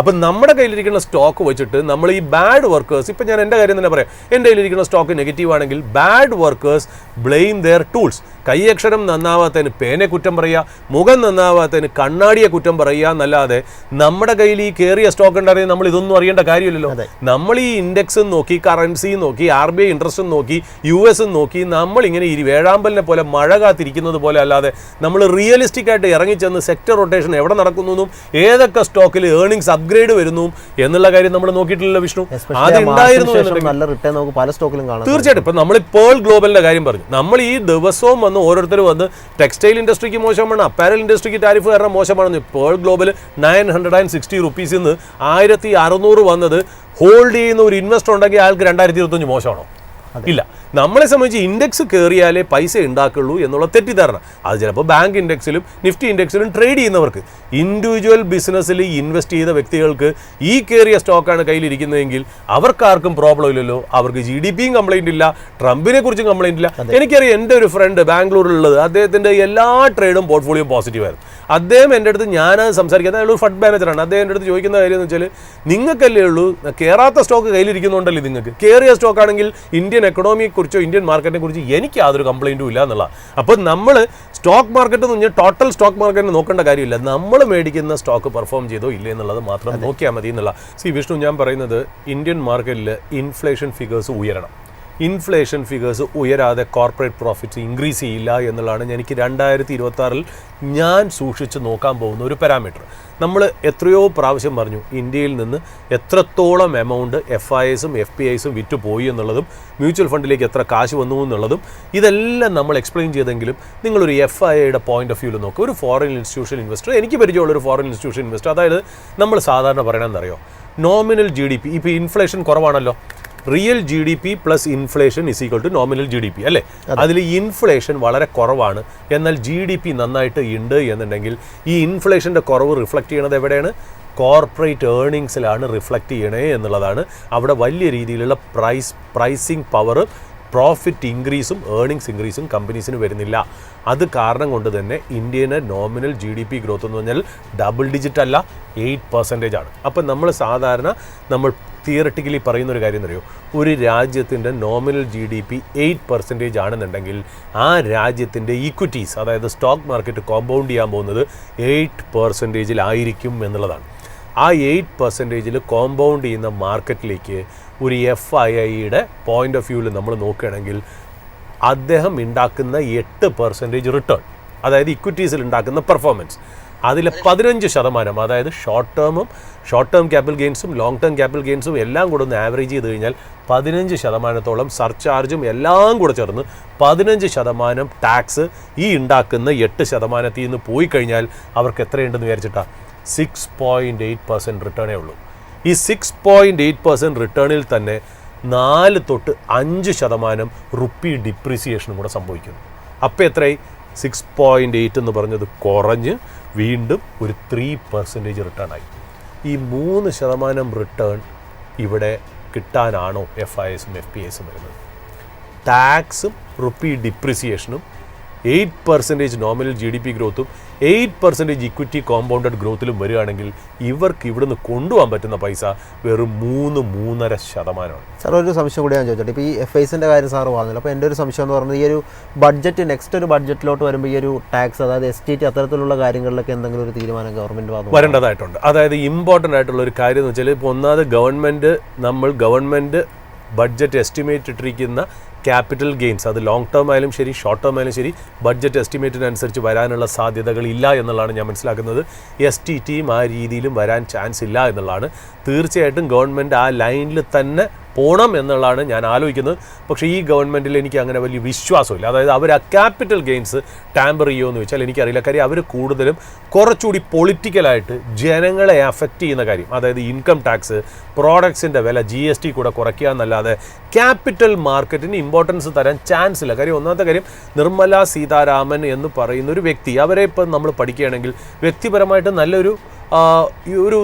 അപ്പം നമ്മുടെ കയ്യിലിരിക്കുന്ന സ്റ്റോക്ക് വെച്ചിട്ട് നമ്മൾ ഈ ബാഡ് വർക്കേഴ്സ്, ഇപ്പം ഞാൻ എൻ്റെ കാര്യം തന്നെ പറയാം, എൻ്റെ കയ്യിലിരിക്കുന്ന സ്റ്റോക്ക് നെഗറ്റീവ് ആണെങ്കിൽ bad workers blame their tools. കൈയക്ഷരം നന്നാവാത്തതിന് പേനെ കുറ്റം പറയുക, മുഖം നന്നാവാത്തതിന് കണ്ണാടിയെ കുറ്റം പറയുക എന്നല്ലാതെ നമ്മുടെ കയ്യിൽ ഈ കയറിയ സ്റ്റോക്ക് ഉണ്ടായിരുന്നെങ്കിൽ നമ്മൾ ഇതൊന്നും അറിയേണ്ട കാര്യമില്ലല്ലോ. നമ്മൾ ഈ ഇൻഡെക്സും നോക്കി, കറൻസിയും നോക്കി, RBI ഇൻട്രസ്റ്റും നോക്കി, US നോക്കി, നമ്മളിങ്ങനെ വേഴാമ്പലിനെ പോലെ മഴ കാത്തിരിക്കുന്നത് പോലെ അല്ലാതെ നമ്മൾ റിയലിസ്റ്റിക് ആയിട്ട് ഇറങ്ങിച്ചെന്ന് സെക്ടർ റൊട്ടേഷൻ എവിടെ നടക്കുന്നു, ഏതൊക്കെ സ്റ്റോക്കിൽ ഏർണിംഗ്സ് അപ്ഗ്രേഡ് വരുന്നു എന്നുള്ള കാര്യം നമ്മൾ നോക്കിയിട്ടില്ലല്ലോ വിഷ്ണു. അതുണ്ടായിരുന്നു തീർച്ചയായിട്ടും. ഇപ്പം നമ്മൾ പേൾ ഗ്ലോബലിന്റെ കാര്യം പറഞ്ഞു. നമ്മൾ ഈ ദിവസവും ഓരോരുത്തരും വന്ന് ടെക്സ്റ്റൈൽ ഇൻഡസ്ട്രിക്ക് മോശമാണ്, അപ്പാരൽ ഇൻഡസ്ട്രിക്ക് ടാരിഫ് കാരണം മോശമാണെന്ന്. പേൾ ഗ്ലോബൽ 960 റുപ്പീസിൽ നിന്ന് 1600 വന്നത് ഹോൾഡ് ചെയ്യുന്ന ഒരു ഇൻവെസ്റ്റർ ഉണ്ടെങ്കിൽ അയാൾക്ക് 2025 മോശമാണോ? ഇല്ല. നമ്മളെ സംബന്ധിച്ച് ഇൻഡെക്സ് കയറിയാലേ പൈസ ഉണ്ടാക്കുള്ളൂ എന്നുള്ള തെറ്റിദ്ധാരണ. അത് ചിലപ്പോൾ ബാങ്ക് ഇൻഡെക്സിലും നിഫ്റ്റി ഇൻഡെക്സിലും ട്രേഡ് ചെയ്യുന്നവർക്ക്, ഇൻഡിവിജ്വൽ ബിസിനസ്സിൽ ഇൻവെസ്റ്റ് ചെയ്ത വ്യക്തികൾക്ക് ഈ കയറിയ സ്റ്റോക്കാണ് കയ്യിലിരിക്കുന്നതെങ്കിൽ അവർക്കാർക്കും പ്രോബ്ലം ഇല്ലല്ലോ. അവർക്ക് GDPയും കംപ്ലൈൻറ്റ് ഇല്ല, ട്രംപിനെ കുറിച്ചും കംപ്ലൈൻറ്റ് ഇല്ല. എനിക്കറിയാം, എൻ്റെ ഒരു ഫ്രണ്ട് ബാംഗ്ലൂരിലുള്ളത്, അദ്ദേഹത്തിൻ്റെ എല്ലാ ട്രേഡും പോർട്ട്ഫോളിയോ പോസിറ്റീവായിരുന്നു. അദ്ദേഹം എൻ്റെ അടുത്ത്, ഞാൻ സംസാരിക്കുന്നത്, അയാൾ ഒരു ഫണ്ട് മാനേജറാണ്. അദ്ദേഹം എൻ്റെ അടുത്ത് ചോദിക്കുന്ന കാര്യം എന്ന് വെച്ചാൽ, നിങ്ങൾക്കല്ലേ ഉള്ളൂ കയറാത്ത സ്റ്റോക്ക് കയ്യിലിരിക്കുന്നുണ്ടല്ലേ, നിങ്ങൾക്ക് കയറിയ സ്റ്റോക്ക് ആണെങ്കിൽ ഇന്ത്യൻ എക്കണോമിയെ കുറിച്ചോ ഇന്ത്യൻ മാർക്കറ്റിനെ കുറിച്ച് എനിക്ക് യാതൊരു കംപ്ലൈൻറ്റും ഇല്ല എന്നുള്ള. അപ്പോൾ നമ്മൾ സ്റ്റോക്ക് മാർക്കറ്റ് എന്ന് പറഞ്ഞാൽ ടോട്ടൽ സ്റ്റോക്ക് മാർക്കറ്റിന് നോക്കേണ്ട കാര്യമില്ല, നമ്മൾ മേടിക്കുന്ന സ്റ്റോക്ക് പെർഫോം ചെയ്തോ ഇല്ലേ എന്നുള്ളത് മാത്രം നോക്കിയാൽ മതി എന്നുള്ള. വിഷ്ണു, ഞാൻ പറയുന്നത് ഇന്ത്യൻ മാർക്കറ്റിൽ ഇൻഫ്ലേഷൻ ഫിഗേഴ്സ് ഉയരണം. ഇൻഫ്ലേഷൻ ഫിഗേഴ്സ് ഉയരാതെ കോർപ്പറേറ്റ് പ്രോഫിറ്റ്സ് ഇൻക്രീസ് ചെയ്യില്ല എന്നുള്ളതാണ് എനിക്ക് 2026 ഞാൻ സൂക്ഷിച്ച് നോക്കാൻ പോകുന്ന ഒരു പാരാമീറ്റർ. നമ്മൾ എത്രയോ പ്രാവശ്യം പറഞ്ഞു, ഇന്ത്യയിൽ നിന്ന് എത്രത്തോളം എമൗണ്ട് FIIസും FPIസും വിറ്റുപോയി എന്നുള്ളതും മ്യൂച്വൽ ഫണ്ടിലേക്ക് എത്ര കാശ് വന്നു എന്നുള്ളതും ഇതെല്ലാം നമ്മൾ എക്സ്പ്ലെയിൻ ചെയ്തെങ്കിലും നിങ്ങളൊരു FIIയുടെ പോയിന്റ് ഓഫ് വ്യൂവിൽ നോക്കുക. ഒരു ഫോറിൻ ഇൻസ്റ്റിറ്റ്യൂഷൻ ഇൻവെസ്റ്റർ, എനിക്ക് പരിചയമുള്ള ഒരു ഫോറിൻ ഇൻസ്റ്റിറ്റ്യൂഷൻ ഇൻവെസ്റ്റർ, അതായത് നമ്മൾ സാധാരണ പറയണമെന്നറിയോ, നോമിനൽ GDP, ഇപ്പോൾ ഇൻഫ്ലേഷൻ കുറവാണല്ലോ, real GDP plus inflation is equal to nominal GDP അല്ലേ? അതിൽ ഇൻഫ്ലേഷൻ വളരെ കുറവാണ്, എന്നാൽ GDP നന്നായിട്ട് ഉണ്ട് എന്നുണ്ടെങ്കിൽ ഈ ഇൻഫ്ലേഷൻ്റെ കുറവ് റിഫ്ലക്റ്റ് ചെയ്യണത് എവിടെയാണ്? കോർപ്പറേറ്റ് ഏർണിങ്സിലാണ് റിഫ്ലക്റ്റ് ചെയ്യണേ എന്നുള്ളതാണ്. അവിടെ വലിയ രീതിയിലുള്ള പ്രൈസിങ് പവർ, പ്രോഫിറ്റ് ഇൻക്രീസും ഏർണിങ്സ് ഇൻക്രീസും കമ്പനീസിന് വരുന്നില്ല. അത് കാരണം കൊണ്ട് തന്നെ ഇന്ത്യയുടെ നോമിനൽ GDP ഗ്രോത്ത് എന്ന് പറഞ്ഞാൽ ഡബിൾ ഡിജിറ്റ് അല്ല, 8% ആണ്. അപ്പം നമ്മൾ സാധാരണ തിയററ്റിക്കലി പറയുന്നൊരു കാര്യം എന്നറിയോ, ഒരു രാജ്യത്തിൻ്റെ നോമിനൽ GDP 8% ആണെന്നുണ്ടെങ്കിൽ ആ രാജ്യത്തിൻ്റെ ഇക്വിറ്റീസ്, അതായത് സ്റ്റോക്ക് മാർക്കറ്റ് കോമ്പൗണ്ട് ചെയ്യാൻ പോകുന്നത് 8%-ലായിരിക്കും എന്നുള്ളതാണ്. ആ 8%-ൽ കോമ്പൗണ്ട് ചെയ്യുന്ന മാർക്കറ്റിലേക്ക് ഒരു FIIയുടെ പോയിന്റ് ഓഫ് വ്യൂവിൽ നമ്മൾ നോക്കുകയാണെങ്കിൽ അദ്ദേഹം ഉണ്ടാക്കുന്ന 8% റിട്ടേൺ, അതായത് ഇക്വിറ്റീസിൽ ഉണ്ടാക്കുന്ന പെർഫോമൻസ്, അതിൽ 15%, അതായത് ഷോർട്ട് ടേം ക്യാപിറ്റൽ ഗെയിൻസും ലോങ് ടേം ക്യാപിറ്റൽ ഗെയിൻസും എല്ലാം കൂടെ ഒന്ന് ആവറേജ് ചെയ്ത് കഴിഞ്ഞാൽ 15% സർചാർജും എല്ലാം കൂടെ ചേർന്ന് 15% ടാക്സ് ഈ ഉണ്ടാക്കുന്ന 8%-ൽ നിന്ന് പോയി കഴിഞ്ഞാൽ അവർക്ക് എത്രയുണ്ടെന്ന് വിചാരിച്ചിട്ടാ? 6.8% റിട്ടേണേ ഉള്ളൂ. ഈ 6.8% റിട്ടേണിൽ തന്നെ 4-5% റുപ്പി ഡിപ്രീസിയേഷനും കൂടെ സംഭവിക്കുന്നു. അപ്പോൾ എത്രയായി? 6.8 എന്ന് പറഞ്ഞത് കുറഞ്ഞ് വീണ്ടും ഒരു 3% റിട്ടേണായി. ഈ 3% റിട്ടേൺ ഇവിടെ കിട്ടാനാണോ FIIസും FPIസും വരുന്നത്? ടാക്സും റുപ്പി ഡിപ്രിസിയേഷനും 8% നോമിനൽ GDP ഗ്രോത്തും 8% ഇക്വിറ്റി കോമ്പൗണ്ടഡ് ഗ്രോത്തിലും വരികയാണെങ്കിൽ ഇവർക്ക് ഇവിടുന്ന് കൊണ്ടുപോകാൻ പറ്റുന്ന പൈസ വെറും 3-3.5%. സാർ, ഒരു സംശയം കൂടി ഞാൻ ചോദിച്ചോട്ടെ. ഇപ്പോൾ ഈ FIIസിൻ്റെ കാര്യം സാറ് പറഞ്ഞല്ലോ, അപ്പോൾ എൻ്റെ ഒരു സംശയം എന്ന് പറയുന്നത്, ഈ ഒരു ബഡ്ജറ്റ്, നെക്സ്റ്റ് ഒരു ബഡ്ജറ്റിലോട്ട് വരുമ്പോൾ ഈ ഒരു ടാക്സ്, അതായത് STT അത്തരത്തിലുള്ള കാര്യങ്ങളിലൊക്കെ എന്തെങ്കിലും ഒരു തീരുമാനം ഗവൺമെൻറ് ഭാഗത്ത് വരേണ്ടതായിട്ടുണ്ട്. അതായത് ഇമ്പോർട്ടൻ്റ് ആയിട്ടുള്ള ഒരു കാര്യം എന്ന് വെച്ചാൽ, ഇപ്പോൾ ഒന്നാമത് ഗവൺമെൻറ് ബഡ്ജറ്റ് എസ്റ്റിമേറ്റ് ഇട്ടിരിക്കുന്ന ക്യാപിറ്റൽ ഗെയിൻസ്, അത് ലോങ് ടേം ആയാലും ശരി ഷോർട്ട് ടേം ആയാലും ശരി, ബഡ്ജറ്റ് എസ്റ്റിമേറ്റിനനുസരിച്ച് വരാനുള്ള സാധ്യതകളില്ല എന്നുള്ളതാണ് ഞാൻ മനസ്സിലാക്കുന്നത്. STTയും ആ രീതിയിലും വരാൻ ചാൻസ് ഇല്ല എന്നുള്ളതാണ്. തീർച്ചയായിട്ടും ഗവൺമെൻറ് ആ ലൈനിൽ തന്നെ പോകണം എന്നുള്ളതാണ് ഞാൻ ആലോചിക്കുന്നത്. പക്ഷേ ഈ ഗവൺമെൻറ്റിൽ എനിക്ക് അങ്ങനെ വലിയ വിശ്വാസമില്ല. അതായത് അവർ ആ ക്യാപിറ്റൽ ഗെയിൻസ് ടാമ്പർ ചെയ്യുമോ എന്ന് വെച്ചാൽ എനിക്കറിയില്ല. കാര്യം അവർ കൂടുതലും കുറച്ചുകൂടി പൊളിറ്റിക്കലായിട്ട് ജനങ്ങളെ അഫക്റ്റ് ചെയ്യുന്ന കാര്യം, അതായത് ഇൻകം ടാക്സ്, പ്രോഡക്ട്സിൻ്റെ വില, GST കൂടെ കുറയ്ക്കുക എന്നല്ലാതെ ക്യാപിറ്റൽ മാർക്കറ്റിന് ഇമ്പോർട്ടൻസ് തരാൻ ചാൻസ് ഇല്ല. കാര്യം ഒന്നാമത്തെ കാര്യം, നിർമ്മല സീതാരാമൻ എന്ന് പറയുന്ന ഒരു വ്യക്തി, അവരെ ഇപ്പം നമ്മൾ പഠിക്കുകയാണെങ്കിൽ വ്യക്തിപരമായിട്ട് നല്ലൊരു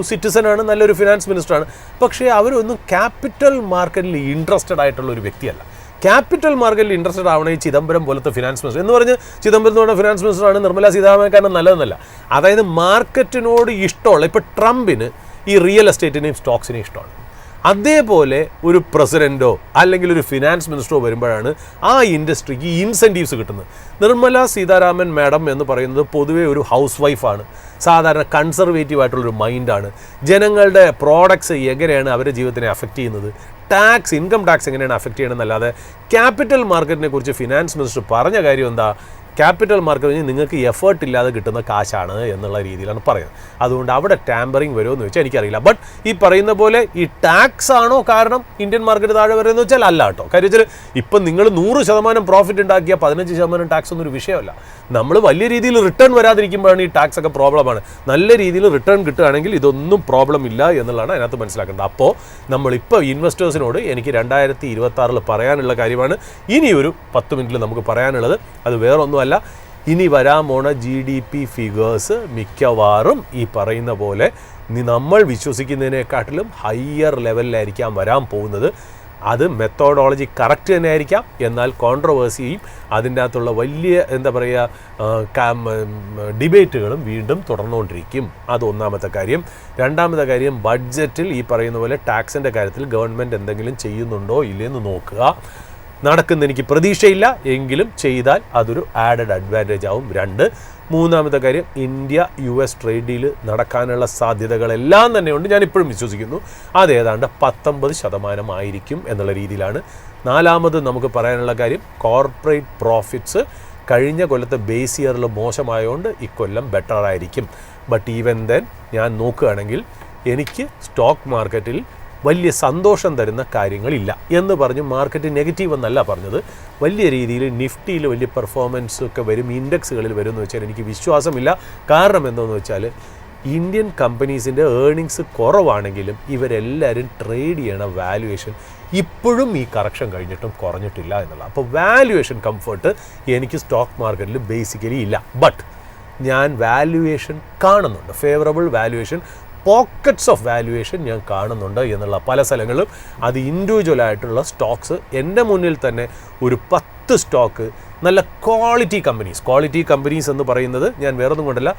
സിറ്റിസനാണ്, നല്ലൊരു ഫിനാൻസ് മിനിസ്റ്ററാണ്. പക്ഷേ അവരൊന്നും ക്യാപിറ്റൽ മാർക്കറ്റിൽ ഇൻട്രസ്റ്റഡ് ആയിട്ടുള്ള ഒരു വ്യക്തിയല്ല. ക്യാപിറ്റൽ മാർക്കറ്റിൽ ഇൻട്രസ്റ്റഡ് ആവണേ ചിദംബരം പോലത്തെ ഫിനാൻസ് മിനിസ്റ്റർ എന്ന് പറഞ്ഞ്, ചിദംബരം എന്ന് പറഞ്ഞ ഫിനാൻസ് മിനിസ്റ്ററാണ്, നിർമ്മല സീതാരാമൻ കാരണം നല്ലതെന്നല്ല. അതായത് മാർക്കറ്റിനോട് ഇഷ്ടമുള്ള, ഇപ്പോൾ ട്രംപിന് ഈ റിയൽ എസ്റ്റേറ്റിനെയും സ്റ്റോക്സിനെയും ഇഷ്ടമാണ്. അതേപോലെ ഒരു പ്രസിഡൻറ്റോ അല്ലെങ്കിൽ ഒരു ഫിനാൻസ് മിനിസ്റ്ററോ വരുമ്പോഴാണ് ആ ഇൻഡസ്ട്രിക്ക് ഇൻസെൻറ്റീവ്സ് കിട്ടുന്നത്. നിർമ്മല സീതാരാമൻ മാഡം എന്ന് പറയുന്നത് പൊതുവേ ഒരു ഹൗസ് വൈഫാണ്. സാധാരണ കൺസർവേറ്റീവ് ആയിട്ടുള്ളൊരു മൈൻഡാണ്. ജനങ്ങളുടെ പ്രോഡക്ട്സ് എങ്ങനെയാണ് അവരുടെ ജീവിതത്തിനെ അഫക്റ്റ് ചെയ്യുന്നത്, ഇൻകം ടാക്സ് എങ്ങനെയാണ് അഫക്റ്റ് ചെയ്യണമെന്നല്ലാതെ ക്യാപിറ്റൽ മാർക്കറ്റിനെ കുറിച്ച് ഫിനാൻസ് മിനിസ്റ്റർ പറഞ്ഞ കാര്യം എന്താ, ക്യാപിറ്റൽ മാർക്കറ്റ് നിങ്ങൾക്ക് എഫേർട്ട് ഇല്ലാതെ കിട്ടുന്ന കാശാണ് എന്നുള്ള രീതിയിലാണ് പറയുന്നത്. അതുകൊണ്ട് അവിടെ ടാമ്പറിങ് വരുമോ എന്ന് വെച്ചാൽ എനിക്കറിയില്ല. ബട്ട് ഈ പറയുന്ന പോലെ ഈ ടാക്സ് ആണോ കാരണം ഇന്ത്യൻ മാർക്കറ്റ് താഴെ വരുന്നത് വെച്ചാൽ അല്ല കേട്ടോ. കാര്യം വെച്ചാൽ ഇപ്പം നിങ്ങൾ 100% പ്രോഫിറ്റ് ഉണ്ടാക്കിയ 15% ടാക്സ് ഒന്നും ഒരു വിഷയമല്ല. നമ്മൾ വലിയ രീതിയിൽ റിട്ടേൺ വരാതിരിക്കുമ്പോഴാണ് ഈ ടാക്സ് ഒക്കെ പ്രോബ്ലമാണ്. നല്ല രീതിയിൽ റിട്ടേൺ കിട്ടുകയാണെങ്കിൽ ഇതൊന്നും പ്രോബ്ലം ഇല്ല എന്നുള്ളതാണ് അതിനകത്ത് മനസ്സിലാക്കേണ്ടത്. അപ്പോൾ നമ്മളിപ്പോൾ ഇൻവെസ്റ്റേഴ്സിനോട് എനിക്ക് 2026 പറയാനുള്ള കാര്യമാണ് ഇനിയൊരു 10 മിനിറ്റിൽ നമുക്ക് പറയാനുള്ളത്. അത് വേറൊന്നുമല്ല, ഇനി വരാൻ പോണ GDP ഫിഗേഴ്സ് മിക്കവാറും ഈ പറയുന്ന പോലെ നമ്മൾ വിശ്വസിക്കുന്നതിനെക്കാട്ടിലും ഹയർ ലെവലിലായിരിക്കാം വരാൻ പോകുന്നത്. അത് മെത്തോഡോളജി കറക്റ്റ് തന്നെ ആയിരിക്കാം, എന്നാൽ കോൺട്രവേഴ്സിയും അതിൻ്റെ അകത്തുള്ള വലിയ എന്താ പറയുക ഡിബേറ്റുകളും വീണ്ടും തുടർന്നുകൊണ്ടിരിക്കും. അത് ഒന്നാമത്തെ കാര്യം. രണ്ടാമത്തെ കാര്യം, ബഡ്ജറ്റിൽ ഈ പറയുന്ന പോലെ ടാക്സിൻ്റെ കാര്യത്തിൽ ഗവൺമെൻറ് എന്തെങ്കിലും ചെയ്യുന്നുണ്ടോ ഇല്ലയെന്ന് നോക്കുക. നടക്കുന്ന എനിക്ക് പ്രതീക്ഷയില്ല, എങ്കിലും ചെയ്താൽ അതൊരു ആഡഡ് അഡ്വാൻറ്റേജ് ആവും. 2. മൂന്നാമത്തെ കാര്യം, ഇന്ത്യ US ട്രേഡ് ഡീൽ നടക്കാനുള്ള സാധ്യതകളെല്ലാം തന്നെയുണ്ട്. ഞാനിപ്പോഴും വിശ്വസിക്കുന്നു അത് ഏതാണ്ട് 19% ആയിരിക്കും എന്നുള്ള രീതിയിലാണ്. 4ാമത് നമുക്ക് പറയാനുള്ള കാര്യം, കോർപ്പറേറ്റ് പ്രോഫിറ്റ്സ് കഴിഞ്ഞ കൊല്ലത്തെ ബേസ് ഇയറിൽ മോശമായതുകൊണ്ട് ഇക്കൊല്ലം ബെറ്റർ ആയിരിക്കും. ബട്ട് ഈവൻ ദെൻ ഞാൻ നോക്കുകയാണെങ്കിൽ എനിക്ക് സ്റ്റോക്ക് മാർക്കറ്റിൽ വലിയ സന്തോഷം തരുന്ന കാര്യങ്ങളില്ല എന്ന് പറഞ്ഞു മാർക്കറ്റ് നെഗറ്റീവ് എന്നല്ല പറഞ്ഞത്. വലിയ രീതിയിൽ നിഫ്റ്റിയിൽ വലിയ പെർഫോമൻസ് ഒക്കെ വരും, ഇൻഡെക്സുകളിൽ വരും എന്ന് വെച്ചാൽ എനിക്ക് വിശ്വാസമില്ല. കാരണം എന്താണെന്ന് വെച്ചാൽ ഇന്ത്യൻ കമ്പനീസിൻ്റെ ഏർണിങ്സ് കുറവാണെങ്കിലും ഇവരെല്ലാവരും ട്രേഡ് ചെയ്യണ വാല്യുവേഷൻ ഇപ്പോഴും ഈ കറക്ഷൻ കഴിഞ്ഞിട്ടും കുറഞ്ഞിട്ടില്ല എന്നുള്ള. അപ്പോൾ വാല്യുവേഷൻ കംഫർട്ട് എനിക്ക് സ്റ്റോക്ക് മാർക്കറ്റിൽ ബേസിക്കലി ഇല്ല. ബട്ട് ഞാൻ വാല്യുവേഷൻ കാണുന്നുണ്ട്, favourable valuation, pockets of valuation ഞാൻ കാണുന്നുണ്ട് എന്നുള്ള പല സ്ഥലങ്ങളിലും. അത് ഇൻഡിവിജ്വലായിട്ടുള്ള സ്റ്റോക്സ് എൻ്റെ മുന്നിൽ തന്നെ ഒരു 10 സ്റ്റോക്ക് നല്ല ക്വാളിറ്റി കമ്പനീസ് എന്ന് പറയുന്നത് ഞാൻ വേറൊന്നും കൊണ്ടല്ല,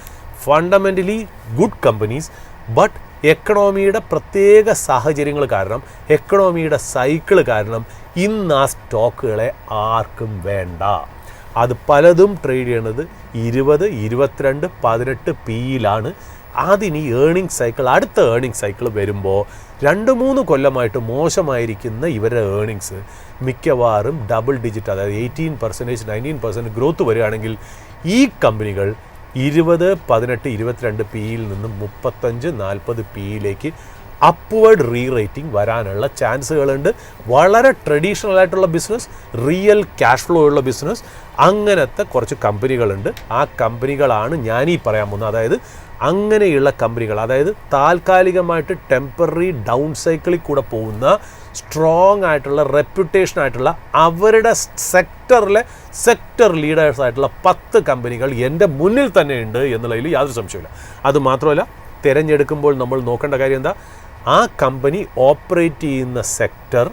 ഫണ്ടമെൻ്റലി ഗുഡ് കമ്പനീസ്. ബട്ട് എക്കണോമിയുടെ പ്രത്യേക സാഹചര്യങ്ങൾ കാരണം, എക്കണോമിയുടെ സൈക്കിൾ കാരണം ഇന്ന് ആ സ്റ്റോക്കുകളെ ആർക്കും വേണ്ട. അത് പലതും ട്രേഡ് ചെയ്യണത് 20, 22, 18 PE-ലാണ്. അതിന് അടുത്ത ഏർണിംഗ് സൈക്കിൾ വരുമ്പോൾ 2-3 കൊല്ലമായിട്ട് മോശമായിരിക്കുന്ന ഇവരുടെ ഏർണിങ്സ് മിക്കവാറും ഡബിൾ ഡിജിറ്റ്, അതായത് 18%, 19% ഗ്രോത്ത് വരികയാണെങ്കിൽ ഈ കമ്പനികൾ 20, 18, 22 PE-യിൽ നിന്നും 35, 40 PE-യിലേക്ക് അപ്വേർഡ് റീറേറ്റിംഗ് വരാനുള്ള ചാൻസുകളുണ്ട്. വളരെ ട്രഡീഷണൽ ആയിട്ടുള്ള ബിസിനസ്, റിയൽ ക്യാഷ് ഫ്ലോ ഉള്ള ബിസിനസ്, അങ്ങനത്തെ കുറച്ച് കമ്പനികളുണ്ട്. ആ കമ്പനികളാണ് ഞാനീ പറയാൻ പോകുന്നത്. അതായത് അങ്ങനെയുള്ള കമ്പനികൾ, അതായത് താൽക്കാലികമായിട്ട് ടെമ്പററി ഡൗൺ സൈക്കിളിൽ കൂടെ പോകുന്ന സ്ട്രോങ് ആയിട്ടുള്ള റെപ്യൂട്ടേഷൻ ആയിട്ടുള്ള അവരുടെ സെക്ടർ ലീഡേഴ്സ് ആയിട്ടുള്ള 10 കമ്പനികൾ എൻ്റെ മുന്നിൽ തന്നെ ഉണ്ട് എന്നുള്ളതിൽ യാതൊരു സംശയമില്ല. അതുമാത്രമല്ല, തിരഞ്ഞെടുക്കുമ്പോൾ നമ്മൾ നോക്കേണ്ട കാര്യം എന്താ, ആ കമ്പനി ഓപ്പറേറ്റ് ചെയ്യുന്ന സെക്ടർ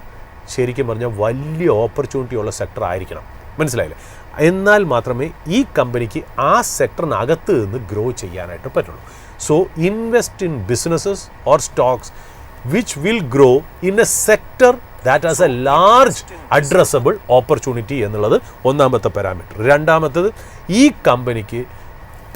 ശരിക്കും പറഞ്ഞാൽ വലിയ ഓപ്പർച്യൂണിറ്റി ഉള്ള സെക്ടർ ആയിരിക്കണം. മനസ്സിലായില്ലേ? എന്നാൽ മാത്രമേ ഈ കമ്പനിക്ക് ആ സെക്ടറിനകത്ത് നിന്ന് ഗ്രോ ചെയ്യാനായിട്ട് പറ്റുള്ളൂ. So invest in businesses or stocks which will grow in a sector that has a large addressable opportunity എന്നുള്ളത് ഒന്നാമത്തെ പാരാമീറ്റർ. രണ്ടാമത്തത്, ഈ കമ്പനിക്ക്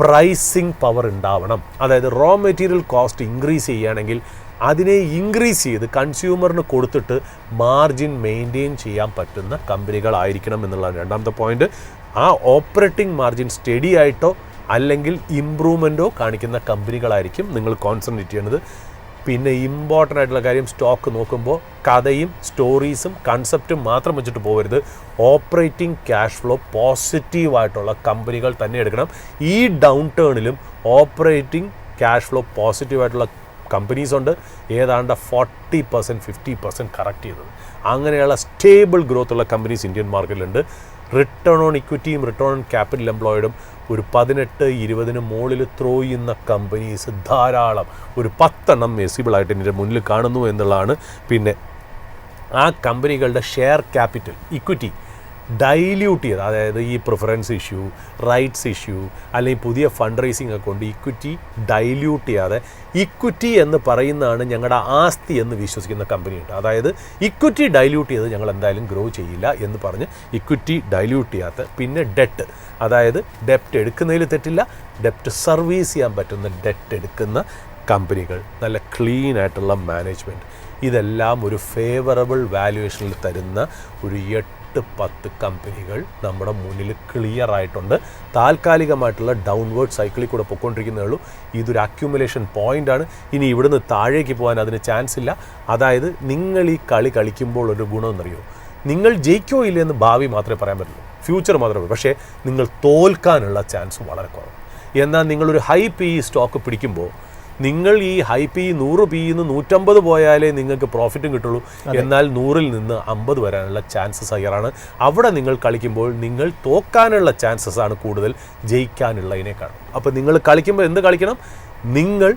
പ്രൈസിങ് പവർ ഉണ്ടാവണം. അതായത് റോ മെറ്റീരിയൽ കോസ്റ്റ് ഇൻക്രീസ് ചെയ്യുകയാണെങ്കിൽ അതിനെ ഇൻക്രീസ് ചെയ്ത് കൺസ്യൂമറിന് കൊടുത്തിട്ട് മാർജിൻ മെയിൻറ്റെയിൻ ചെയ്യാൻ പറ്റുന്ന കമ്പനികളായിരിക്കണം എന്നുള്ളതാണ് രണ്ടാമത്തെ പോയിന്റ്. ആ ഓപ്പറേറ്റിംഗ് മാർജിൻ സ്റ്റഡി ആയിട്ടോ അല്ലെങ്കിൽ ഇമ്പ്രൂവ്മെൻറ്റോ കാണിക്കുന്ന കമ്പനികളായിരിക്കും നിങ്ങൾ കോൺസെൻട്രേറ്റ് ചെയ്യുന്നത്. പിന്നെ ഇമ്പോർട്ടൻ്റ് ആയിട്ടുള്ള കാര്യം, സ്റ്റോക്ക് നോക്കുമ്പോൾ കഥയും സ്റ്റോറീസും കൺസെപ്റ്റും മാത്രം വെച്ചിട്ട് പോകരുത്. ഓപ്പറേറ്റിംഗ് ക്യാഷ് ഫ്ലോ പോസിറ്റീവായിട്ടുള്ള കമ്പനികൾ തന്നെ എടുക്കണം. ഈ ഡൗൺ ടേണിലും ഓപ്പറേറ്റിംഗ് ക്യാഷ് ഫ്ലോ പോസിറ്റീവായിട്ടുള്ള കമ്പനീസ് ഉണ്ട്. ഏതാണ്ട് 40%, 50% കറക്റ്റ് ചെയ്തത്. അങ്ങനെയുള്ള സ്റ്റേബിൾ ഗ്രോത്ത് ഉള്ള കമ്പനീസ് ഇന്ത്യൻ മാർക്കറ്റിലുണ്ട്. റിട്ടേൺ ഓൺ ഇക്വിറ്റിയും റിട്ടേൺ ഓൺ ക്യാപിറ്റൽ എംപ്ലോയിഡും ഒരു 18-20 മുകളിൽ ത്രോ ചെയ്യുന്ന കമ്പനീസ് ധാരാളം, ഒരു 10 എണ്ണം വിസിബിളായിട്ട് എൻ്റെ മുന്നിൽ കാണുന്നു എന്നുള്ളതാണ്. പിന്നെ ആ കമ്പനികളുടെ ഷെയർ ക്യാപിറ്റൽ, ഇക്വിറ്റി ഡൈല്യൂട്ട് ചെയ്ത്, അതായത് ഈ പ്രിഫറൻസ് ഇഷ്യൂ, റൈറ്റ്സ് ഇഷ്യൂ അല്ലെങ്കിൽ പുതിയ ഫണ്ട് റൈസിംഗ് ഒക്കെ കൊണ്ട് ഇക്വിറ്റി ഡൈല്യൂട്ട് ചെയ്യാതെ, ഇക്വിറ്റി എന്ന് പറയുന്നതാണ് ഞങ്ങളുടെ ആസ്തി എന്ന് വിശ്വസിക്കുന്ന കമ്പനിയുണ്ട്. അതായത് ഇക്വിറ്റി ഡൈല്യൂട്ട് ചെയ്ത് ഞങ്ങൾ എന്തായാലും ഗ്രോ ചെയ്യില്ല എന്ന് പറഞ്ഞ് ഇക്വിറ്റി ഡൈല്യൂട്ട് ചെയ്യാത്ത, പിന്നെ ഡെറ്റ്, അതായത് ഡെപ്റ്റ് എടുക്കുന്നതിൽ തെറ്റില്ല, ഡെപ്റ്റ് സർവീസ് ചെയ്യാൻ പറ്റുന്ന ഡെറ്റ് എടുക്കുന്ന കമ്പനികൾ, നല്ല ക്ലീൻ ആയിട്ടുള്ള മാനേജ്മെൻറ്റ്, ഇതെല്ലാം ഒരു ഫേവറബിൾ വാല്യുവേഷനിൽ തരുന്ന ഒരു 8-10 കമ്പനികൾ നമ്മുടെ മുന്നിൽ ക്ലിയർ ആയിട്ടുണ്ട്. താൽക്കാലികമായിട്ടുള്ള ഡൗൺവേർഡ് സൈക്കിളിൽ കൂടെ പൊയ്ക്കൊണ്ടിരിക്കുന്നേ ഉള്ളൂ. ഇതൊരു അക്യുമുലേഷൻ പോയിൻ്റാണ്. ഇനി ഇവിടുന്ന് താഴേക്ക് പോകാൻ അതിന് ചാൻസ് ഇല്ല. അതായത് നിങ്ങൾ ഈ കളി കളിക്കുമ്പോൾ ഒരു ഗുണമെന്നറിയോ, നിങ്ങൾ ജയിക്കോ ഇല്ലെന്ന് ഭാവി മാത്രമേ പറയാൻ പറ്റുള്ളൂ, ഫ്യൂച്ചർ മാത്രമേ. പക്ഷേ നിങ്ങൾ തോൽക്കാനുള്ള ചാൻസ് വളരെ കുറവ്. എന്നാൽ നിങ്ങളൊരു ഹൈ PE സ്റ്റോക്ക് പിടിക്കുമ്പോൾ നിങ്ങൾ ഈ ഹൈ PE 100 PE 150 പോയാലേ നിങ്ങൾക്ക് പ്രോഫിറ്റും കിട്ടുള്ളൂ. എന്നാൽ 100-ൽ നിന്ന് 50 വരാനുള്ള ചാൻസസ് ഹയറാണ്. അവിടെ നിങ്ങൾ കളിക്കുമ്പോൾ നിങ്ങൾ തോക്കാനുള്ള ചാൻസസ് ആണ് കൂടുതൽ ജയിക്കാനുള്ളതിനേക്കാൾ. അപ്പോൾ നിങ്ങൾ കളിക്കുമ്പോൾ എന്ത് കളിക്കണം? നിങ്ങൾ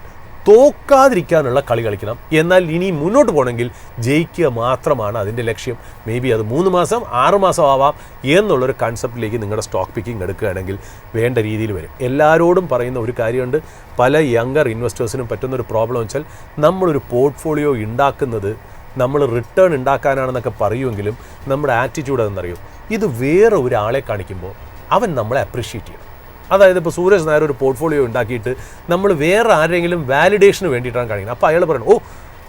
തോക്കാതിരിക്കാനുള്ള കളി കളിക്കണം. എന്നാൽ ഇനി മുന്നോട്ട് പോകണമെങ്കിൽ ജയിക്കുക മാത്രമാണ് അതിൻ്റെ ലക്ഷ്യം. മേ ബി അത് 3 മാസം 6 മാസം ആവാം എന്നുള്ളൊരു കൺസെപ്റ്റിലേക്ക് നിങ്ങളുടെ സ്റ്റോക്ക് പിക്കിംഗ് എടുക്കുകയാണെങ്കിൽ വേണ്ട രീതിയിൽ വരും. എല്ലാവരോടും പറയുന്ന ഒരു കാര്യമുണ്ട്, പല യങ്ങർ ഇൻവെസ്റ്റേഴ്സിനും പറ്റുന്നൊരു പ്രോബ്ലം വെച്ചാൽ നമ്മളൊരു പോർട്ട്ഫോളിയോ ഉണ്ടാക്കുന്നത് നമ്മൾ റിട്ടേൺ ഉണ്ടാക്കാനാണെന്നൊക്കെ പറയുമെങ്കിലും നമ്മുടെ ആറ്റിറ്റ്യൂഡ് അതെന്നറിയും, ഇത് വേറെ ഒരാളെ കാണിക്കുമ്പോൾ അവൻ നമ്മളെ അപ്രീഷിയേറ്റ് ചെയ്യണം. അതായത് ഇപ്പോൾ സൂരജ് നായർ ഒരു പോർട്ട്ഫോളിയോ ഉണ്ടാക്കിയിട്ട് നമ്മൾ വേറെ ആരെങ്കിലും വാലിഡേഷന് വേണ്ടിയിട്ടാണ് കാണിക്കുന്നത്. അപ്പോൾ അയാൾ പറയണം, ഓ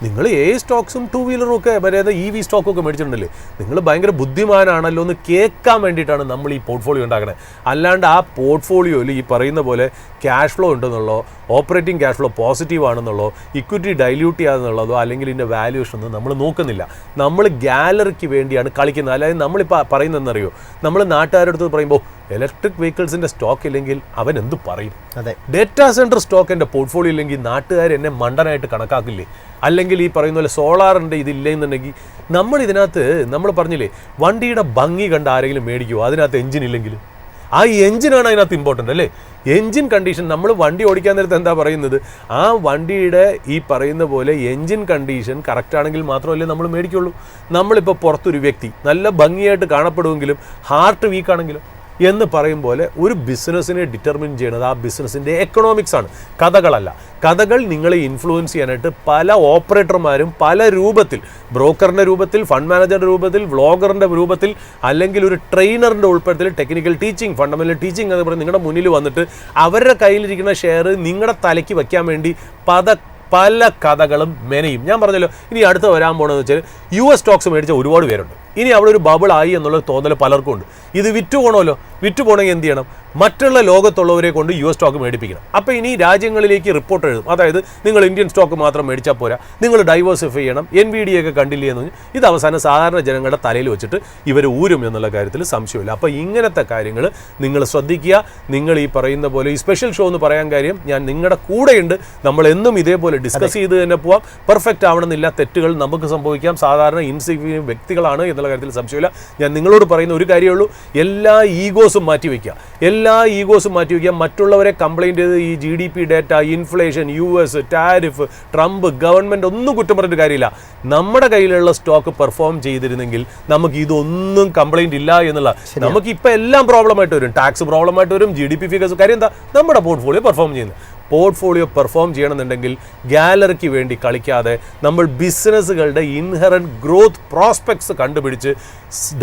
നിങ്ങൾ സ്റ്റോക്സും 2 വീലറും ഒക്കെ അതായത് EV സ്റ്റോക്കൊക്കെ മേടിച്ചിട്ടുണ്ടല്ലേ, നിങ്ങൾ ഭയങ്കര ബുദ്ധിമാനാണല്ലോ എന്ന് കേൾക്കാൻ വേണ്ടിയിട്ടാണ് നമ്മൾ ഈ പോർട്ട്ഫോളിയോ ഉണ്ടാക്കുന്നത്. അല്ലാണ്ട് ആ പോർട്ട്ഫോളിയോയിൽ ഈ പറയുന്ന പോലെ ക്യാഷ് ഫ്ലോ ഉണ്ടെന്നുള്ളോ, ഓപ്പറേറ്റിംഗ് ക്യാഷ് ഫ്ലോ പോസിറ്റീവ് ആണെന്നുള്ളോ, ഇക്വിറ്റി ഡൈല്യൂട്ട് ചെയ്യാന്നുള്ളതോ അല്ലെങ്കിൽ ഇതിൻ്റെ വാല്യൂഷൻ ഒന്നും നമ്മൾ നോക്കുന്നില്ല. നമ്മൾ ഗാലറിക്ക് വേണ്ടിയാണ് കളിക്കുന്നത്. അതായത് നമ്മളിപ്പോൾ പറയുന്നതെന്നറിയോ, നമ്മൾ നാട്ടുകാരുടെ അടുത്ത് പറയുമ്പോൾ ഇലക്ട്രിക് വെഹിക്കിൾസിൻ്റെ സ്റ്റോക്ക് ഇല്ലെങ്കിൽ അവൻ എന്ത് പറയും? അതെ, ഡേറ്റാ സെൻറ്റർ സ്റ്റോക്ക് എൻ്റെ പോർട്ട്ഫോളിയോ ഇല്ലെങ്കിൽ നാട്ടുകാർ എന്നെ മണ്ടനായിട്ട് കണക്കാക്കില്ലേ? അല്ലെങ്കിൽ ഈ പറയുന്ന പോലെ സോളാറിൻ്റെ ഇതില്ലെന്നുണ്ടെങ്കിൽ നമ്മൾ ഇതിനകത്ത് നമ്മൾ പറഞ്ഞില്ലേ, വണ്ടിയുടെ ഭംഗി കണ്ട് ആരെങ്കിലും മേടിക്കുമോ അതിനകത്ത് എഞ്ചിൻ ഇല്ലെങ്കിൽ? ആ എഞ്ചിനാണ് അതിനകത്ത് ഇമ്പോർട്ടൻ്റ് അല്ലേ? എഞ്ചിൻ കണ്ടീഷൻ, നമ്മൾ വണ്ടി ഓടിക്കാൻ നേരത്ത് എന്താ പറയുന്നത്, ആ വണ്ടിയുടെ ഈ പറയുന്ന പോലെ എഞ്ചിൻ കണ്ടീഷൻ കറക്റ്റ് ആണെങ്കിൽ മാത്രമല്ലേ നമ്മൾ മേടിക്കുള്ളൂ. നമ്മളിപ്പോൾ പുറത്തൊരു വ്യക്തി നല്ല ഭംഗിയായിട്ട് കാണപ്പെടുമെങ്കിലും ഹാർട്ട് വീക്ക് ആണെങ്കിലും എന്ന് പറയും പോലെ ഒരു ബിസിനസ്സിനെ ഡിറ്റർമിൻ ചെയ്യുന്നത് ആ ബിസിനസ്സിൻ്റെ എക്കണോമിക്സ് ആണ്, കഥകളല്ല. കഥകൾ നിങ്ങളെ ഇൻഫ്ലുവൻസ് ചെയ്യാനായിട്ട് പല ഓപ്പറേറ്റർമാരും പല രൂപത്തിൽ, ബ്രോക്കറിൻ്റെ രൂപത്തിൽ, ഫണ്ട് മാനേജറിൻ്റെ രൂപത്തിൽ, വ്ളോഗറിൻ്റെ രൂപത്തിൽ, അല്ലെങ്കിൽ ഒരു ട്രെയിനറിൻ്റെ ഉൾപ്പെടുത്തൽ, ടെക്നിക്കൽ ടീച്ചിങ്, ഫണ്ടമെൻ്റൽ ടീച്ചിങ് എന്ന് പറഞ്ഞ് നിങ്ങളുടെ മുന്നിൽ വന്നിട്ട് അവരുടെ കയ്യിലിരിക്കുന്ന ഷെയർ നിങ്ങളുടെ തലയ്ക്ക് വയ്ക്കാൻ വേണ്ടി പല കഥകളും മെനയും. ഞാൻ പറഞ്ഞല്ലോ, ഇനി അടുത്ത് വരാൻ പോകണമെന്ന് വെച്ചാൽ US സ്റ്റോക്സ് മേടിച്ച ഒരുപാട് പേരുണ്ട്. ഇനി അവിടെ ഒരു ബബിൾ ആയി എന്നുള്ള തോന്നൽ പലർക്കും ഉണ്ട്. ഇത് വിറ്റ് പോകണമല്ലോ, വിറ്റ് പോകണമെങ്കിൽ എന്ത് ചെയ്യണം? മറ്റുള്ള ലോകത്തുള്ളവരെ കൊണ്ട് US സ്റ്റോക്ക് മേടിപ്പിക്കണം. അപ്പോൾ ഇനി രാജ്യങ്ങളിലേക്ക് റിപ്പോർട്ട് എഴുതും. അതായത് നിങ്ങൾ ഇന്ത്യൻ സ്റ്റോക്ക് മാത്രം മേടിച്ചാൽ പോരാ, നിങ്ങൾ ഡൈവേഴ്സിഫൈ ചെയ്യണം. NVIDIA ഒക്കെ കണ്ടില്ലേ എന്ന് ഇത് അവസാനം സാധാരണ ജനങ്ങളുടെ തലയിൽ വെച്ചിട്ട് ഇവർ ഊരും എന്നുള്ള കാര്യത്തിൽ സംശയമില്ല. അപ്പോൾ ഇങ്ങനത്തെ കാര്യങ്ങൾ നിങ്ങൾ ശ്രദ്ധിക്കുക. നിങ്ങൾ ഈ പറയുന്ന പോലെ ഈ സ്പെഷ്യൽ ഷോ എന്ന് പറയാൻ കാര്യം, ഞാൻ നിങ്ങളുടെ കൂടെയുണ്ട്. നമ്മൾ എന്നും ഇതേപോലെ ഡിസ്കസ് ചെയ്ത് തന്നെ പോവാം. പെർഫെക്റ്റ് ആവണമെന്നില്ല, തെറ്റുകൾ നമുക്ക് സംഭവിക്കാം. സാധാരണ ഇൻസിഗ്നിഫിക്കന്റ് വ്യക്തികളാണ് എന്നുള്ള കാര്യത്തിൽ സംശയമില്ല. ഞാൻ നിങ്ങളോട് പറയുന്ന ഒരു കാര്യമേ ഉള്ളൂ, എല്ലാ ഈഗോസും മാറ്റിവെക്കുക. മറ്റുള്ളവരെ കംപ്ലൈൻറ്റ് ചെയ്ത് ഈ GDP data, inflation, US, tariff, Trump, government ഒന്നും കുറ്റം പറഞ്ഞിട്ട് കാര്യമില്ല. നമ്മുടെ കയ്യിലുള്ള സ്റ്റോക്ക് പെർഫോം ചെയ്തിരുന്നെങ്കിൽ നമുക്ക് ഇതൊന്നും കംപ്ലൈൻറ്റ് ഇല്ല എന്നുള്ള. നമുക്ക് ഇപ്പം എല്ലാം പ്രോബ്ലമായിട്ട് വരും, ടാക്സ് പ്രോബ്ലമായിട്ട് വരും, GDP ഫിഗേഴ്സ്. കാര്യം എന്താ? നമ്മുടെ പോർട്ട്ഫോളിയോ പെർഫോം ചെയ്യുന്നത്. പോർട്ട്ഫോളിയോ പെർഫോം ചെയ്യണമെന്നുണ്ടെങ്കിൽ ഗാലറിക്ക് വേണ്ടി കളിക്കാതെ നമ്മൾ ബിസിനസ്സുകളുടെ ഇൻഹറൻറ്റ് ഗ്രോത്ത് പ്രോസ്പെക്ട്സ് കണ്ടുപിടിച്ച്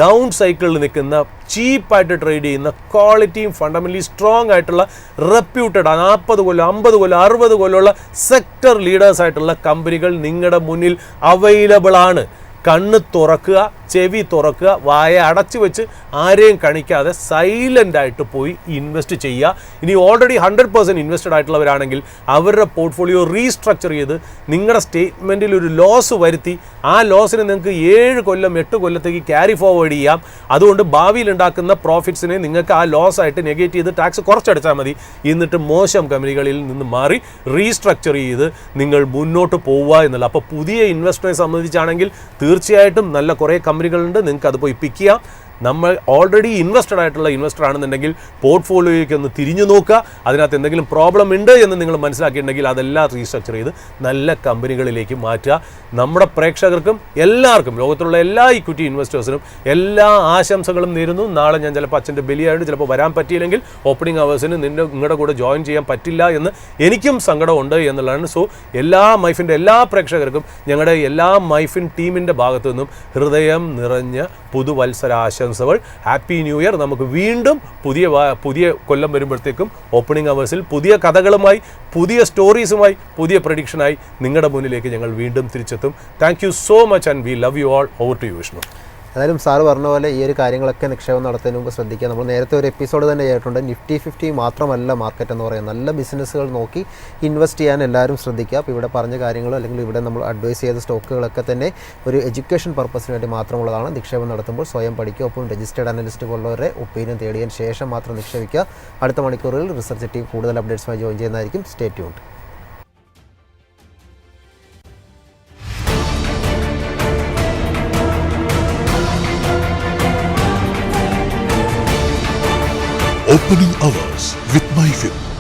ഡൗൺ സൈക്കിളിൽ നിൽക്കുന്ന ചീപ്പായിട്ട് ട്രേഡ് ചെയ്യുന്ന ക്വാളിറ്റിയും ഫണ്ടമെൻ്റലി സ്ട്രോങ് ആയിട്ടുള്ള റെപ്യൂട്ടഡ് 40 കൊല്ലം 50 കൊല്ലം 60 കൊല്ലമുള്ള സെക്ടർ ലീഡേഴ്സായിട്ടുള്ള കമ്പനികൾ നിങ്ങളുടെ മുന്നിൽ അവൈലബിൾ ആണ്. കണ്ണ് തുറക്കുക, ചെവി തുറക്കുക, വായ അടച്ചു വെച്ച് ആരെയും കണിക്കാതെ സൈലൻ്റായിട്ട് പോയി ഇൻവെസ്റ്റ് ചെയ്യുക. ഇനി ഓൾറെഡി 100% ഇൻവെസ്റ്റഡ് ആയിട്ടുള്ളവരാണെങ്കിൽ അവരുടെ പോർട്ട്ഫോളിയോ റീസ്ട്രക്ചർ ചെയ്ത് നിങ്ങളുടെ സ്റ്റേറ്റ്മെൻറ്റിൽ ഒരു ലോസ് വരുത്തി ആ ലോസിനെ നിങ്ങൾക്ക് 7 കൊല്ലം 8 കൊല്ലത്തേക്ക് ക്യാരി ഫോർവേഡ് ചെയ്യാം. അതുകൊണ്ട് ഭാവിയിൽ ഉണ്ടാക്കുന്ന പ്രോഫിറ്റ്സിനെ നിങ്ങൾക്ക് ആ ലോസ് ആയിട്ട് നെഗേറ്റ് ചെയ്ത് ടാക്സ് കുറച്ചെടുത്താൽ മതി. എന്നിട്ട് മോശം കമ്പനികളിൽ നിന്ന് മാറി റീസ്ട്രക്ചർ ചെയ്ത് നിങ്ങൾ മുന്നോട്ട് പോവുക എന്നുള്ള. അപ്പോൾ പുതിയ ഇൻവെസ്റ്ററെ സംബന്ധിച്ചാണെങ്കിൽ തീർച്ചയായിട്ടും നല്ല കുറേ കമ്പനികളുണ്ട്, നിങ്ങൾക്ക് അത് പോയി പിക്ക് ചെയ്യാം. നമ്മൾ ഓൾറെഡി ഇൻവെസ്റ്റഡ് ആയിട്ടുള്ള ഇൻവെസ്റ്റർ ആണെന്നുണ്ടെങ്കിൽ പോർട്ട്ഫോളിയോയ്ക്ക് ഒന്ന് തിരിഞ്ഞു നോക്കുക. അതിനകത്ത് എന്തെങ്കിലും പ്രോബ്ലം ഉണ്ട് എന്ന് നിങ്ങൾ മനസ്സിലാക്കിയിട്ടുണ്ടെങ്കിൽ അതെല്ലാം റീസ്ട്രക്ചർ ചെയ്ത് നല്ല കമ്പനികളിലേക്ക് മാറ്റുക. നമ്മുടെ പ്രേക്ഷകർക്കും എല്ലാവർക്കും, ലോകത്തുള്ള എല്ലാ ഇക്വിറ്റി ഇൻവെസ്റ്റേഴ്സിനും എല്ലാ ആശംസകളും നേരുന്നു. നാളെ ഞാൻ ചിലപ്പോൾ അച്ഛൻ്റെ ബലിയായിട്ട് ചിലപ്പോൾ വരാൻ പറ്റിയില്ലെങ്കിൽ ഓപ്പണിംഗ് അവേഴ്സിന് നിങ്ങളുടെ കൂടെ ജോയിൻ ചെയ്യാൻ പറ്റില്ല എന്ന് എനിക്കും സങ്കടമുണ്ട് എന്നുള്ളതാണ്. സോ എല്ലാ മൈഫിൻ്റെ എല്ലാ പ്രേക്ഷകർക്കും ഞങ്ങളുടെ എല്ലാ മൈഫിൻ ടീമിൻ്റെ ഭാഗത്തു നിന്നും ഹൃദയം നിറഞ്ഞ പുതുവത്സരാശംസകൾ. Happy new year. നമുക്ക് വീണ്ടും പുതിയ കൊല്ലം വരുമ്പോഴത്തേക്കും ഓപ്പണിംഗ് അവേഴ്സിൽ പുതിയ കഥകളുമായി, പുതിയ സ്റ്റോറീസുമായി, പുതിയ പ്രഡിക്ഷനായി നിങ്ങളുടെ മുന്നിലേക്ക് ഞങ്ങൾ വീണ്ടും തിരിച്ചെത്തും. Thank you so much and we love you all. Over to you Vishnu. ഏതായാലും സാറ് പറഞ്ഞ പോലെ ഈ ഒരു കാര്യങ്ങളൊക്കെ നിക്ഷേപം നടത്തുന്നതിന് മുമ്പ് ശ്രദ്ധിക്കുക. നമ്മൾ നേരത്തെ ഒരു എപ്പിസോഡ് തന്നെ ചെയ്തിട്ടുണ്ട്. നിഫ്റ്റി 50 മാത്രമല്ല മാർക്കറ്റ് എന്ന് പറയുന്നത്. നല്ല ബിസിനസ്സുകൾ നോക്കി ഇൻവെസ്റ്റ് ചെയ്യാൻ എല്ലാവരും ശ്രദ്ധിക്കുക. അപ്പോൾ ഇവിടെ പറഞ്ഞ കാര്യങ്ങളോ അല്ലെങ്കിൽ ഇവിടെ നമ്മൾ അഡ്വൈസ് ചെയ്ത സ്റ്റോക്കുകളൊക്കെ തന്നെ ഒരു എഡ്യൂക്കേഷൻ പർപ്പസിന് വേണ്ടി മാത്രമുള്ളതാണ്. നിക്ഷേപം നടത്തുമ്പോൾ സ്വയം പഠിക്കുക. ഒപ്പം രജിസ്റ്റേർഡ് അനലിസ്റ്റ് പോലുള്ളവരെ ഒപ്പീനിയൻ തേടിയതിന് ശേഷം മാത്രം നിക്ഷേപിക്കുക. അടുത്ത മണിക്കൂറുകളിൽ റിസർച്ച് ടീം കൂടുതൽ അപ്ഡേറ്റ്സുമായി ജോയിൻ ചെയ്യുന്നതായിരിക്കും. Stay tuned. Opening Hours with MyFin.